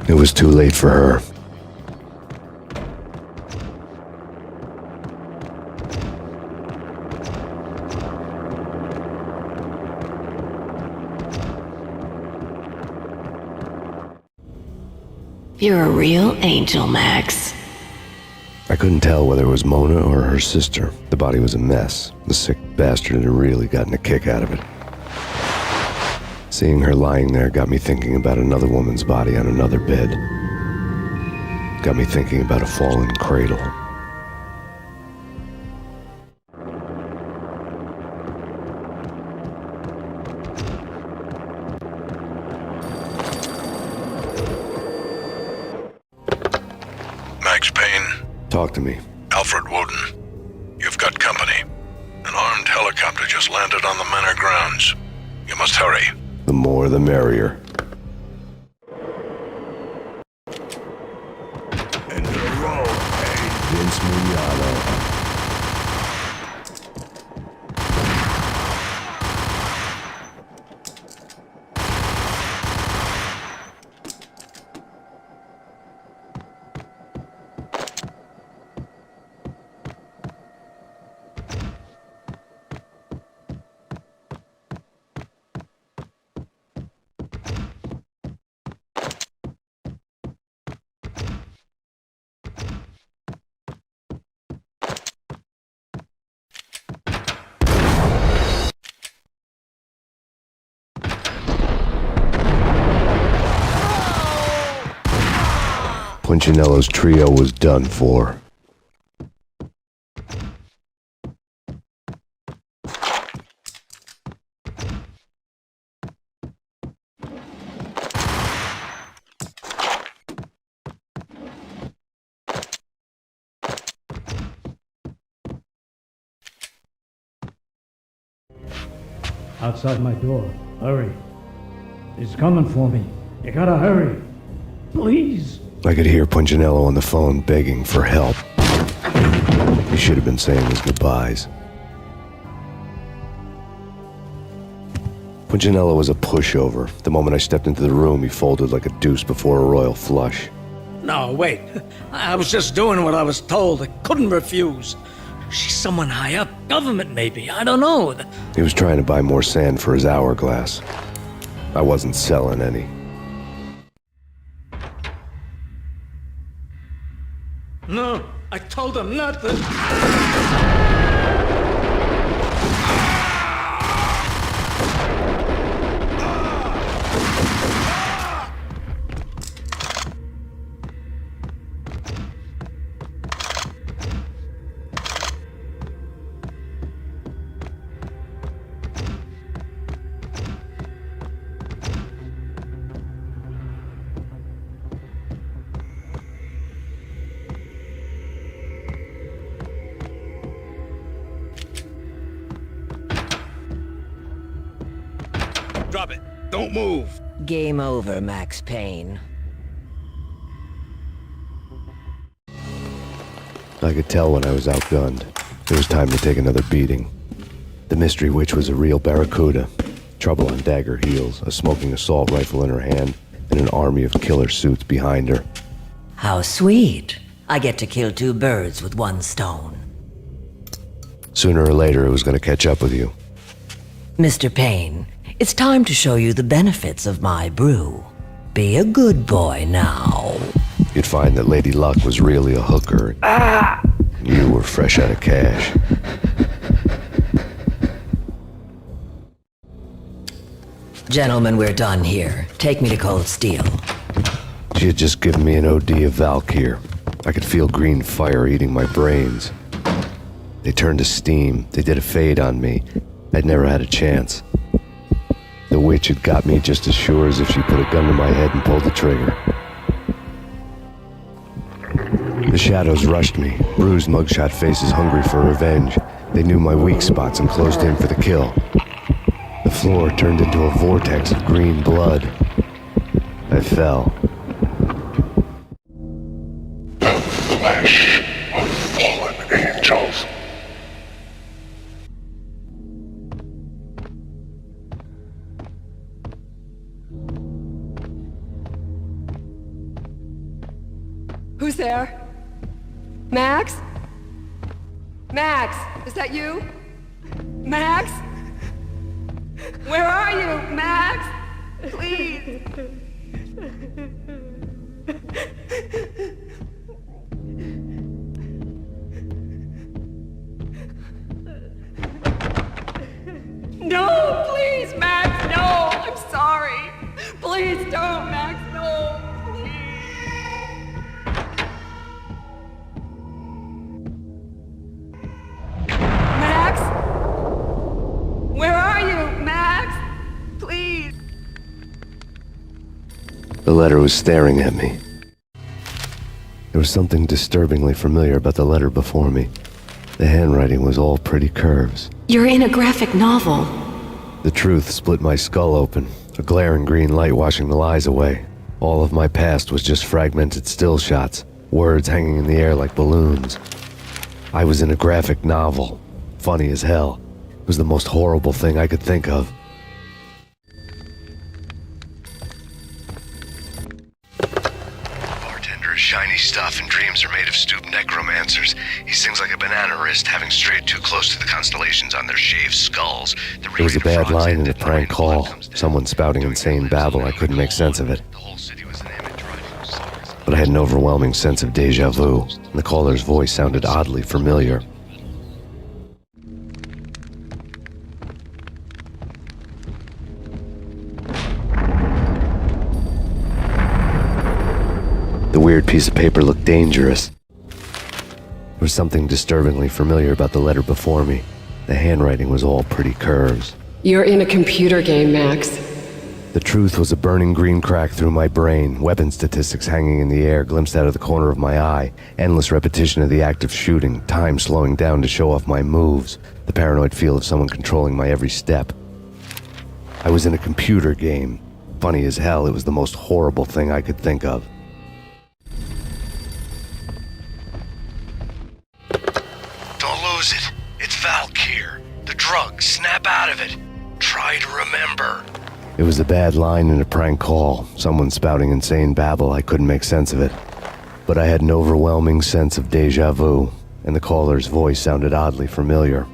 Speaker 3: It was too late for her.
Speaker 4: You're a real angel, Max.
Speaker 3: I couldn't tell whether it was Mona or her sister. The body was a mess. The sick bastard had really gotten a kick out of it. Seeing her lying there got me thinking about another woman's body on another bed. Got me thinking about a fallen cradle.
Speaker 11: Max Payne,
Speaker 3: Talk to me.
Speaker 11: Alfred Woden. You've got company. An armed helicopter just landed on the manor grounds. You must hurry.
Speaker 3: The more the merrier.
Speaker 11: End of the road, Payne.
Speaker 3: Vince Mugliano. Punchinello's trio was done for.
Speaker 16: Outside my door. Hurry. He's coming for me. You gotta hurry. Please.
Speaker 3: I could hear Punchinello on the phone begging for help. He should have been saying his goodbyes. Punchinello was a pushover. The moment I stepped into the room, he folded like a deuce before a royal flush.
Speaker 16: No, wait. I was just doing what I was told. I couldn't refuse. She's someone high up. Government, maybe. I don't know.
Speaker 3: He was trying to buy more sand for his hourglass. I wasn't selling any.
Speaker 16: No, I told him not to.
Speaker 11: Drop it. Don't move.
Speaker 14: Game over, Max Payne.
Speaker 3: I could tell when I was outgunned. It was time to take another beating. The mystery witch was a real barracuda. Trouble on dagger heels, a smoking assault rifle in her hand, and an army of killer suits behind her.
Speaker 14: How sweet. I get to kill two birds with one stone.
Speaker 3: Sooner or later, it was going to catch up with you.
Speaker 14: Mr. Payne, it's time to show you the benefits of my brew. Be a good boy now.
Speaker 3: You'd find that Lady Luck was really a hooker. You were fresh out of cash.
Speaker 14: Gentlemen, we're done here. Take me to Cold Steel.
Speaker 3: She had just given me an OD of Valkyr. I could feel green fire eating my brains. They turned to steam. They did a fade on me. I'd never had a chance. The witch had got me just as sure as if she put a gun to my head and pulled the trigger. The shadows rushed me, bruised mugshot faces hungry for revenge. They knew my weak spots and closed in for the kill. The floor turned into a vortex of green blood. I fell.
Speaker 11: The flesh of fallen angels.
Speaker 7: Who's there? Max? Max, is that you? Max? Where are you, Max? Please. No, please, Max, no. I'm sorry. Please don't, Max, no. Max? Where are you, Max? Please.
Speaker 3: The letter was staring at me. There was something disturbingly familiar about the letter before me. The handwriting was all pretty curves.
Speaker 4: You're in a graphic novel.
Speaker 3: The truth split my skull open, a glaring green light washing the lies away. All of my past was just fragmented still shots, words hanging in the air like balloons. I was in a graphic novel. Funny as hell. It was the most horrible thing I could think of. Bartender is shiny stuff and dreams are made of stooped necromancers. He sings like a banana wrist, having strayed too close to the constellations on their shaved skulls. There was a bad line in a prank call. Someone spouting insane babble. I couldn't make sense of it. But I had an overwhelming sense of deja vu, and the caller's voice sounded oddly familiar. The weird piece of paper looked dangerous. There was something disturbingly familiar about the letter before me. The handwriting was all pretty curves.
Speaker 7: You're in a computer game, Max.
Speaker 3: The truth was a burning green crack through my brain, weapon statistics hanging in the air, glimpsed out of the corner of my eye, endless repetition of the act of shooting, time slowing down to show off my moves, the paranoid feel of someone controlling my every step. I was in a computer game. Funny as hell, it was the most horrible thing I could think of.
Speaker 17: Don't lose it. It's Valkyr. The drug. Snap out of it. Try to remember.
Speaker 3: It was a bad line in a prank call, someone spouting insane babble. I couldn't make sense of it. But I had an overwhelming sense of deja vu, and the caller's voice sounded oddly familiar.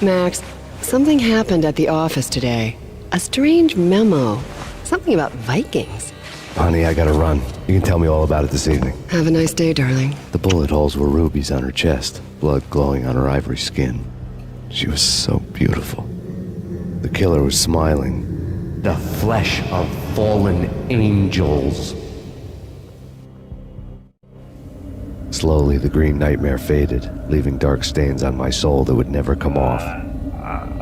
Speaker 7: Max, something happened at the office today. A strange memo. Something about Vikings.
Speaker 3: Honey, I gotta run. You can tell me all about it this evening.
Speaker 7: Have a nice day, darling.
Speaker 3: The bullet holes were rubies on her chest, blood glowing on her ivory skin. She was so beautiful. The killer was smiling.
Speaker 19: The flesh of fallen angels.
Speaker 3: Slowly, the green nightmare faded, leaving dark stains on my soul that would never come off.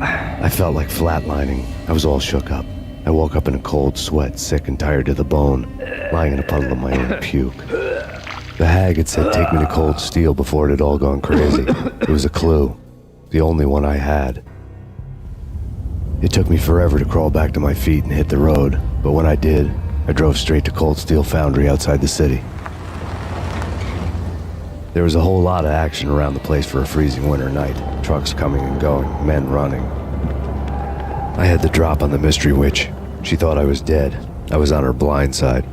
Speaker 3: I felt like flatlining. I was all shook up. I woke up in a cold sweat, sick and tired to the bone, lying in a puddle of my own puke. The hag had said take me to Cold Steel before it had all gone crazy. It was a clue. The only one I had. It took me forever to crawl back to my feet and hit the road, but when I did, I drove straight to Cold Steel Foundry outside the city. There was a whole lot of action around the place for a freezing winter night. Trucks coming and going, men running. I had the drop on the mystery witch. She thought I was dead. I was on her blind side.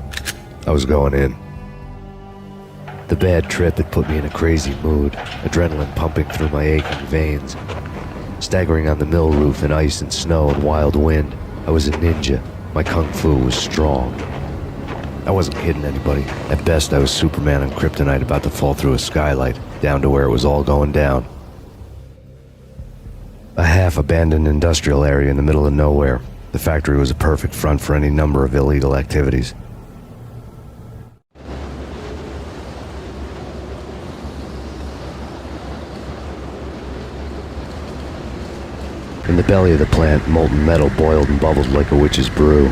Speaker 3: I was going in. The bad trip had put me in a crazy mood, adrenaline pumping through my aching veins. Staggering on the mill roof in ice and snow and wild wind, I was a ninja. My kung fu was strong. I wasn't kidding anybody. At best, I was Superman on kryptonite about to fall through a skylight, down to where it was all going down. A half-abandoned industrial area in the middle of nowhere. The factory was a perfect front for any number of illegal activities. In the belly of the plant, molten metal boiled and bubbled like a witch's brew.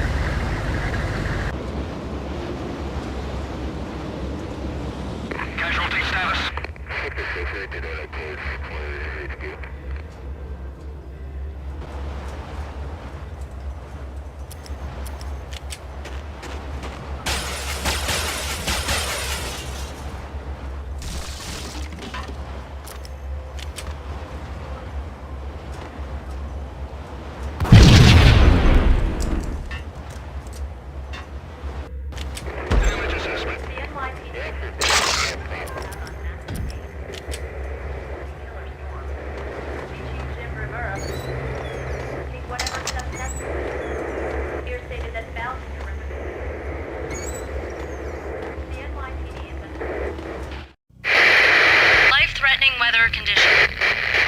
Speaker 1: Weather condition.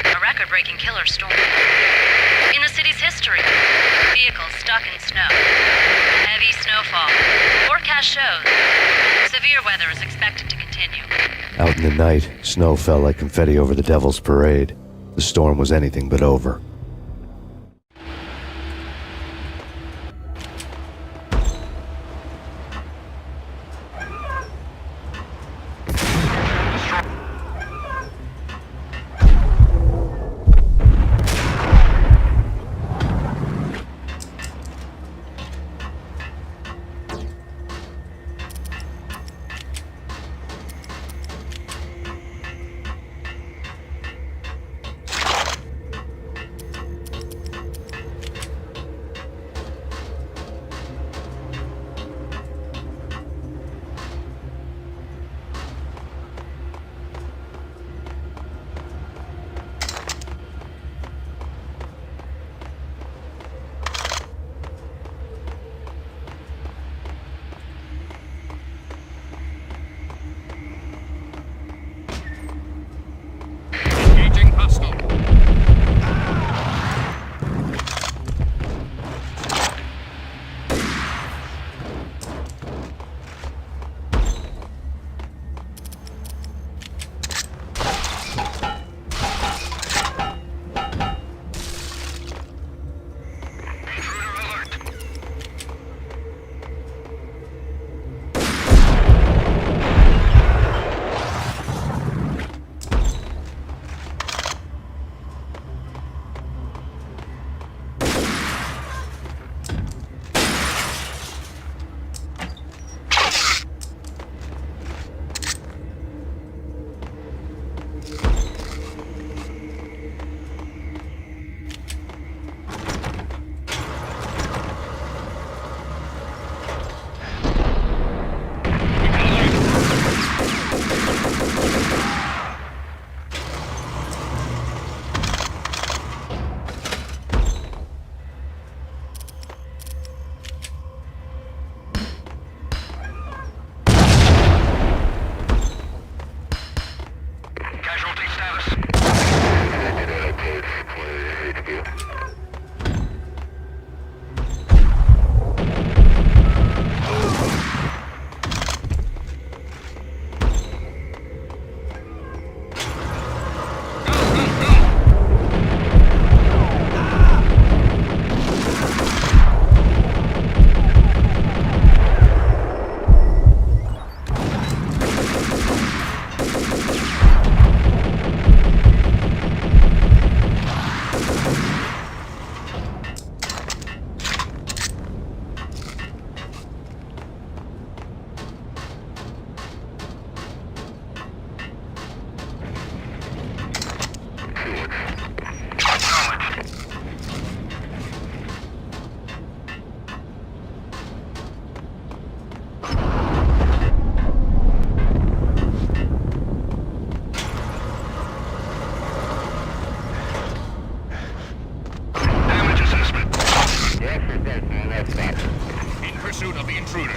Speaker 1: A record-breaking killer storm. In the city's history, vehicles stuck in snow. Heavy snowfall. Forecast shows severe weather is expected to continue.
Speaker 3: Out in the night, snow fell like confetti over the Devil's Parade. The storm was anything but over.
Speaker 11: pursuit of the intruder.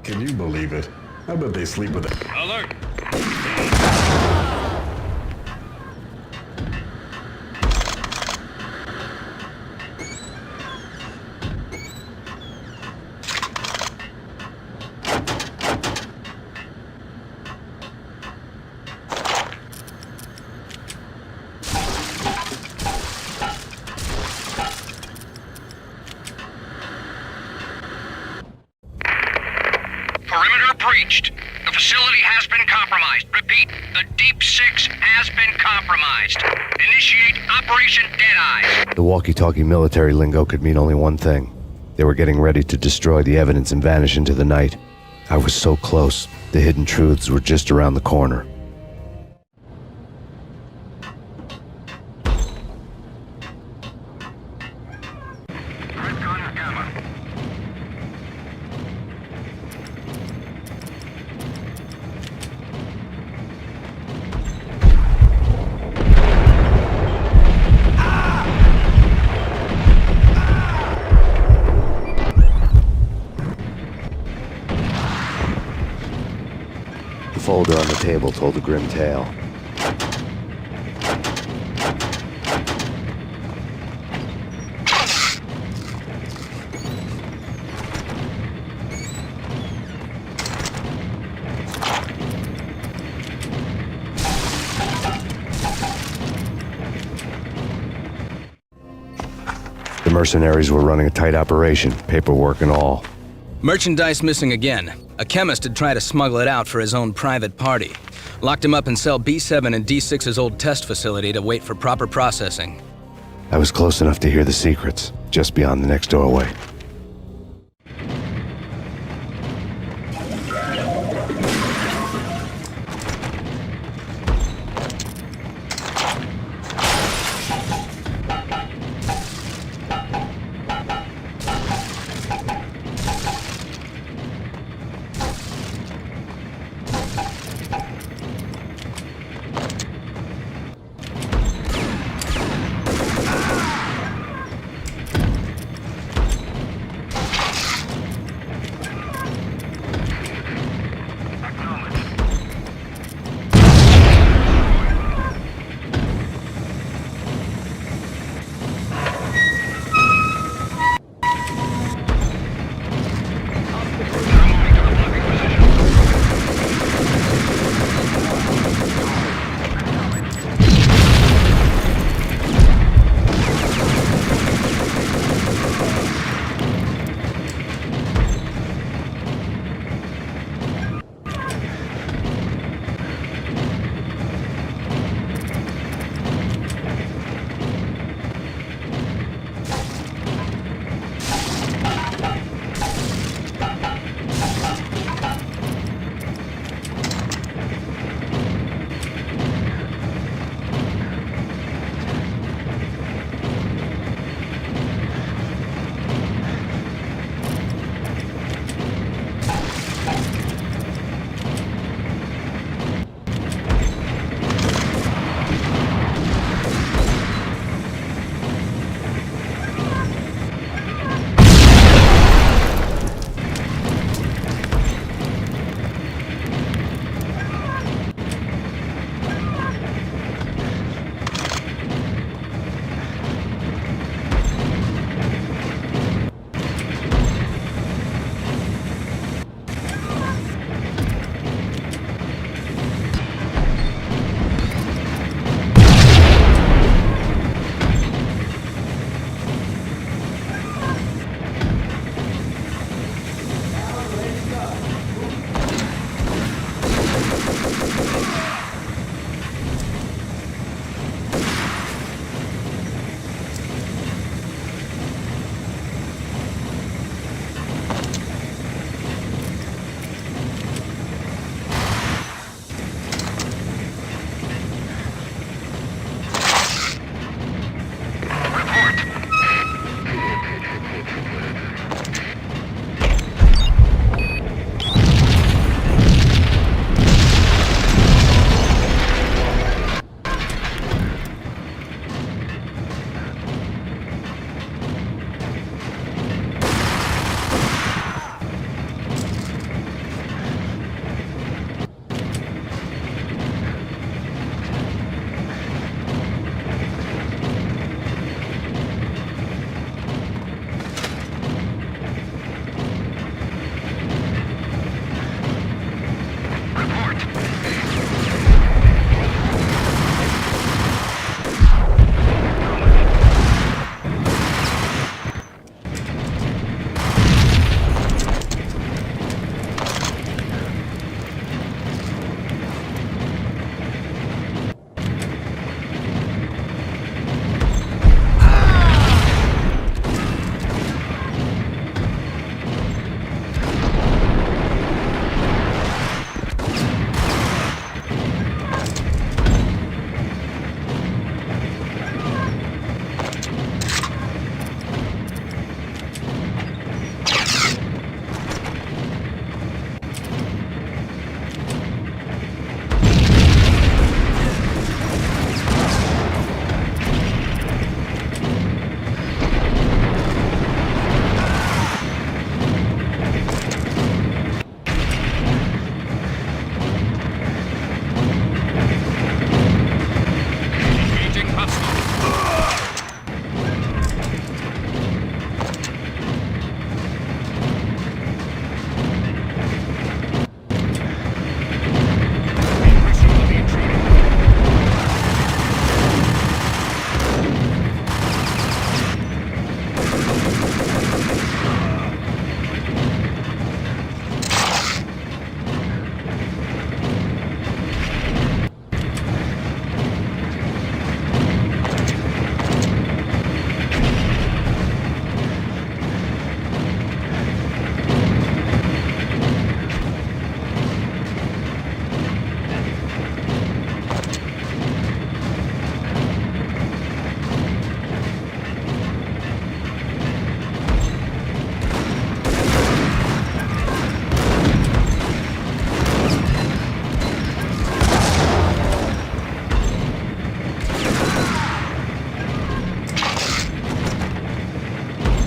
Speaker 20: Can you believe it? I bet they sleep with it.
Speaker 11: Alert!
Speaker 2: Perimeter breached. The facility has been compromised. Repeat, the Deep Six has been compromised. Initiate Operation Deadeye.
Speaker 3: The walkie-talkie military lingo could mean only one thing. They were getting ready to destroy the evidence and vanish into the night. I was so close. The hidden truths were just around the corner. The folder on the table told a grim tale. The mercenaries were running a tight operation, paperwork and all.
Speaker 22: Merchandise missing again. A chemist had tried to smuggle it out for his own private party. Locked him up in cell B7 in D6's old test facility to wait for proper processing.
Speaker 3: I was close enough to hear the secrets, just beyond the next doorway.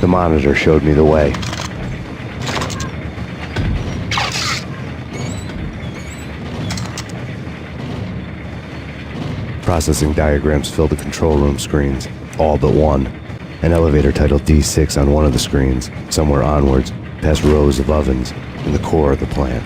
Speaker 3: The monitor showed me the way. Processing diagrams filled the control room screens, all but one. An elevator titled D6 on one of the screens, somewhere onwards, past rows of ovens, in the core of the plant.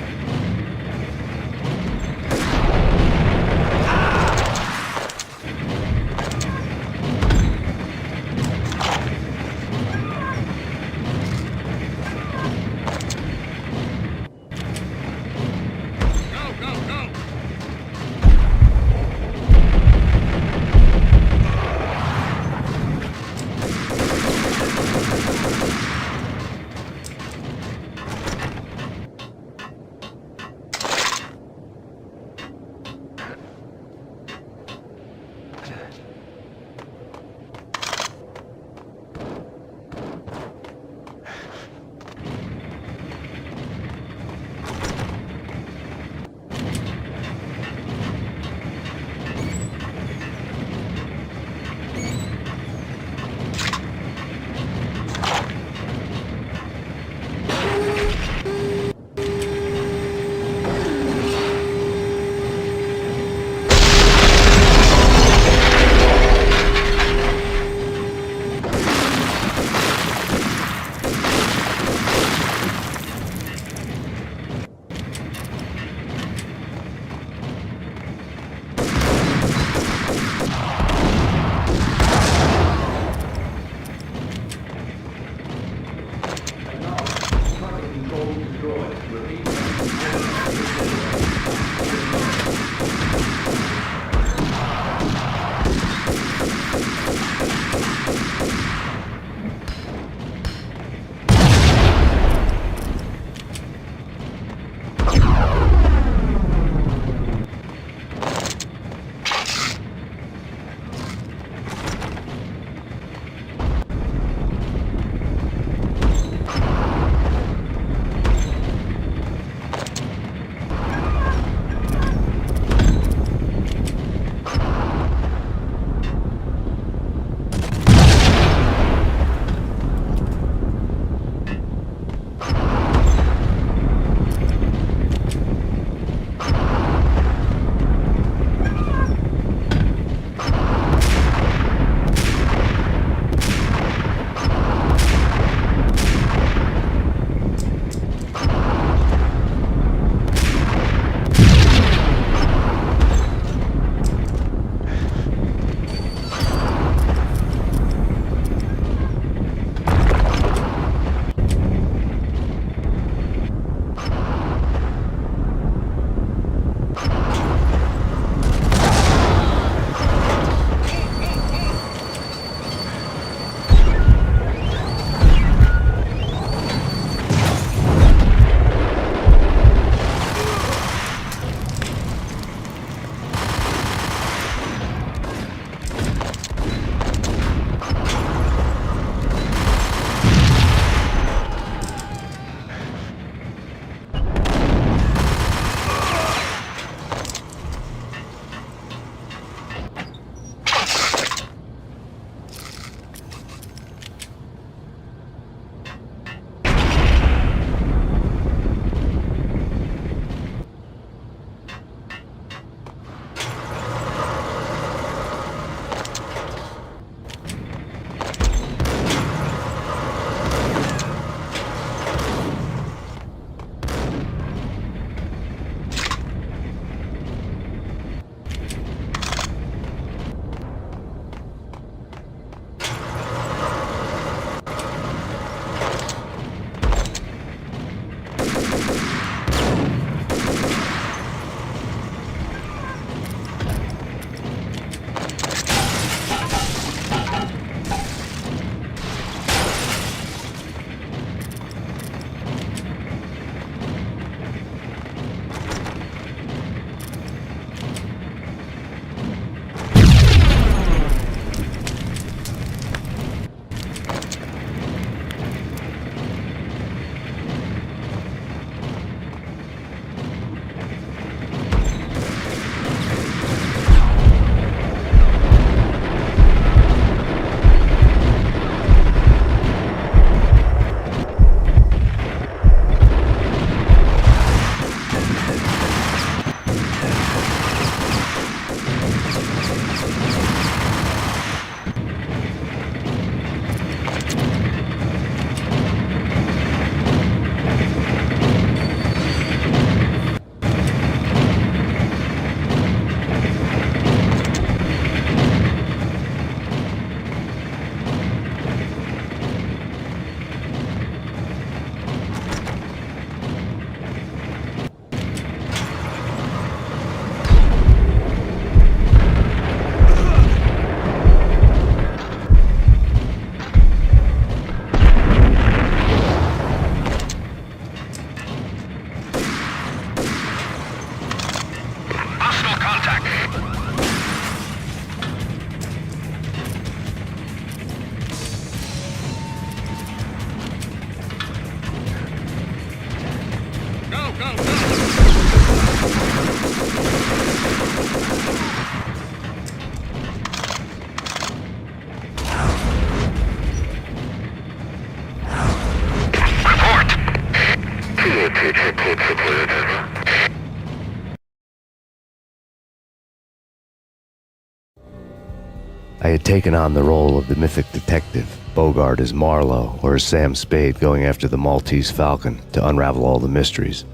Speaker 3: I had taken on the role of the mythic detective, Bogart as Marlowe or as Sam Spade going after the Maltese Falcon to unravel all the mysteries.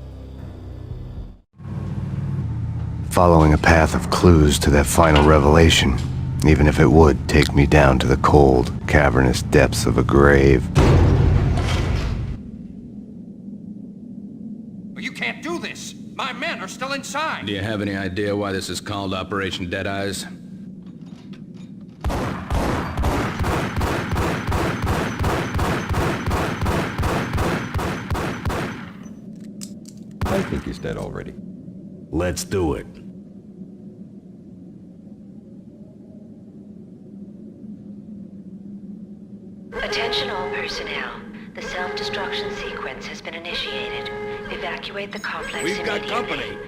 Speaker 3: Following a path of clues to that final revelation, even if it would take me down to the cold, cavernous depths of a grave.
Speaker 2: You can't do this! My men are still inside!
Speaker 22: Do you have any idea why this is called Operation Deadeyes?
Speaker 20: I think he's dead already.
Speaker 19: Let's do it.
Speaker 1: Attention all personnel. The self-destruction sequence has been initiated. Evacuate the complex
Speaker 15: We've got
Speaker 1: immediately.
Speaker 15: company.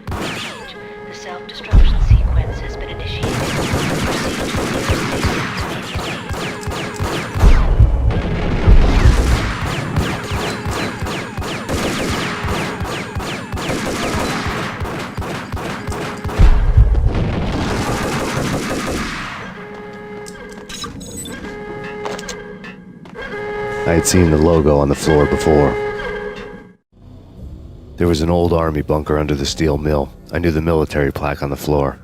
Speaker 1: The self-destruction sequence has been initiated. Proceed to the nearest exit immediately.
Speaker 3: I had seen the logo on the floor before. There was an old army bunker under the steel mill. I knew the military plaque on the floor.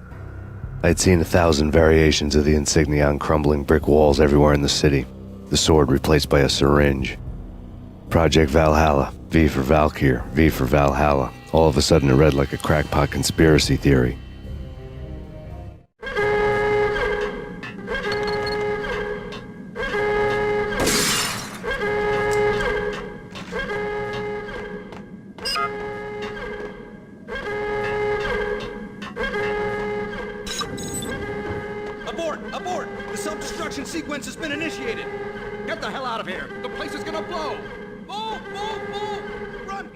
Speaker 3: I had seen 1,000 variations of the insignia on crumbling brick walls everywhere in the city. The sword replaced by a syringe. Project Valhalla, V for Valkyr, V for Valhalla. All of a sudden it read like a crackpot conspiracy theory.
Speaker 6: Abort! The self-destruction sequence has been initiated! Get the hell out of here! The place is gonna blow! Move! Run! Move!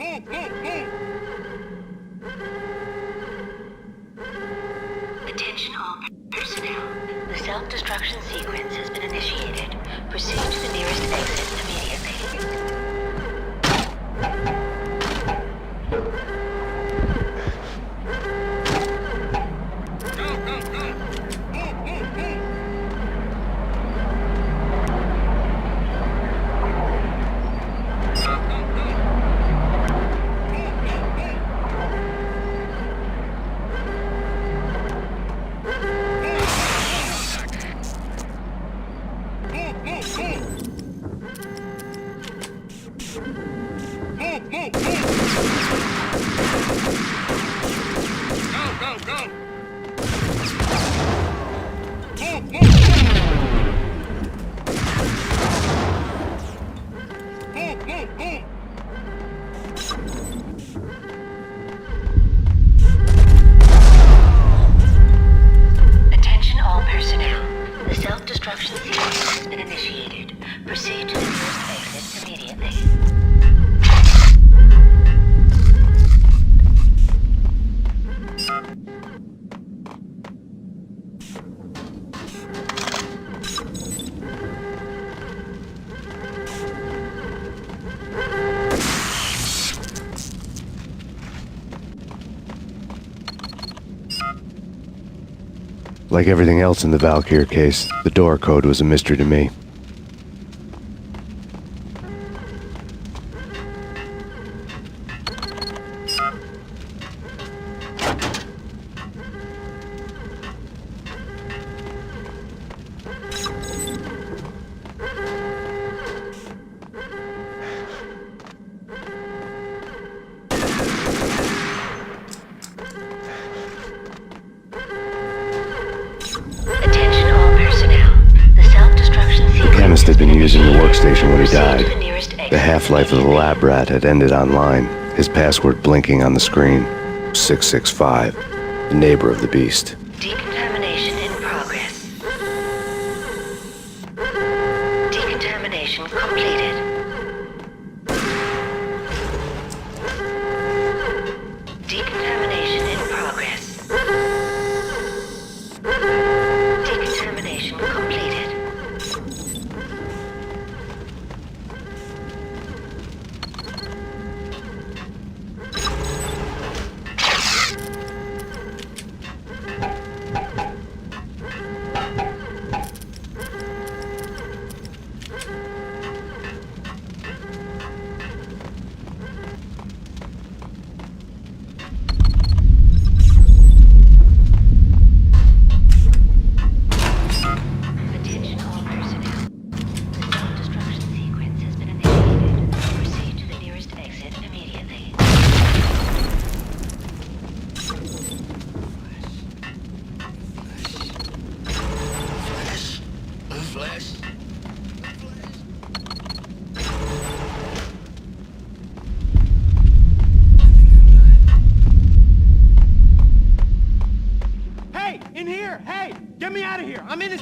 Speaker 1: Attention all personnel. The self-destruction sequence has been initiated. Proceed to the nearest exit immediately. Attention all personnel. The self-destruction sequence has been initiated. Proceed to the nearest exit immediately.
Speaker 3: Like everything else in the Valkyr case, the door code was a mystery to me. Had been using the workstation when he died. The half-life of the lab rat had ended online, his password blinking on the screen. 665, the neighbor of the beast.
Speaker 1: Decontamination in progress. Decontamination completed.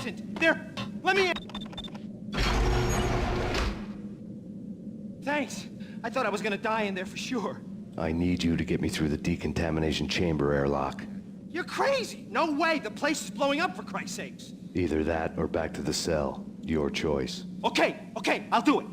Speaker 6: poisoned. Let me in. Thanks. I thought I was gonna die in there for sure.
Speaker 3: I need you to get me through the decontamination chamber airlock.
Speaker 6: You're crazy. No way. The place is blowing up, for Christ's sakes.
Speaker 3: Either that or back to the cell. Your choice.
Speaker 6: Okay. I'll do it.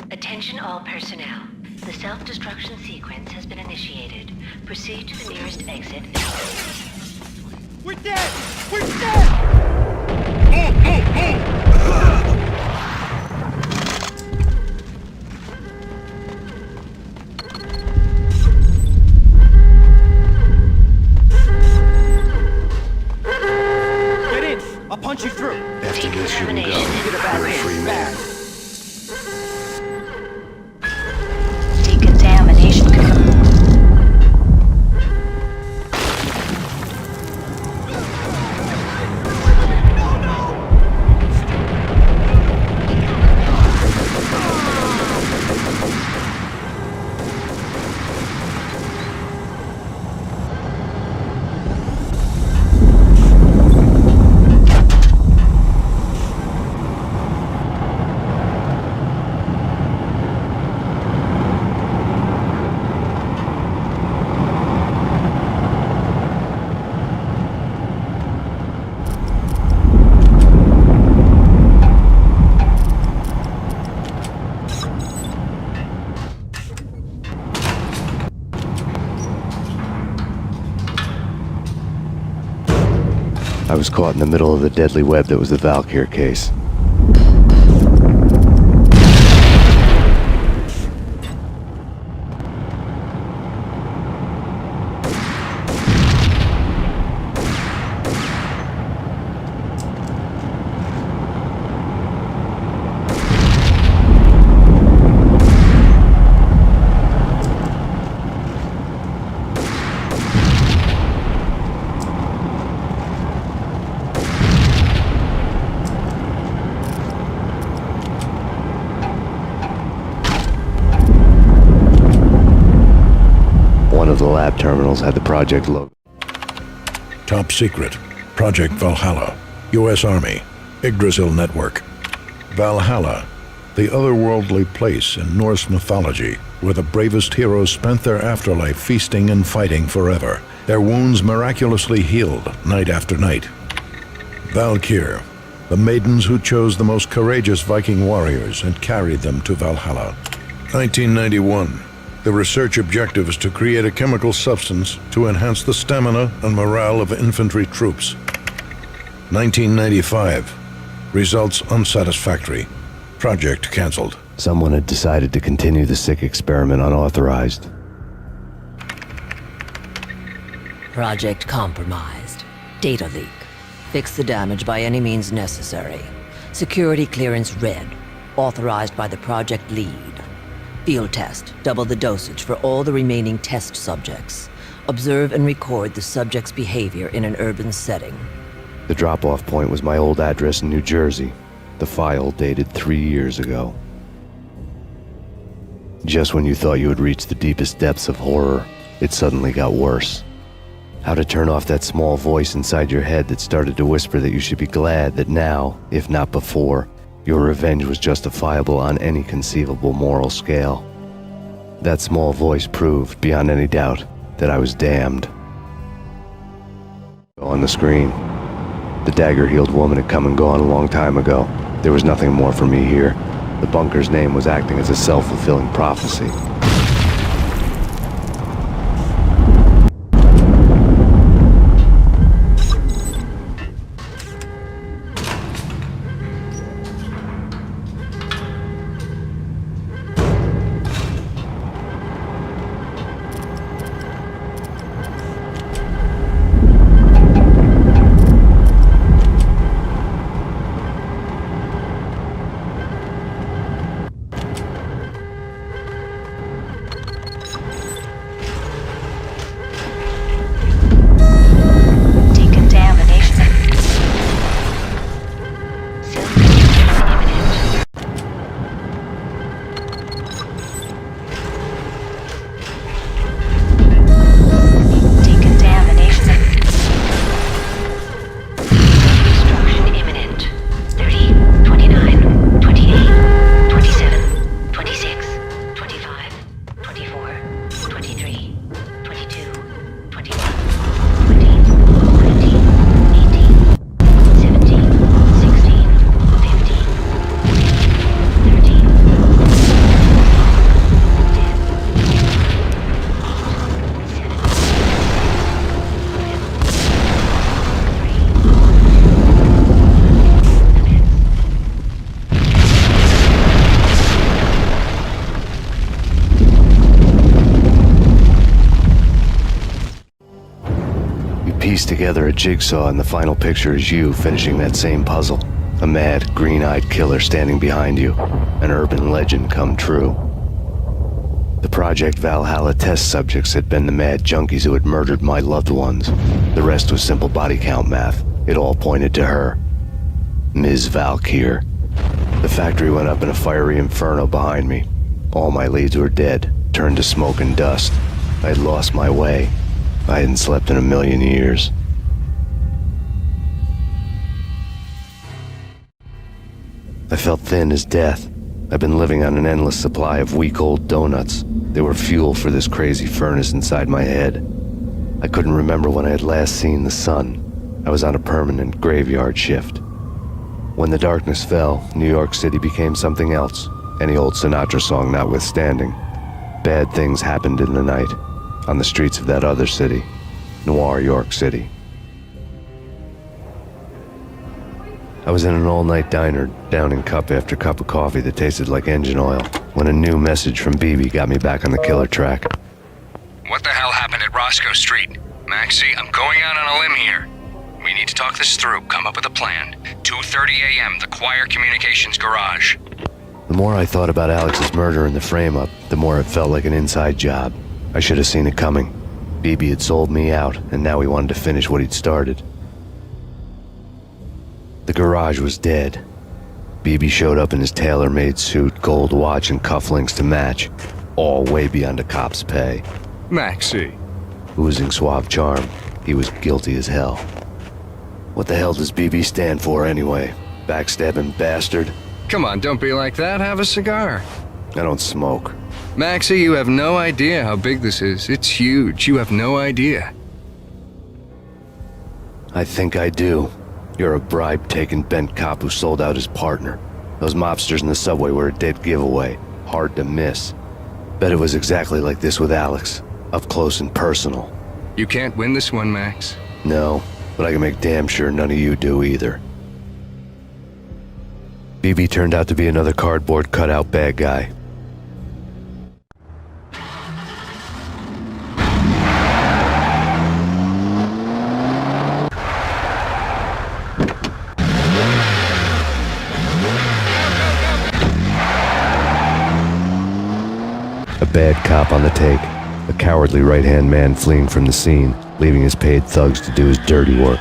Speaker 1: Attention all personnel. The self-destruction sequence has been initiated. Proceed to the nearest exit.
Speaker 6: We're dead! We're dead! Get in! I'll punch you through.
Speaker 3: After this, you can go. You're a free man.
Speaker 1: Decontamination
Speaker 3: I was caught in the middle of the deadly web that was the Valkyr case. One of the lab terminals had the project logo.
Speaker 9: Top secret. Project Valhalla. U.S. Army. Yggdrasil Network. Valhalla. The otherworldly place in Norse mythology where the bravest heroes spent their afterlife feasting and fighting forever. Their wounds miraculously healed night after night. Valkyr. The maidens who chose the most courageous Viking warriors and carried them to Valhalla. 1991. The research objective is to create a chemical substance to enhance the stamina and morale of infantry troops. 1995. Results unsatisfactory. Project cancelled.
Speaker 3: Someone had decided to continue the sick experiment unauthorized.
Speaker 14: Project compromised. Data leak. Fix the damage by any means necessary. Security clearance red. Authorized by the project lead. Field test. Double the dosage for all the remaining test subjects. Observe and record the subject's behavior in an urban setting.
Speaker 3: The drop-off point was my old address in New Jersey. The file dated 3 years ago. Just when you thought you had reached the deepest depths of horror, it suddenly got worse. How to turn off that small voice inside your head that started to whisper that you should be glad that now, if not before, your revenge was justifiable on any conceivable moral scale. That small voice proved, beyond any doubt, that I was damned. On the screen, the dagger-heeled woman had come and gone a long time ago. There was nothing more for me here. The bunker's name was acting as a self-fulfilling prophecy. piece together a jigsaw, and the final picture is you finishing that same puzzle. A mad, green-eyed killer standing behind you. An urban legend come true. The Project Valhalla test subjects had been the mad junkies who had murdered my loved ones. The rest was simple body count math. It all pointed to her. Ms. Valkyr. The factory went up in a fiery inferno behind me. All my leads were dead, turned to smoke and dust. I had lost my way. I hadn't slept in a million years. I felt thin as death. I've been living on an endless supply of week-old donuts. They were fuel for this crazy furnace inside my head. I couldn't remember when I had last seen the sun. I was on a permanent graveyard shift. When the darkness fell, New York City became something else, any old Sinatra song notwithstanding. Bad things happened in the night, on the streets of that other city, Noir York City. I was in an all-night diner, downing cup after cup of coffee that tasted like engine oil, when a new message from BB got me back on the killer track.
Speaker 2: What the hell happened at Roscoe Street? Maxie, I'm going out on a limb here. We need to talk this through, come up with a plan. 2:30 a.m., the Choir Communications Garage.
Speaker 3: The more I thought about Alex's murder and the frame-up, the more it felt like an inside job. I should have seen it coming. BB had sold me out, and now he wanted to finish what he'd started. The garage was dead. BB showed up in his tailor-made suit, gold watch, and cufflinks to match, all way beyond a cop's pay.
Speaker 5: Maxie.
Speaker 3: Oozing suave charm, he was guilty as hell. What the hell does BB stand for anyway? Backstabbing bastard?
Speaker 5: Come on, don't be like that. Have a cigar.
Speaker 3: I don't smoke.
Speaker 5: Maxie, you have no idea how big this is. It's huge. You have no idea.
Speaker 3: I think I do. You're a bribe-taking bent cop who sold out his partner. Those mobsters in the subway were a dead giveaway. Hard to miss. Bet it was exactly like this with Alex. Up close and personal.
Speaker 5: You can't win this one, Max.
Speaker 3: No, but I can make damn sure none of you do either. BB turned out to be another cardboard cutout bad guy. A bad cop on the take. A cowardly right-hand man fleeing from the scene, leaving his paid thugs to do his dirty work.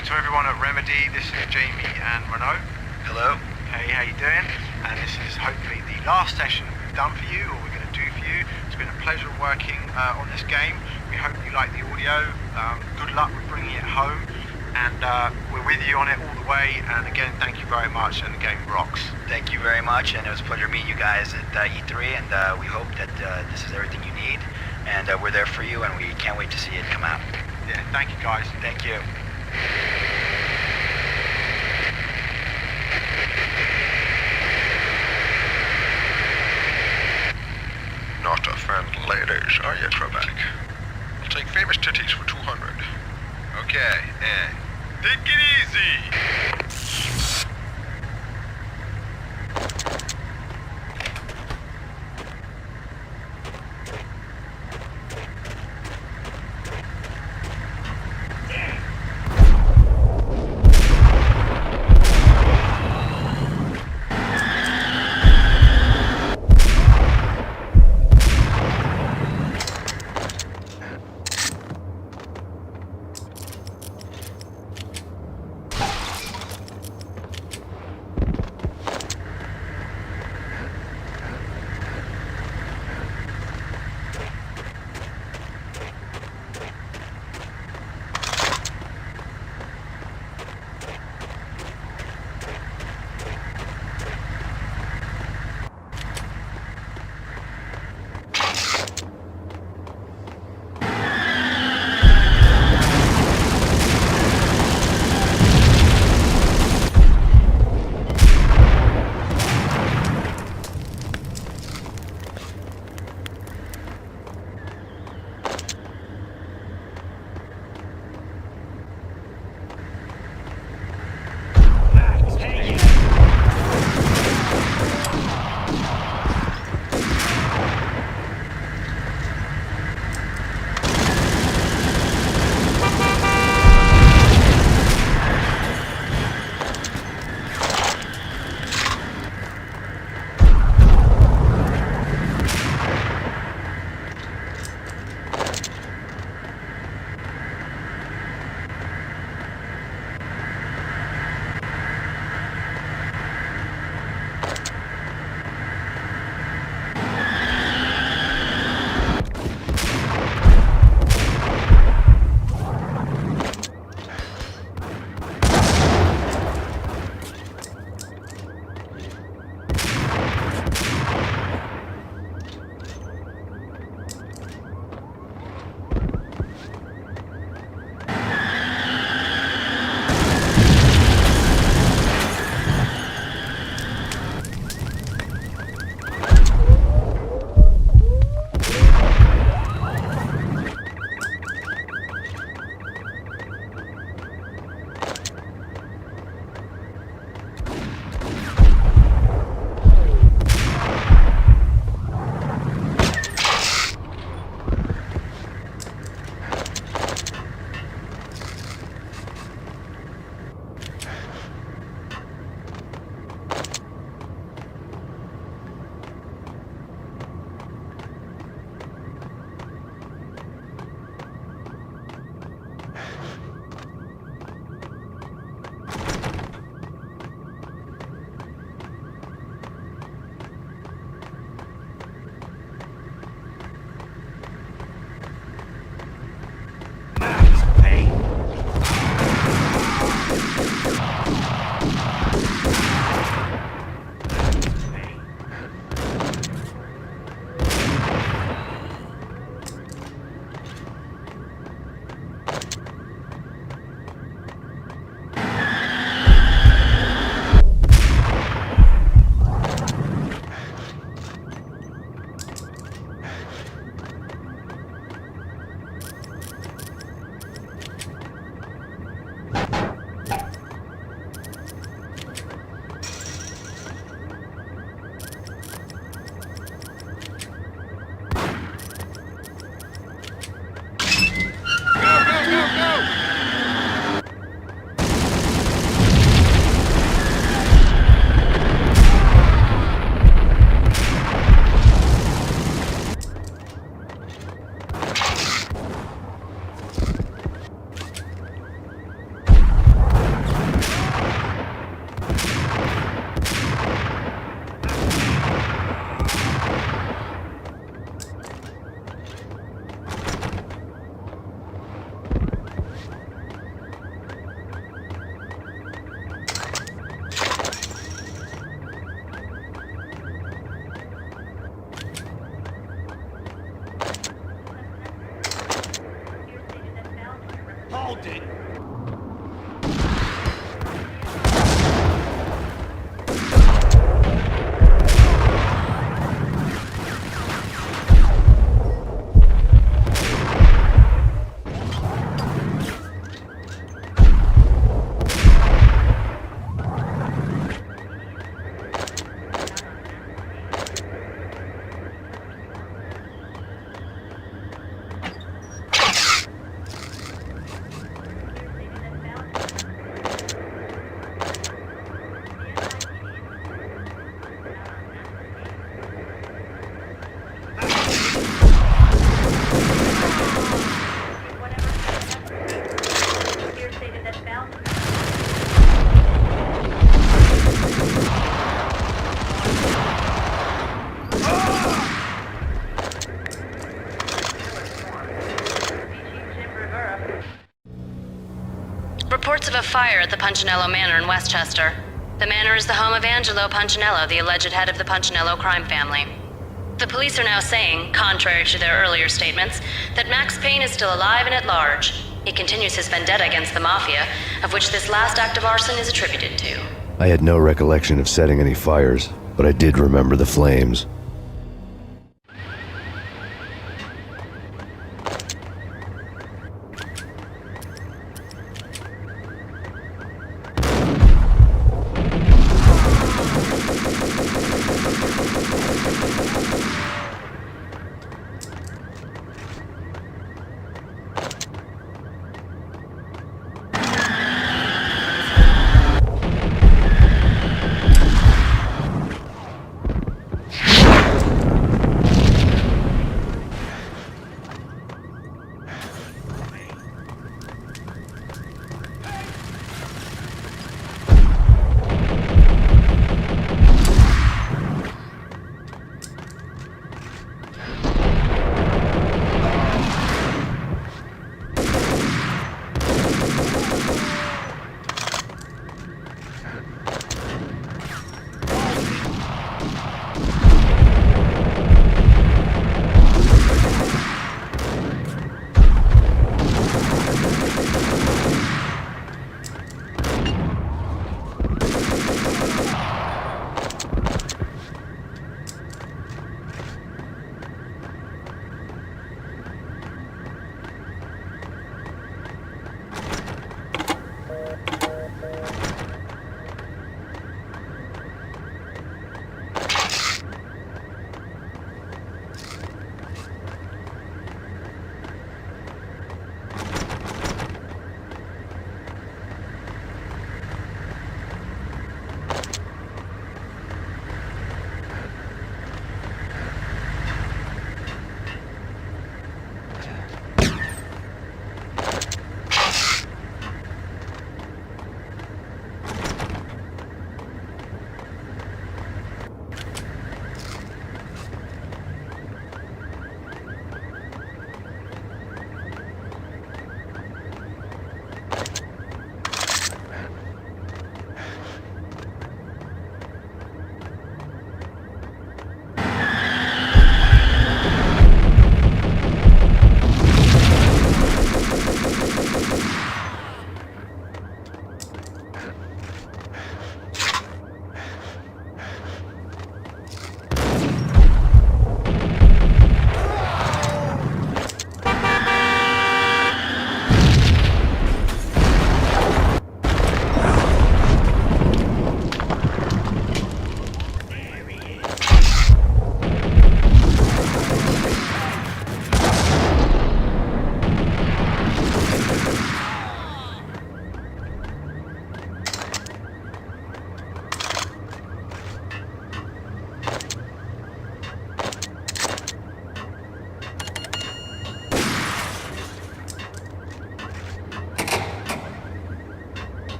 Speaker 17: To everyone at Remedy, this is Jamie and Renault. Hello. Hey, how you doing? And this is hopefully the last session we've done for you, or we're going to do for you. It's been a pleasure working on this game. We hope you like the audio. Good luck with bringing it home. And we're with you on it all the way. And again, thank you very much, and the game rocks.
Speaker 10: Thank you very much, and it was a pleasure meeting you guys at E3, and we hope that this is everything you need. And we're there for you, and we can't wait to see it come out.
Speaker 17: Yeah, thank you guys.
Speaker 10: Thank you.
Speaker 11: Not a fan of ladies, are you, Trebek? I'll take famous titties for 200. Okay, and take it easy.
Speaker 6: Hold it.
Speaker 1: Reports of a fire at the Punchinello Manor in Westchester. The manor is the home of Angelo Punchinello, the alleged head of the Punchinello crime family. The police are now saying, contrary to their earlier statements, that Max Payne is still alive and at large. He continues his vendetta against the Mafia, of which this last act of arson is attributed to.
Speaker 3: I had no recollection of setting any fires, but I did remember the flames.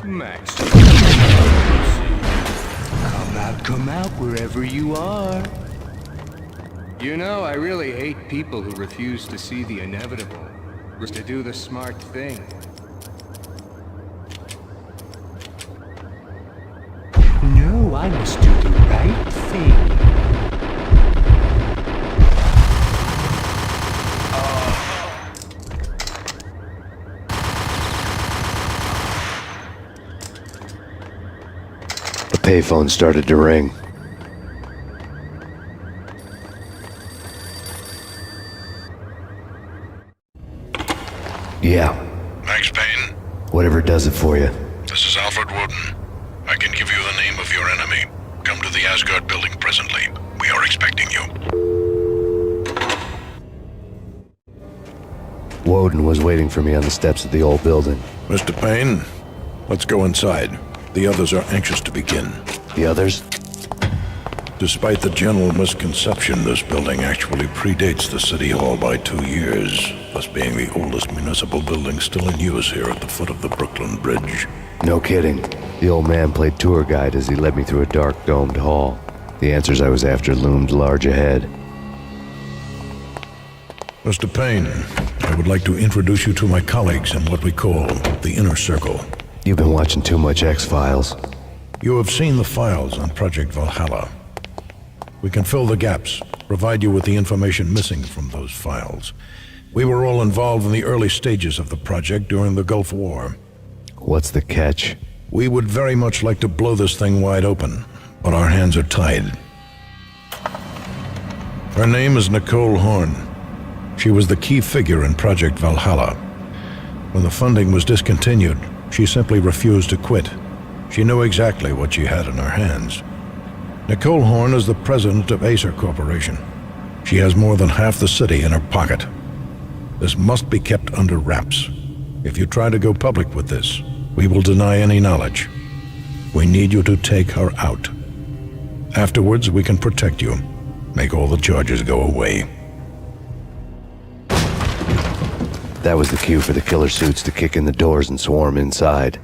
Speaker 11: Max. Come
Speaker 8: I'll come out wherever you are.
Speaker 5: You know, I really hate people who refuse to see the inevitable, to do the smart thing.
Speaker 8: No, I must do the right thing.
Speaker 3: The payphone started to ring. Yeah.
Speaker 9: Max Payne,
Speaker 3: Whatever does it for you.
Speaker 9: this is Alfred Woden. I can give you the name of your enemy. Come to the Asgard building presently. We are expecting you.
Speaker 3: Woden was waiting for me on the steps of the old building.
Speaker 9: Mr. Payne, let's go inside. The others are anxious to begin.
Speaker 3: The others?
Speaker 9: Despite the general misconception, this building actually predates the City Hall by 2 years, thus being the oldest municipal building still in use here at the foot of the Brooklyn Bridge.
Speaker 3: No kidding. The old man played tour guide as he led me through a dark domed hall. The answers I was after loomed large ahead.
Speaker 9: Mr. Payne, I would like to introduce you to my colleagues in what we call the Inner Circle.
Speaker 3: You've been watching too much X-Files.
Speaker 9: You have seen the files on Project Valhalla. We can fill the gaps, provide you with the information missing from those files. We were all involved in the early stages of the project during the Gulf War.
Speaker 3: What's the catch?
Speaker 9: We would very much like to blow this thing wide open, but our hands are tied. Her name is Nicole Horn. She was the key figure in Project Valhalla. When the funding was discontinued, she simply refused to quit. She knew exactly what she had in her hands. Nicole Horn is the president of Acer Corporation. She has more than half the city in her pocket. This must be kept under wraps. If you try to go public with this, we will deny any knowledge. We need you to take her out. Afterwards, we can protect you. Make all the charges go away.
Speaker 3: That was the cue for the killer suits to kick in the doors and swarm inside.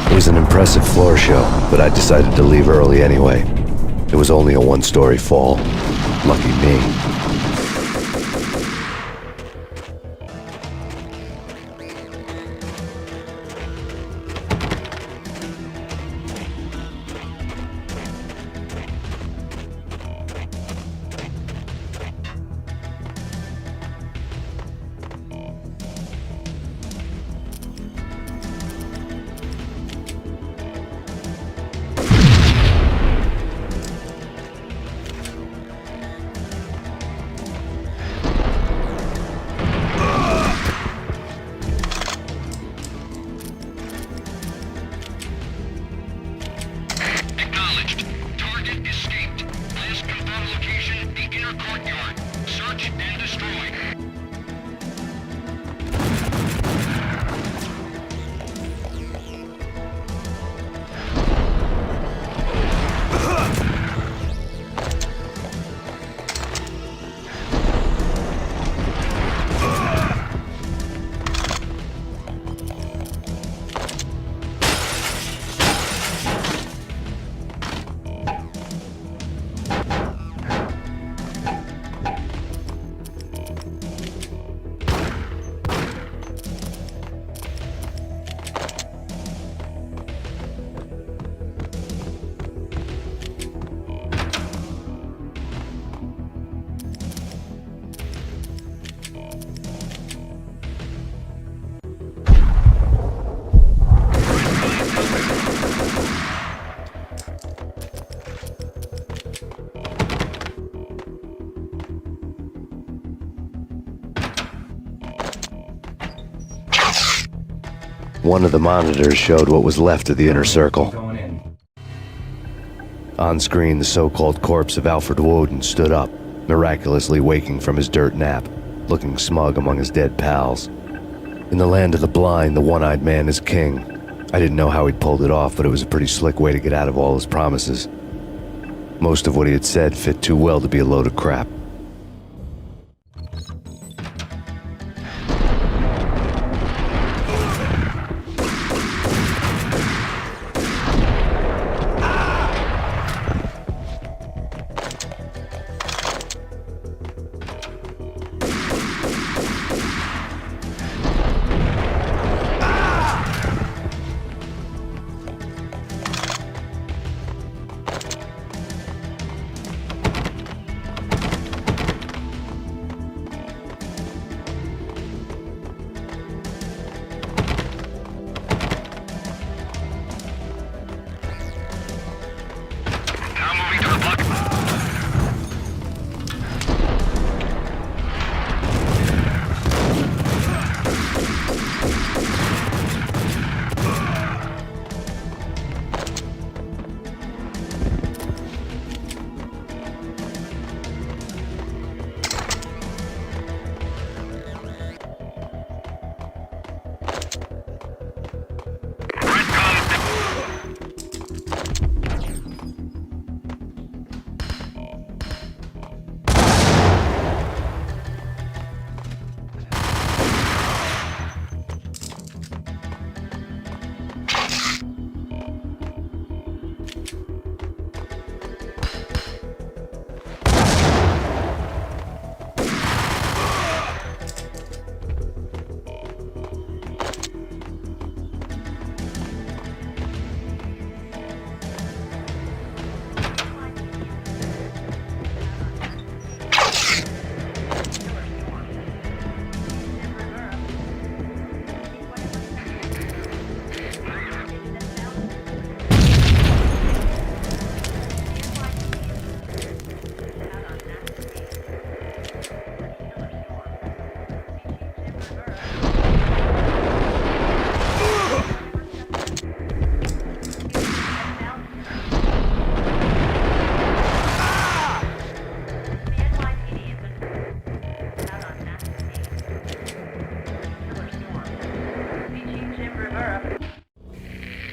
Speaker 3: It was an impressive floor show, but I decided to leave early anyway. It was only a one-story fall. Lucky me. One of the monitors showed what was left of the Inner Circle. On screen, the so-called corpse of Alfred Woden stood up, miraculously waking from his dirt nap, looking smug among his dead pals. In the land of the blind, the one-eyed man is king. I didn't know how he'd pulled it off, but it was a pretty slick way to get out of all his promises. Most of what he had said fit too well to be a load of crap.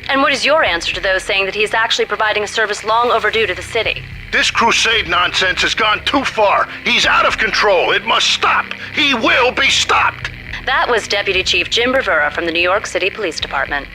Speaker 1: And what is your answer to those saying that he is actually providing a service long overdue to the city?
Speaker 18: This crusade nonsense has gone too far. He's out of control. It must stop. He will be stopped.
Speaker 1: That was Deputy Chief Jim Rivera from the New York City Police Department.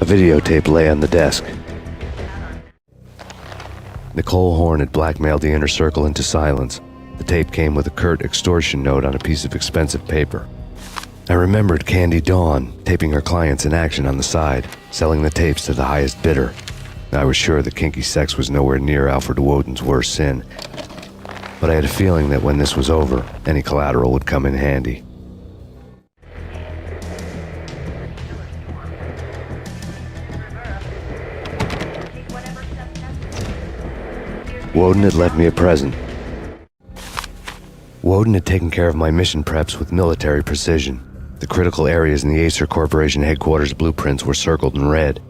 Speaker 3: A videotape lay on the desk. Nicole Horn had blackmailed the inner circle into silence. The tape came with a curt extortion note on a piece of expensive paper. I remembered Candy Dawn taping her clients in action on the side, selling the tapes to the highest bidder. I was sure that kinky sex was nowhere near Alfred Woden's worst sin, but I had a feeling that when this was over, any collateral would come in handy. Woden had left me a present. Woden had taken care of my mission preps with military precision. The critical areas in the Acer Corporation headquarters blueprints were circled in red.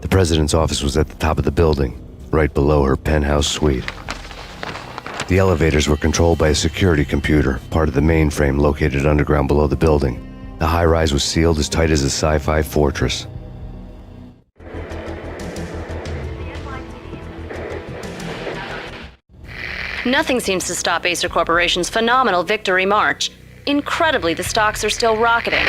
Speaker 3: The president's office was at the top of the building, right below her penthouse suite. The elevators were controlled by a security computer, part of the mainframe located underground below the building. The high-rise was sealed as tight as a sci-fi fortress.
Speaker 1: Nothing seems to stop Acer Corporation's phenomenal victory march. Incredibly, the stocks are still rocketing.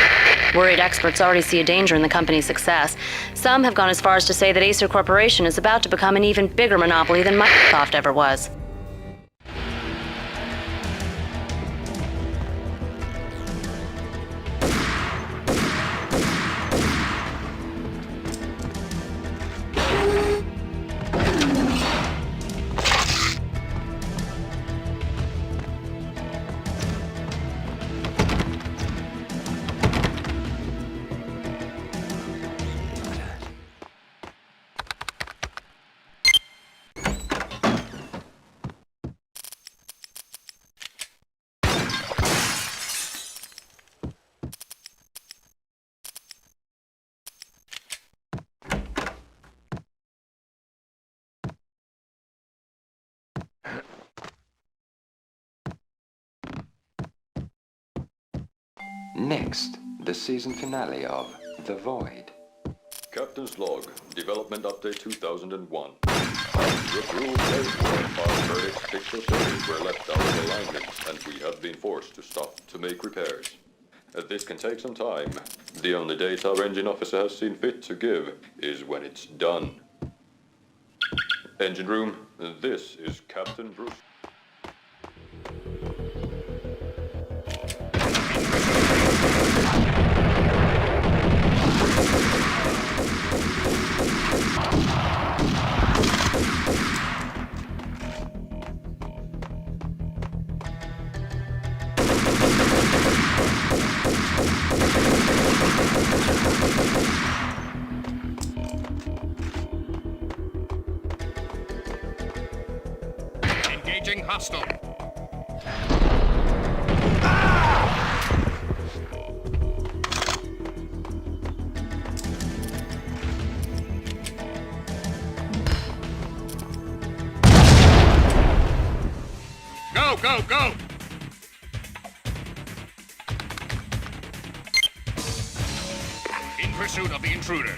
Speaker 1: Worried experts already see a danger in the company's success. Some have gone as far as to say that Acer Corporation is about to become an even bigger monopoly than Microsoft ever was.
Speaker 21: Next, the season finale of The Void.
Speaker 23: Captain's log, development update 2001. The crew of our verdict's pixel shaders were left out of alignment, and we have been forced to stop to make repairs. This can take some time. The only date our engine officer has seen fit to give is when it's done. Engine room, this is Captain Bruce.
Speaker 2: Engaging hostile.
Speaker 11: Go, go, go! In pursuit of the intruder.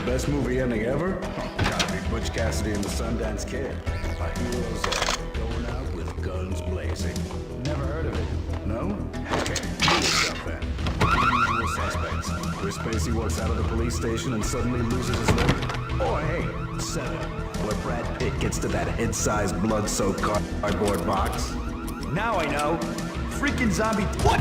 Speaker 20: Best movie ending ever? Gotta be Butch Cassidy and the Sundance Kid. A hero's end, going out with guns blazing. Never heard of it. No? Okay, new stuff then. Usual suspects. Where Spacey walks out of the police station and suddenly loses his liver. Or hey, 7, where Brad Pitt gets to that head-sized blood-soaked cardboard box. Now I know. Freaking zombie... What?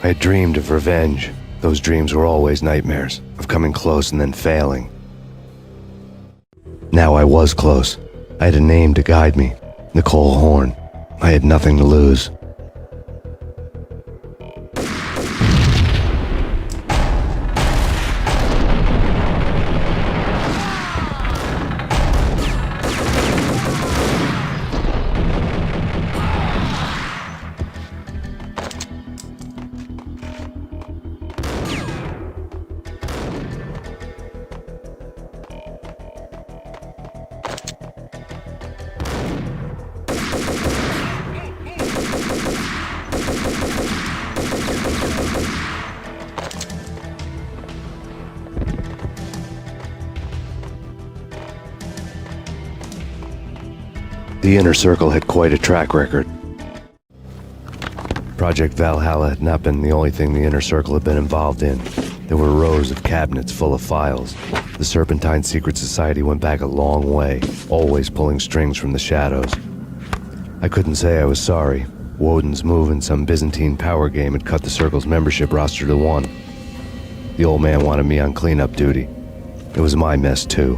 Speaker 3: I had dreamed of revenge. Those dreams were always nightmares, of coming close and then failing. Now I was close. I had a name to guide me, Nicole Horn. I had nothing to lose. The Inner Circle had quite a track record. Project Valhalla had not been the only thing the Inner Circle had been involved in. There were rows of cabinets full of files. The Serpentine Secret Society went back a long way, always pulling strings from the shadows. I couldn't say I was sorry. Woden's move in some Byzantine power game had cut the Circle's membership roster to 1. The old man wanted me on cleanup duty. It was my mess, too.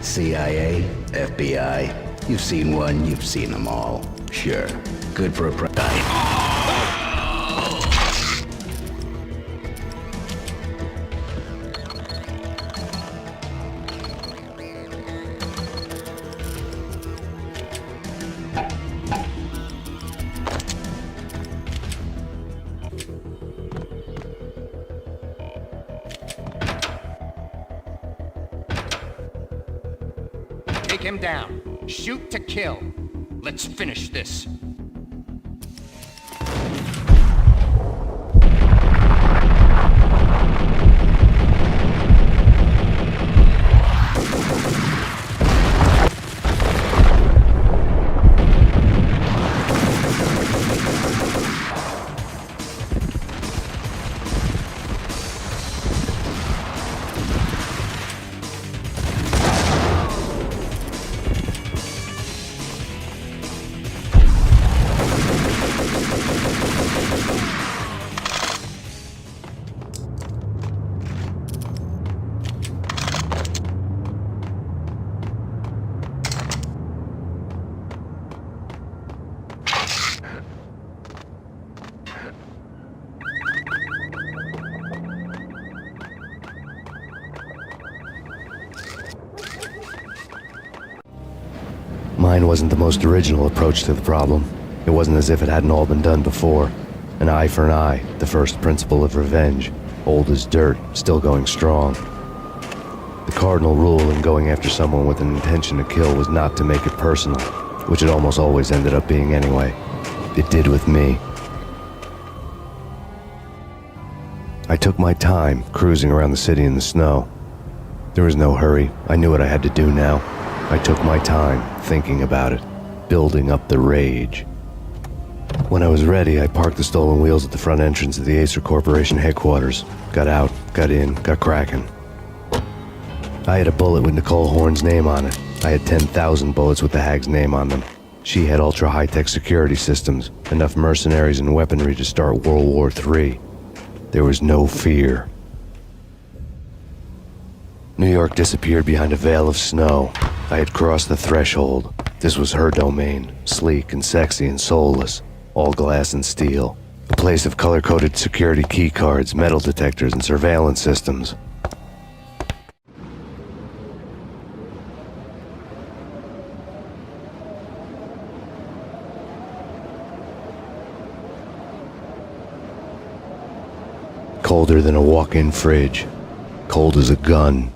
Speaker 12: CIA, FBI. You've seen one, you've seen them all. Sure. Good for a
Speaker 13: Take him down. Shoot to kill. Let's finish this.
Speaker 3: Mine wasn't the most original approach to the problem. It wasn't as if it hadn't all been done before. An eye for an eye, the first principle of revenge. Old as dirt, still going strong. The cardinal rule in going after someone with an intention to kill was not to make it personal, which it almost always ended up being anyway. It did with me. I took my time, cruising around the city in the snow. There was no hurry. I knew what I had to do now. I took my time, thinking about it, building up the rage. When I was ready, I parked the stolen wheels at the front entrance of the Acer Corporation headquarters. Got out, got in, got cracking. I had a bullet with Nicole Horn's name on it. I had 10,000 bullets with the hag's name on them. She had ultra-high-tech security systems, enough mercenaries and weaponry to start World War III. There was no fear. New York disappeared behind a veil of snow. I had crossed the threshold. This was her domain, sleek and sexy and soulless, all glass and steel. A place of color-coded security keycards, metal detectors, and surveillance systems. Colder than a walk-in fridge. Cold as a gun.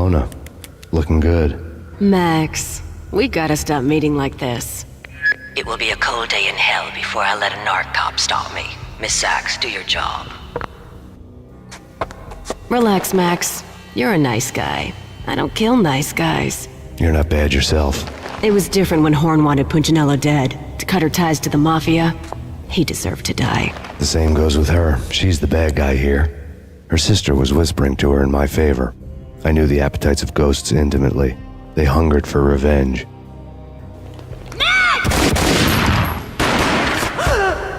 Speaker 3: Mona. Looking good.
Speaker 4: Max, we gotta stop meeting like this.
Speaker 14: It will be a cold day in hell before I let a narc cop stop me. Miss Sachs, do your job.
Speaker 4: Relax, Max. You're a nice guy. I don't kill nice guys.
Speaker 3: You're not bad yourself.
Speaker 4: It was different when Horn wanted Punchinello dead. To cut her ties to the Mafia. He deserved to die.
Speaker 3: The same goes with her. She's the bad guy here. Her sister was whispering to her in my favor. I knew the appetites of ghosts intimately. They hungered for revenge.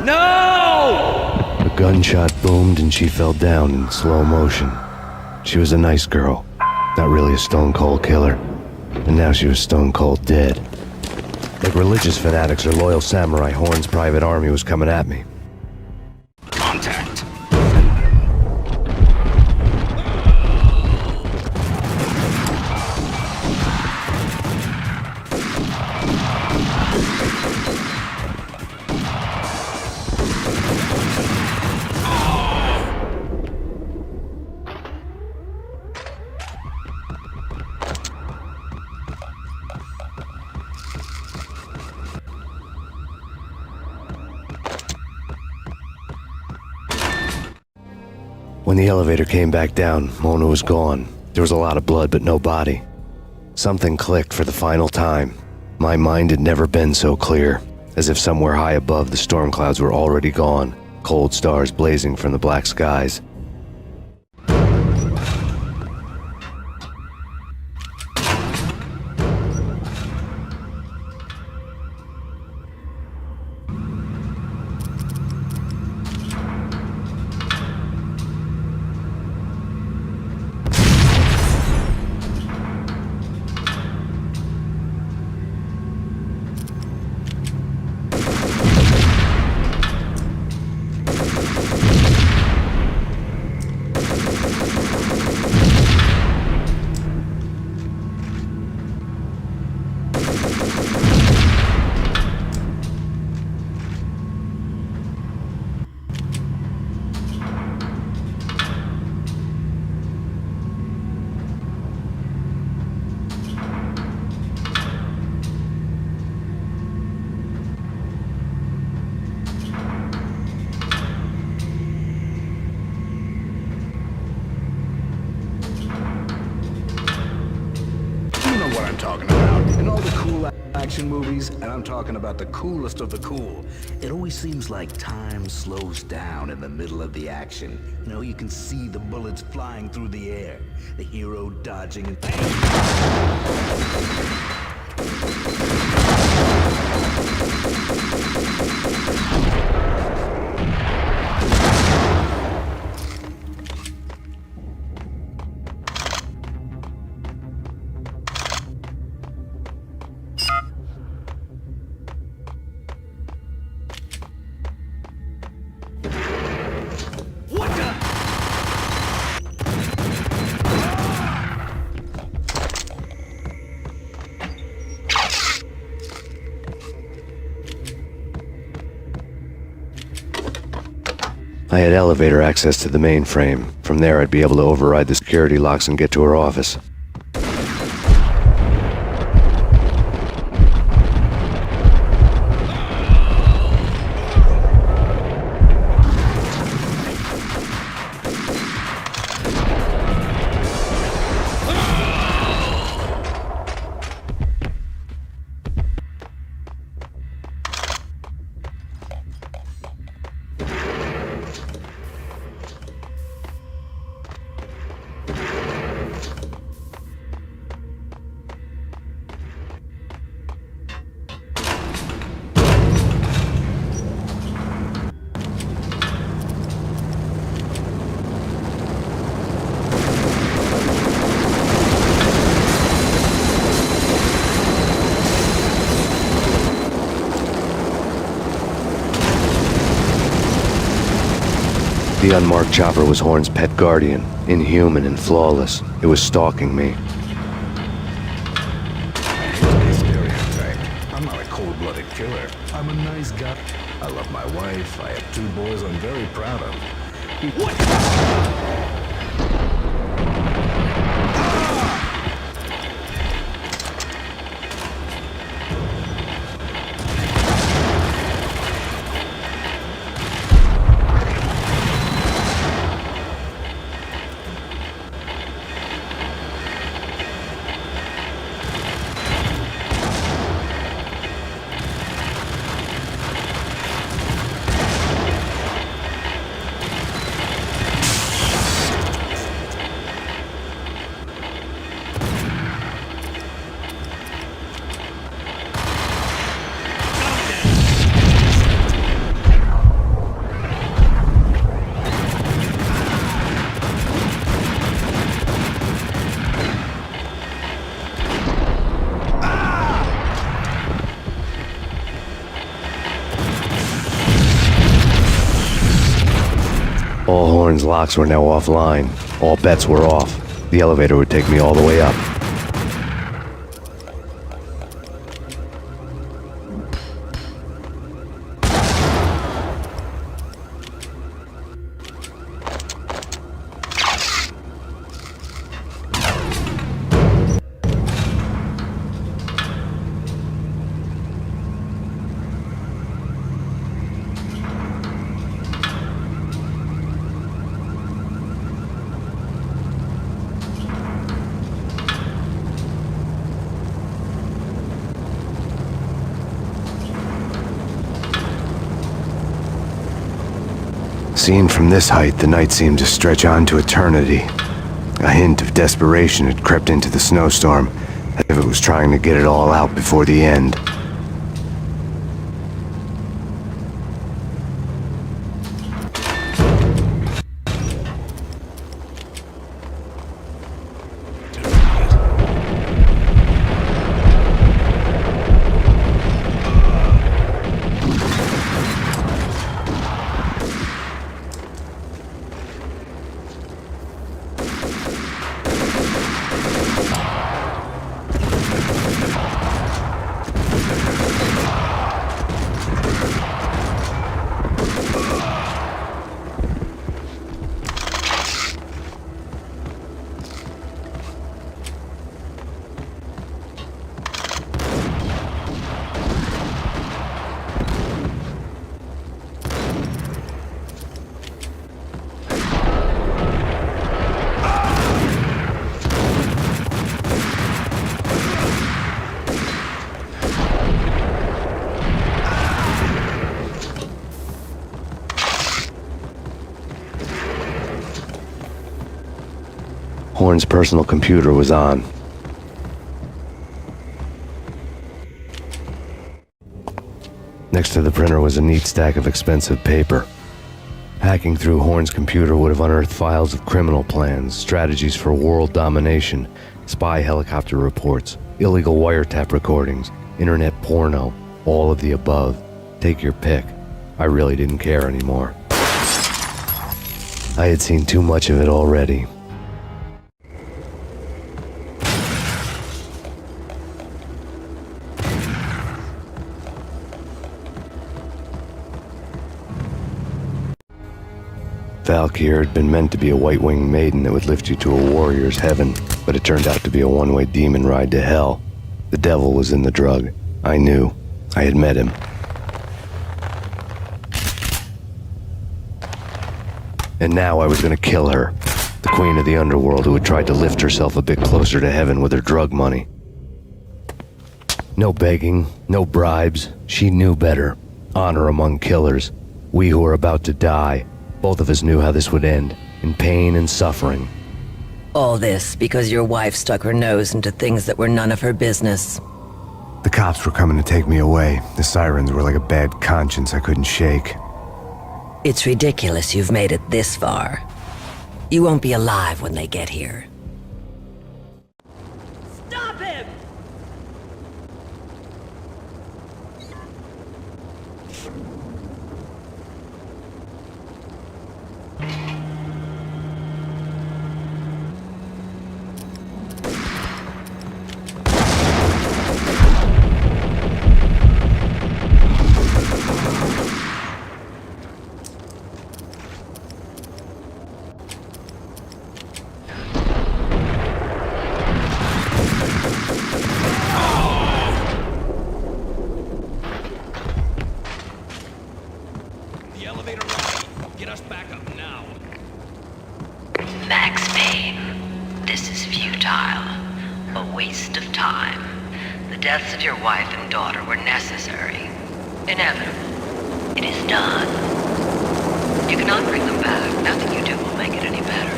Speaker 22: No!
Speaker 3: A gunshot boomed and she fell down in slow motion. She was a nice girl, not really a stone-cold killer. And now she was stone-cold dead. Like religious fanatics or loyal samurai, Horn's private army was coming at me.
Speaker 22: Contact.
Speaker 3: When the elevator came back down, Mona was gone. There was a lot of blood, but no body. Something clicked for the final time. My mind had never been so clear, as if somewhere high above the storm clouds were already gone, cold stars blazing from the black skies.
Speaker 20: Action movies, and I'm talking about the coolest of the cool. It always seems like time slows down in the middle of the action. You know, you can see the bullets flying through the air, the hero dodging and
Speaker 3: I had elevator access to the mainframe. From there, I'd be able to override the security locks and get to her office. The unmarked chopper was Horn's pet guardian, inhuman and flawless. It was stalking me.
Speaker 20: I'm not a cold-blooded killer. I'm a nice guy. I love my wife. I have 2 boys I'm very proud of. What?
Speaker 3: Horn's locks were now offline. All bets were off. The elevator would take me all the way up. Seen from this height, the night seemed to stretch on to eternity. A hint of desperation had crept into the snowstorm, as if it was trying to get it all out before the end. Horn's personal computer was on. Next to the printer was a neat stack of expensive paper. Hacking through Horn's computer would have unearthed files of criminal plans, strategies for world domination, spy helicopter reports, illegal wiretap recordings, internet porno, all of the above. Take your pick. I really didn't care anymore. I had seen too much of it already. Valkyr had been meant to be a white-winged maiden that would lift you to a warrior's heaven, but it turned out to be a one-way demon ride to hell. The devil was in the drug. I knew. I had met him. And now I was gonna kill her, the queen of the underworld who had tried to lift herself a bit closer to heaven with her drug money. No begging, no bribes. She knew better. Honor among killers. We who were about to die. Both of us knew how this would end, in pain and suffering.
Speaker 14: All this because your wife stuck her nose into things that were none of her business.
Speaker 3: The cops were coming to take me away. The sirens were like a bad conscience I couldn't shake.
Speaker 14: It's ridiculous you've made it this far. You won't be alive when they get here.
Speaker 15: Stop him!
Speaker 7: Max Payne, this is futile. A waste of time. The deaths of your wife and daughter were necessary. Inevitable. It is done. You cannot bring them back. Nothing you do will make it any better.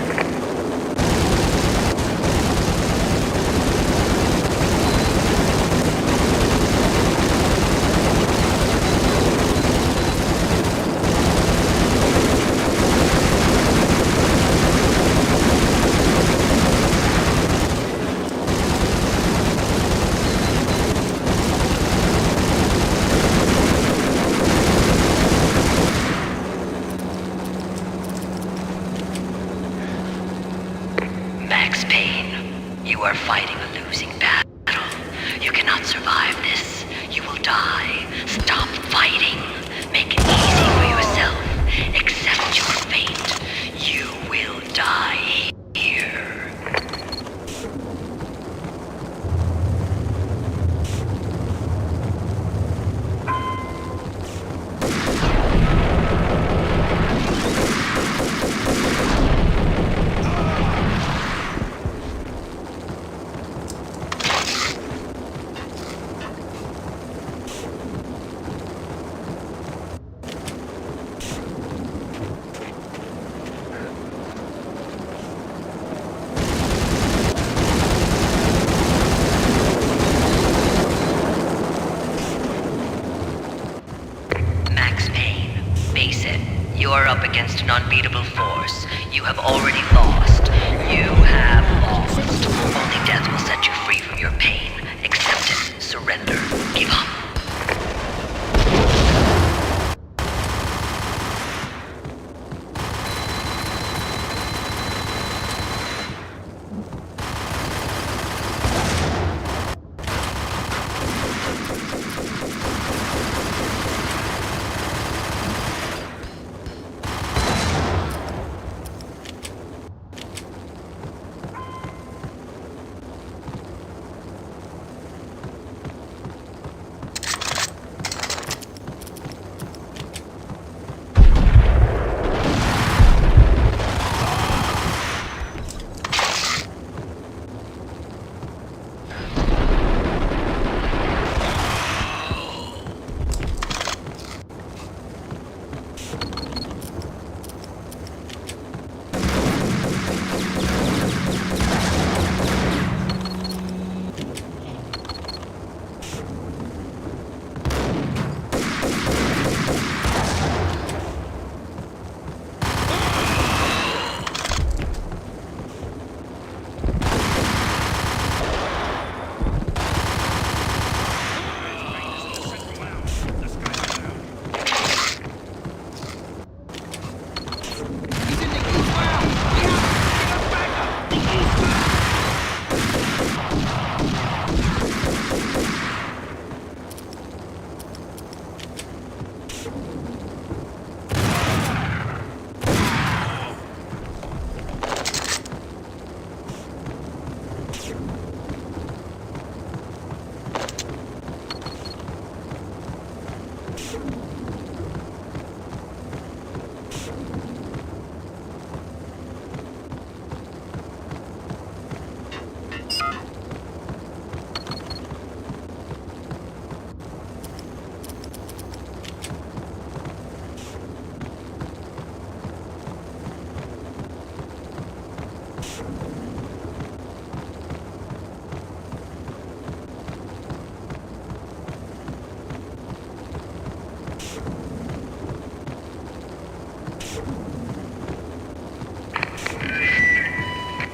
Speaker 7: up against an unbeatable force. You have already lost. You have lost. Only death will set you free from your pain. Accept it. Surrender. Give up.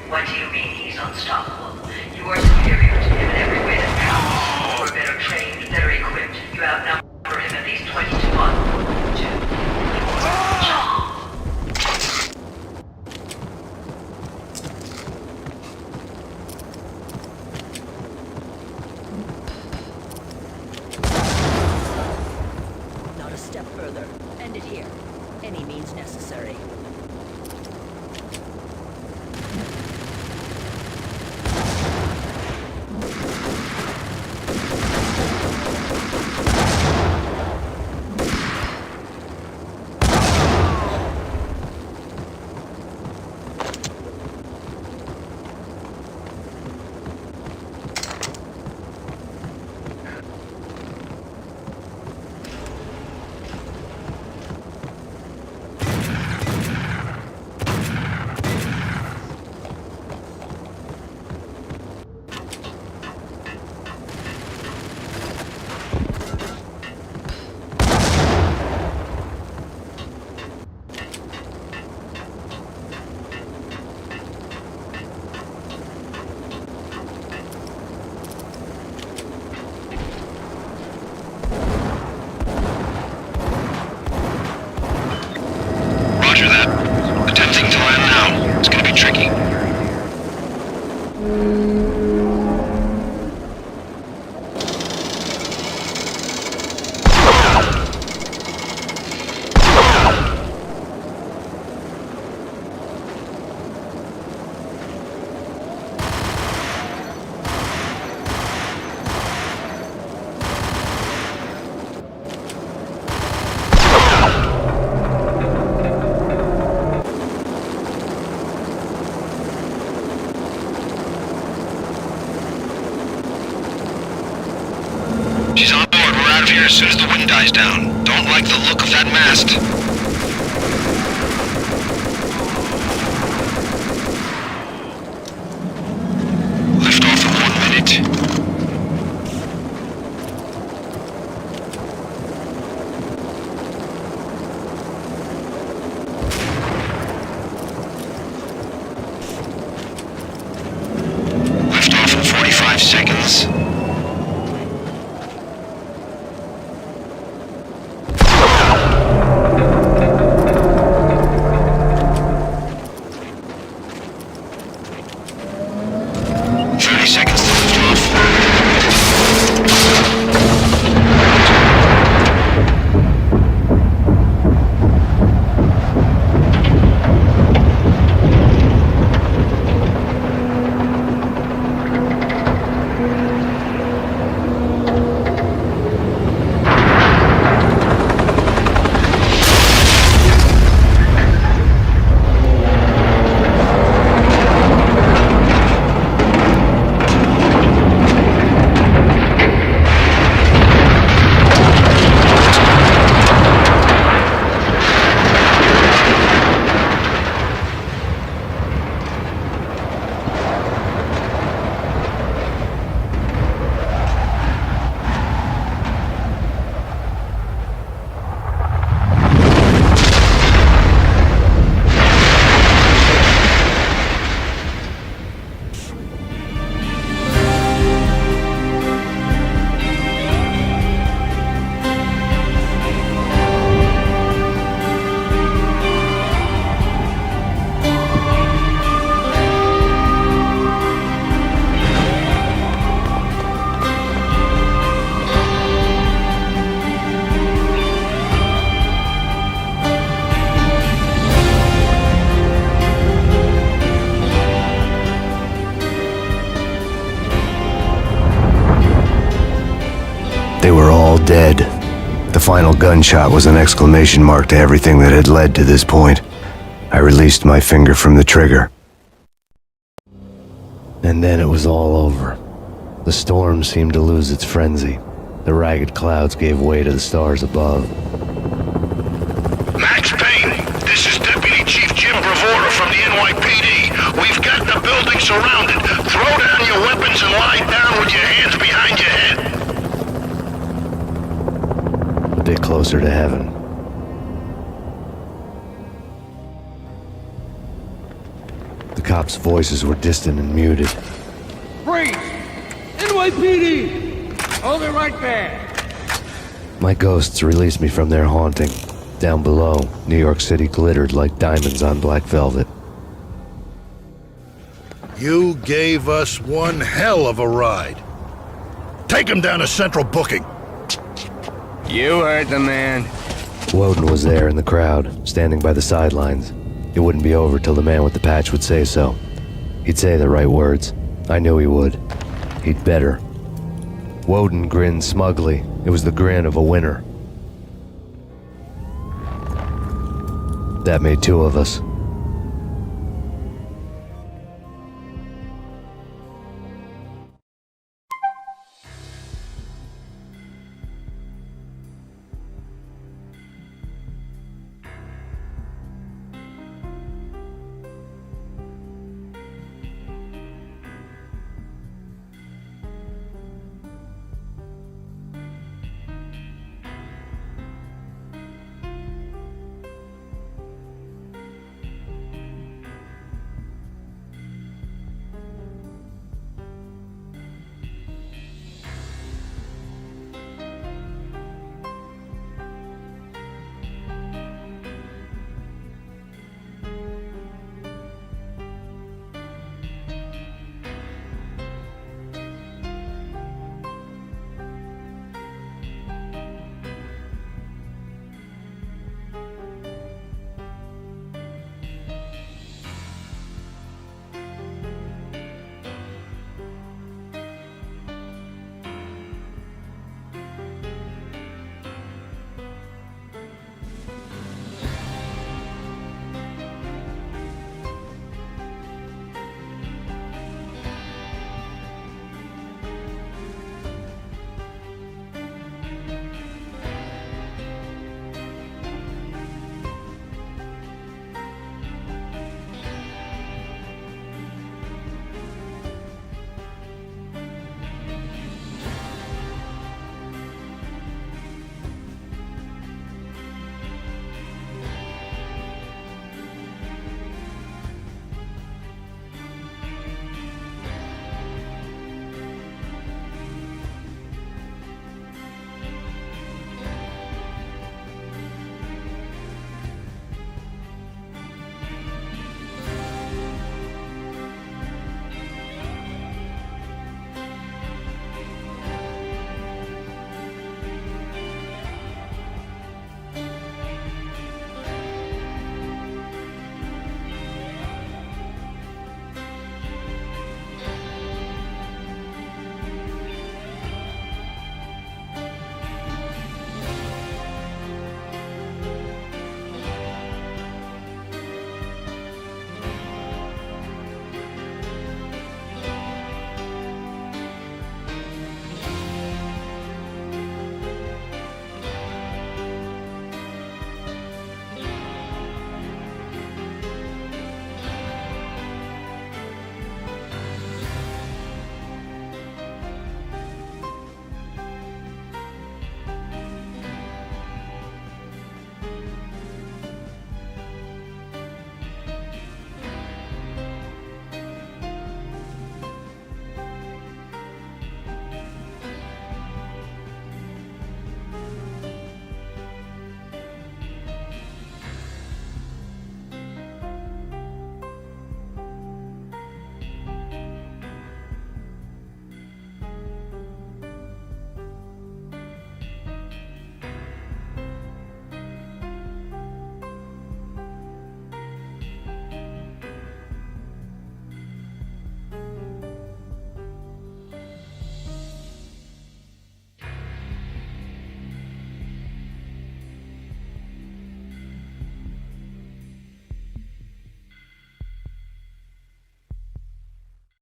Speaker 7: What do you mean he's unstoppable? You are superior to him in every way that counts. You are better trained, better equipped. You outnumber him at least 20 to 1.
Speaker 14: Not a step further. End it here. Any means necessary.
Speaker 2: She's on board. We're out of here as soon as the wind dies down. Don't like the look of that mast. Lift off in 1 minute.
Speaker 3: dead. The final gunshot was an exclamation mark to everything that had led to this point. I released my finger from the trigger. And then it was all over. The storm seemed to lose its frenzy. The ragged clouds gave way to the stars above.
Speaker 18: Max Payne, this is Deputy Chief Jim Bravura from the NYPD. We've got the building surrounded. Throw down your weapons and lie down with your hands behind your head.
Speaker 3: A bit closer to heaven. The cops' voices were distant and muted.
Speaker 5: Freeze! NYPD! Hold it right there!
Speaker 3: My ghosts released me from their haunting. Down below, New York City glittered like diamonds on black velvet.
Speaker 9: You gave us one hell of a ride. Take him down to Central Booking.
Speaker 5: You heard the man.
Speaker 3: Woden was there in the crowd, standing by the sidelines. It wouldn't be over till the man with the patch would say so. He'd say the right words. I knew he would. He'd better. Woden grinned smugly. It was the grin of a winner. That made two of us.